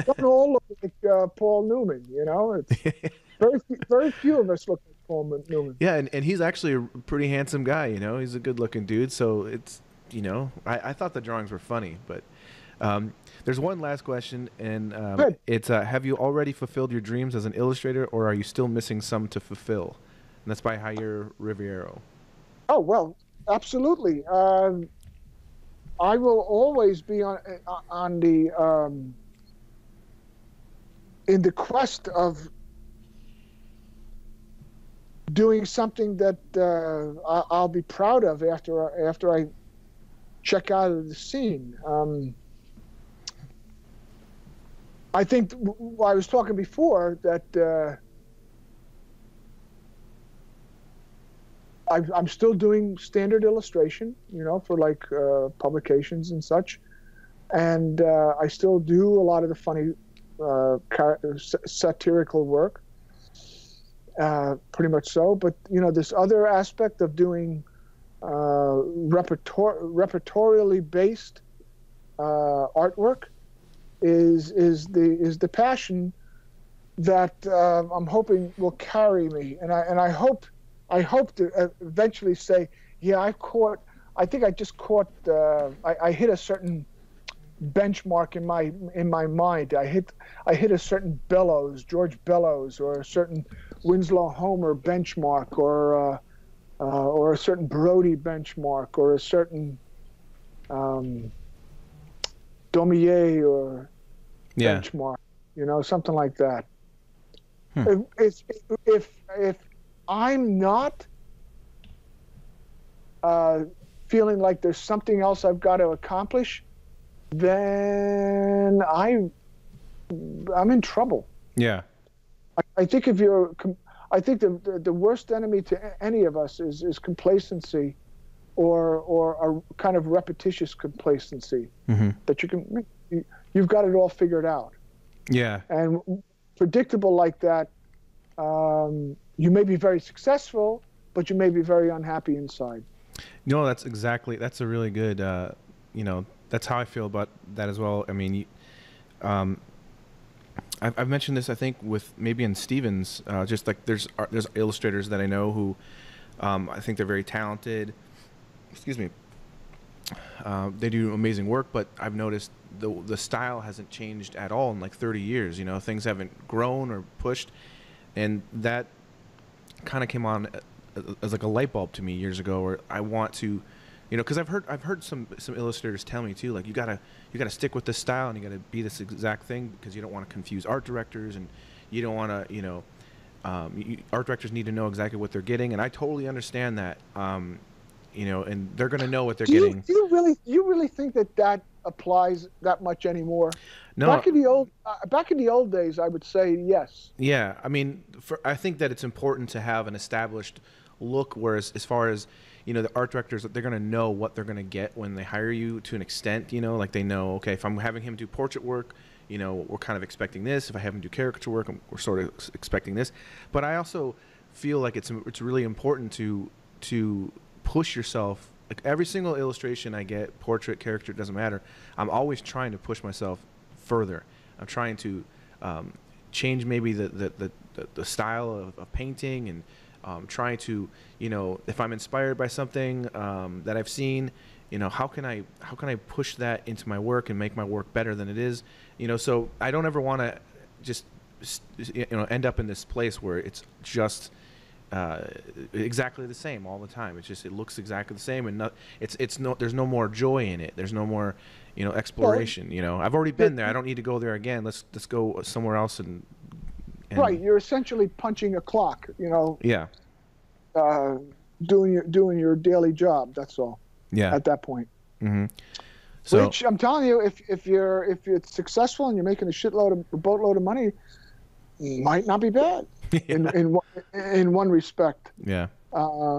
Don't all look like Paul Newman, you know. It's very few of us look like Paul Newman. Yeah, and he's actually a pretty handsome guy. You know, he's a good-looking dude. So it's, I thought the drawings were funny, but there's one last question, and it's have you already fulfilled your dreams as an illustrator, or are you still missing some to fulfill? And that's by Jair Riviero. Oh well, absolutely. I will always be on the in the quest of doing something that I'll be proud of after I check out of the scene. I think I was talking before that I'm still doing standard illustration, for like publications and such, and I still do a lot of the funny satirical work, pretty much so. But this other aspect of doing repertorially based artwork is the passion that I'm hoping will carry me, and I hope to eventually say, yeah, I think I just caught I hit a certain benchmark in my mind. I hit a certain George Bellows, or a certain Winslow Homer benchmark, or a certain Brody benchmark, or a certain Daumier or benchmark, something like that. If I'm not feeling like there's something else I've got to accomplish, then I'm in trouble. Yeah. I think I think the worst enemy to any of us is complacency, or a kind of repetitious complacency, that you've got it all figured out. Yeah. And predictable like that, you may be very successful, but you may be very unhappy inside. That's a really good, that's how I feel about that as well. I mean, I've mentioned this, I think, with maybe in Stevens, just like there's illustrators that I know who, I think they're very talented. Excuse me. They do amazing work, but I've noticed the style hasn't changed at all in like 30 years. You know, things haven't grown or pushed, and that kind of came on as like a light bulb to me years ago, where I want to, you know, because I've heard some illustrators tell me too, like you gotta stick with this style and you gotta be this exact thing because you don't want to confuse art directors, and you don't want to, you know, art directors need to know exactly what they're getting, and I totally understand that. You know, and they're going to know what they're getting. Do you really think that applies that much anymore? No. Back in the old days, I would say yes. Yeah, I mean, I think that it's important to have an established look. Whereas, as far as, you know, the art directors, they're going to know what they're going to get when they hire you to an extent. You know, like they know, okay, if I'm having him do portrait work, you know, we're kind of expecting this. If I have him do caricature work, we're sort of expecting this. But I also feel like it's really important to push yourself. Like every single illustration I get, portrait, caricature, it doesn't matter. I'm always trying to push myself further. I'm trying to change maybe the style of painting, and trying to, you know, if I'm inspired by something that I've seen, you know, how can I push that into my work and make my work better than it is, you know. So I don't ever want to just, you know, end up in this place where it's just exactly the same all the time. It's just, it looks exactly the same, and there's no more joy in it. There's no more, you know, exploration. You know, I've already been there. I don't need to go there again. Let's go somewhere else and right. You're essentially punching a clock. You know. Yeah. Doing your daily job. That's all. Yeah. At that point. Mm-hmm. So, which I'm telling you, if it's successful and you're making a boatload of money, might not be bad. Yeah. in one respect. Yeah. But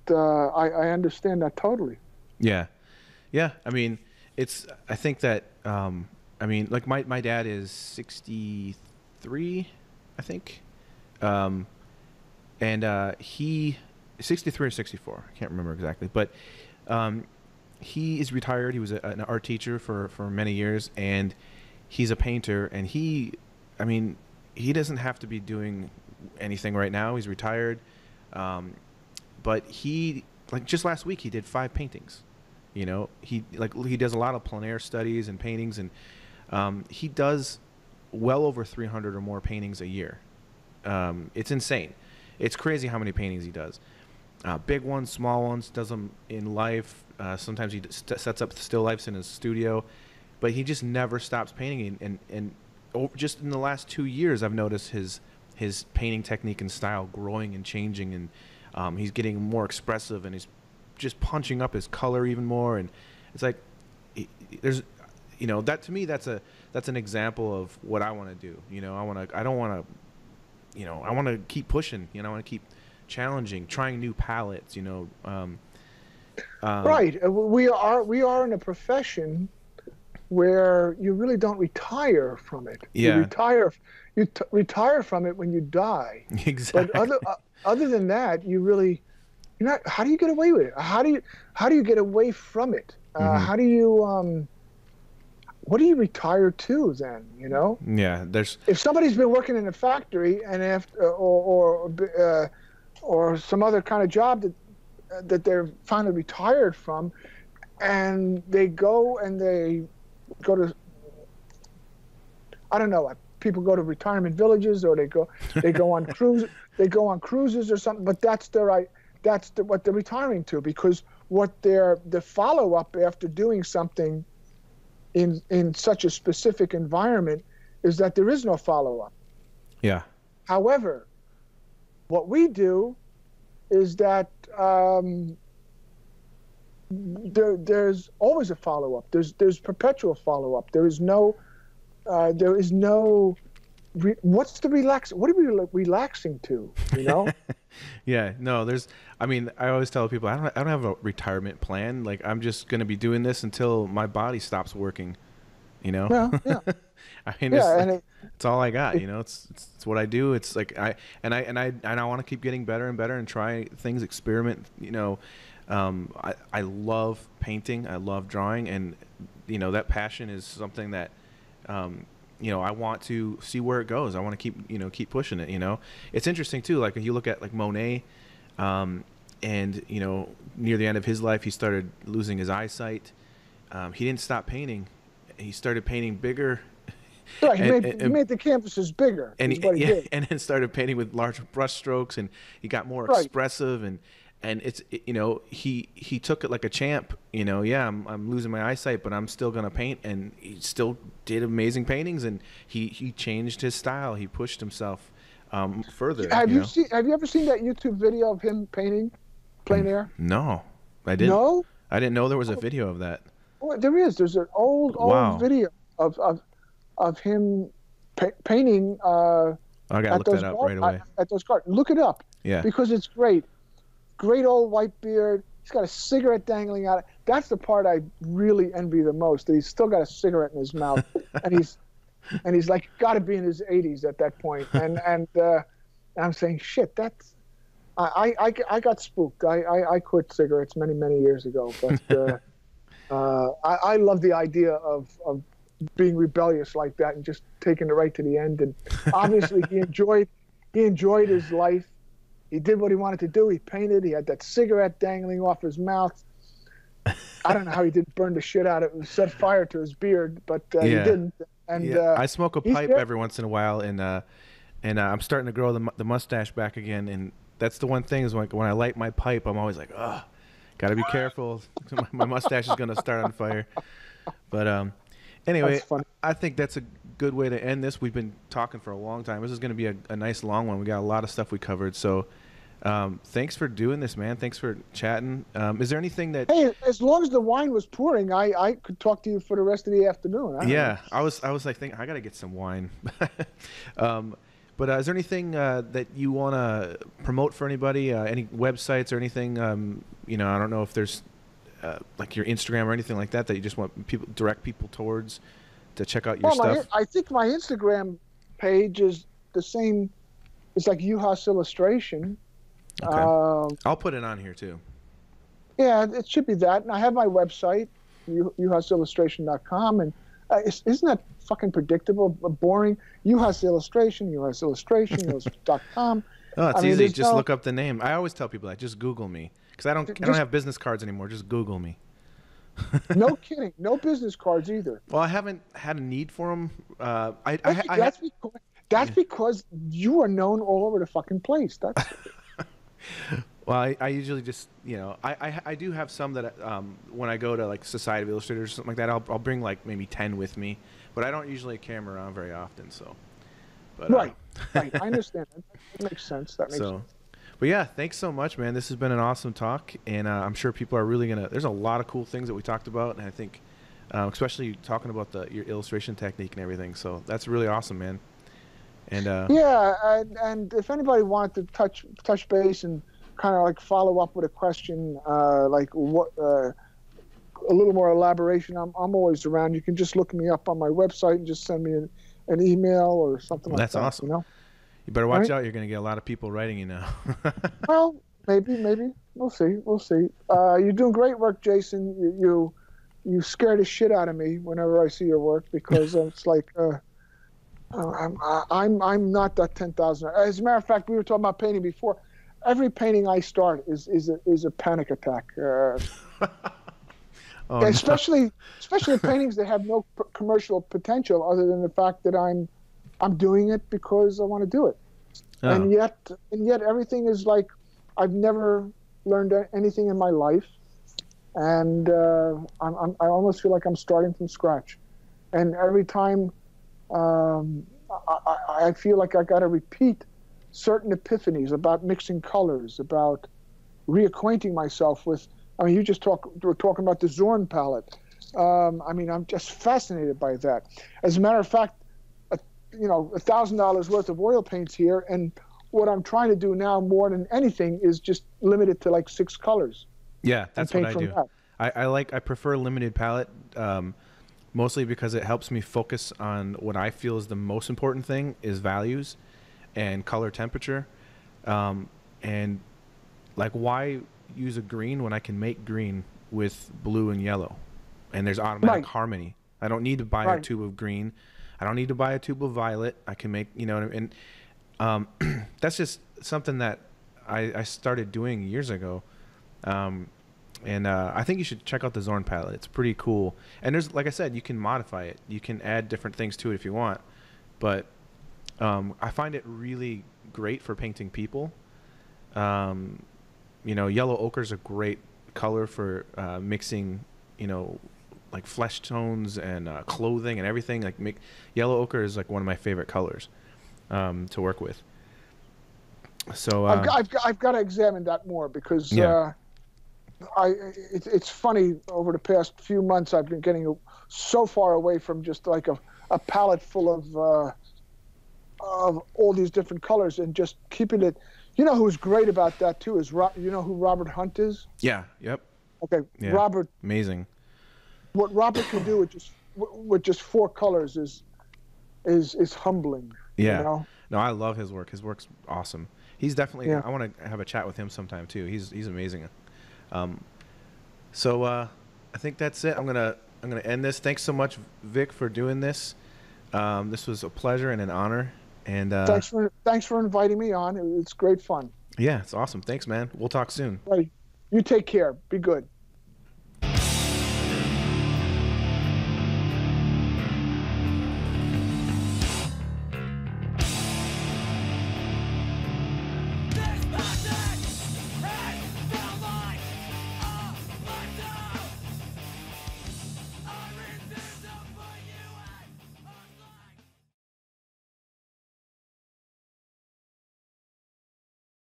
I understand that totally. Yeah. Yeah. I mean, I think that, I mean, like my dad is 63, I think. And he 63 or 64. I can't remember exactly, but he is retired. He was an art teacher for many years, and he's a painter, and I mean, he doesn't have to be doing anything right now. He's retired. But he, like just last week, he did 5 paintings. You know, he does a lot of plein air studies and paintings, and he does well over 300 or more paintings a year. It's insane. It's crazy how many paintings he does. Big ones, small ones, does them in life. Sometimes he sets up still lifes in his studio, but he just never stops painting. And just in the last 2 years, I've noticed his painting technique and style growing and changing, and he's getting more expressive, and he's just punching up his color even more. And it's like, there's, you know, that to me, that's an example of what I want to do. You know, I don't want to, you know, I want to keep pushing. You know, I want to keep challenging, trying new palettes. You know, right. We are in a profession where you really don't retire from it. Yeah. You retire from it when you die. Exactly. But other than that, you're not. How do you get away with it? How do you get away from it? Mm-hmm. How do you what do you retire to then? You know? Yeah. If somebody's been working in a factory and or some other kind of job that they're finally retired from, and they go to, I don't know, people go to retirement villages, or they go on cruises or something, but that's what they're retiring to, because the follow-up after doing something in such a specific environment is that there is no follow-up. Yeah. However, what we do is that there's always a follow-up. There's perpetual follow-up. There is no what's the relax? What are we relaxing to? You know? Yeah. No. I mean, I always tell people I don't have a retirement plan. Like, I'm just going to be doing this until my body stops working. You know? Yeah. I mean, it's all I got. You know, it's what I do. It's like I want to keep getting better and better and try things, experiment. You know, I love painting. I love drawing, and you know, that passion is something that I want to see where it goes. I want to keep pushing it. It's interesting too. Like if you look at like Monet, and near the end of his life, he started losing his eyesight. He didn't stop painting. He started painting bigger. Right, he made the canvases bigger. And did. And then started painting with larger brush strokes, and he got more Right. expressive, and he took it like a champ. I'm losing my eyesight, but I'm still gonna paint, and he still did amazing paintings, and he changed his style. He pushed himself further. Have you ever seen that YouTube video of him painting plein air? No, I didn't. No, I didn't know there was a video of that. well, there is. There's an old Wow. video of him painting. I gotta look that up right away. At those gardens. Look it up. Yeah. Because it's great. Great old white beard. He's got a cigarette dangling out. That's the part I really envy the most. That he's still got a cigarette in his mouth, and he's like got to be in his 80s at that point. And I'm saying, shit, that's. I got spooked. I quit cigarettes many years ago, but I love the idea of being rebellious like that and just taking it right to the end. And obviously he enjoyed his life. He did what he wanted to do. He painted. He had that cigarette dangling off his mouth. I don't know how he didn't burn the shit out of it, set fire to his beard, but he didn't. And I smoke a pipe every once in a while, and I'm starting to grow the mustache back again. And that's the one thing is when I light my pipe, I'm always like, oh, gotta be careful. My mustache is gonna start on fire. But anyway, I think that's a good way to end this. We've been talking for a long time. This is going to be a nice long one. We got a lot of stuff we covered. So thanks for doing this, man. Thanks for chatting. Is there anything that... Hey, as long as the wine was pouring, I could talk to you for the rest of the afternoon. I was like thinking, I got to get some wine. But is there anything that you want to promote for anybody? Any websites or anything? I don't know if there's like your Instagram or anything like that you just want direct people towards to check out your stuff. I think my Instagram page is the same. It's like Juhasz Illustration. Okay. I'll put it on here too. Yeah, it should be that. And I have my website, juhaszillustration.com. And isn't that fucking predictable, boring? Juhasz Illustration, juhaszillustration.com. Oh, it's easy. Just look up the name. I always tell people that. Just Google me. Because I don't have business cards anymore. Just Google me. No kidding. No business cards either. Well, I haven't had a need for them. That's because you are known all over the fucking place. That's. Well, I usually just, I do have some that when I go to like Society of Illustrators or something like that, I'll bring like maybe 10 with me. But I don't usually carry them around very often. So. But, right. I understand. That makes sense. Sense. But yeah, thanks so much, man. This has been an awesome talk, and I'm sure people are really there's a lot of cool things that we talked about, and I think, especially talking about your illustration technique and everything. So that's really awesome, man. And and if anybody wanted to touch base and kind of like follow up with a question, like what a little more elaboration, I'm always around. You can just look me up on my website and just send me an email or something like that. That's awesome. You better watch out. You're going to get a lot of people writing you now. Well, maybe. We'll see. You're doing great work, Jason. You scare the shit out of me whenever I see your work because it's like I'm not that 10,000. As a matter of fact, we were talking about painting before. Every painting I start is a panic attack. Especially paintings that have no commercial potential other than the fact that I'm doing it because I want to do it. Oh. And yet everything is like I've never learned anything in my life, and I almost feel like I'm starting from scratch. And every time I feel like I got to repeat certain epiphanies about mixing colors, about reacquainting myself with. I mean, we're talking about the Zorn palette. I'm just fascinated by that. As a matter of fact, $1,000 worth of oil paints here, and what I'm trying to do now more than anything is just limit it to like 6 colors. Yeah, that's what I do. I prefer limited palette, mostly because it helps me focus on what I feel is the most important thing is values and color temperature, and like why use a green when I can make green with blue and yellow, and there's automatic harmony. I don't need to buy a tube of green. I don't need to buy a tube of violet. I can make, you know, and that's just something that I started doing years ago. And I think you should check out the Zorn palette. It's pretty cool. And there's, like I said, you can modify it. You can add different things to it if you want. But I find it really great for painting people. You know, yellow ochre is a great color for mixing, you know, like flesh tones and clothing and everything. Like yellow ochre is like one of my favorite colors to work with. So I've got to examine that more because it's funny, over the past few months I've been getting so far away from just like a palette full of all these different colors and just keeping it. You know who's great about that too is you know who Robert Hunt is? Yeah. Yep. Okay. Yeah. Robert. Amazing. What Robert can do with just 4 colors is humbling. Yeah. You know? No, I love his work. His work's awesome. He's definitely. Yeah. I want to have a chat with him sometime too. He's amazing. So I think that's it. I'm gonna end this. Thanks so much, Vic, for doing this. This was a pleasure and an honor. And thanks for inviting me on. It's great fun. Yeah, it's awesome. Thanks, man. We'll talk soon. Right. You take care. Be good.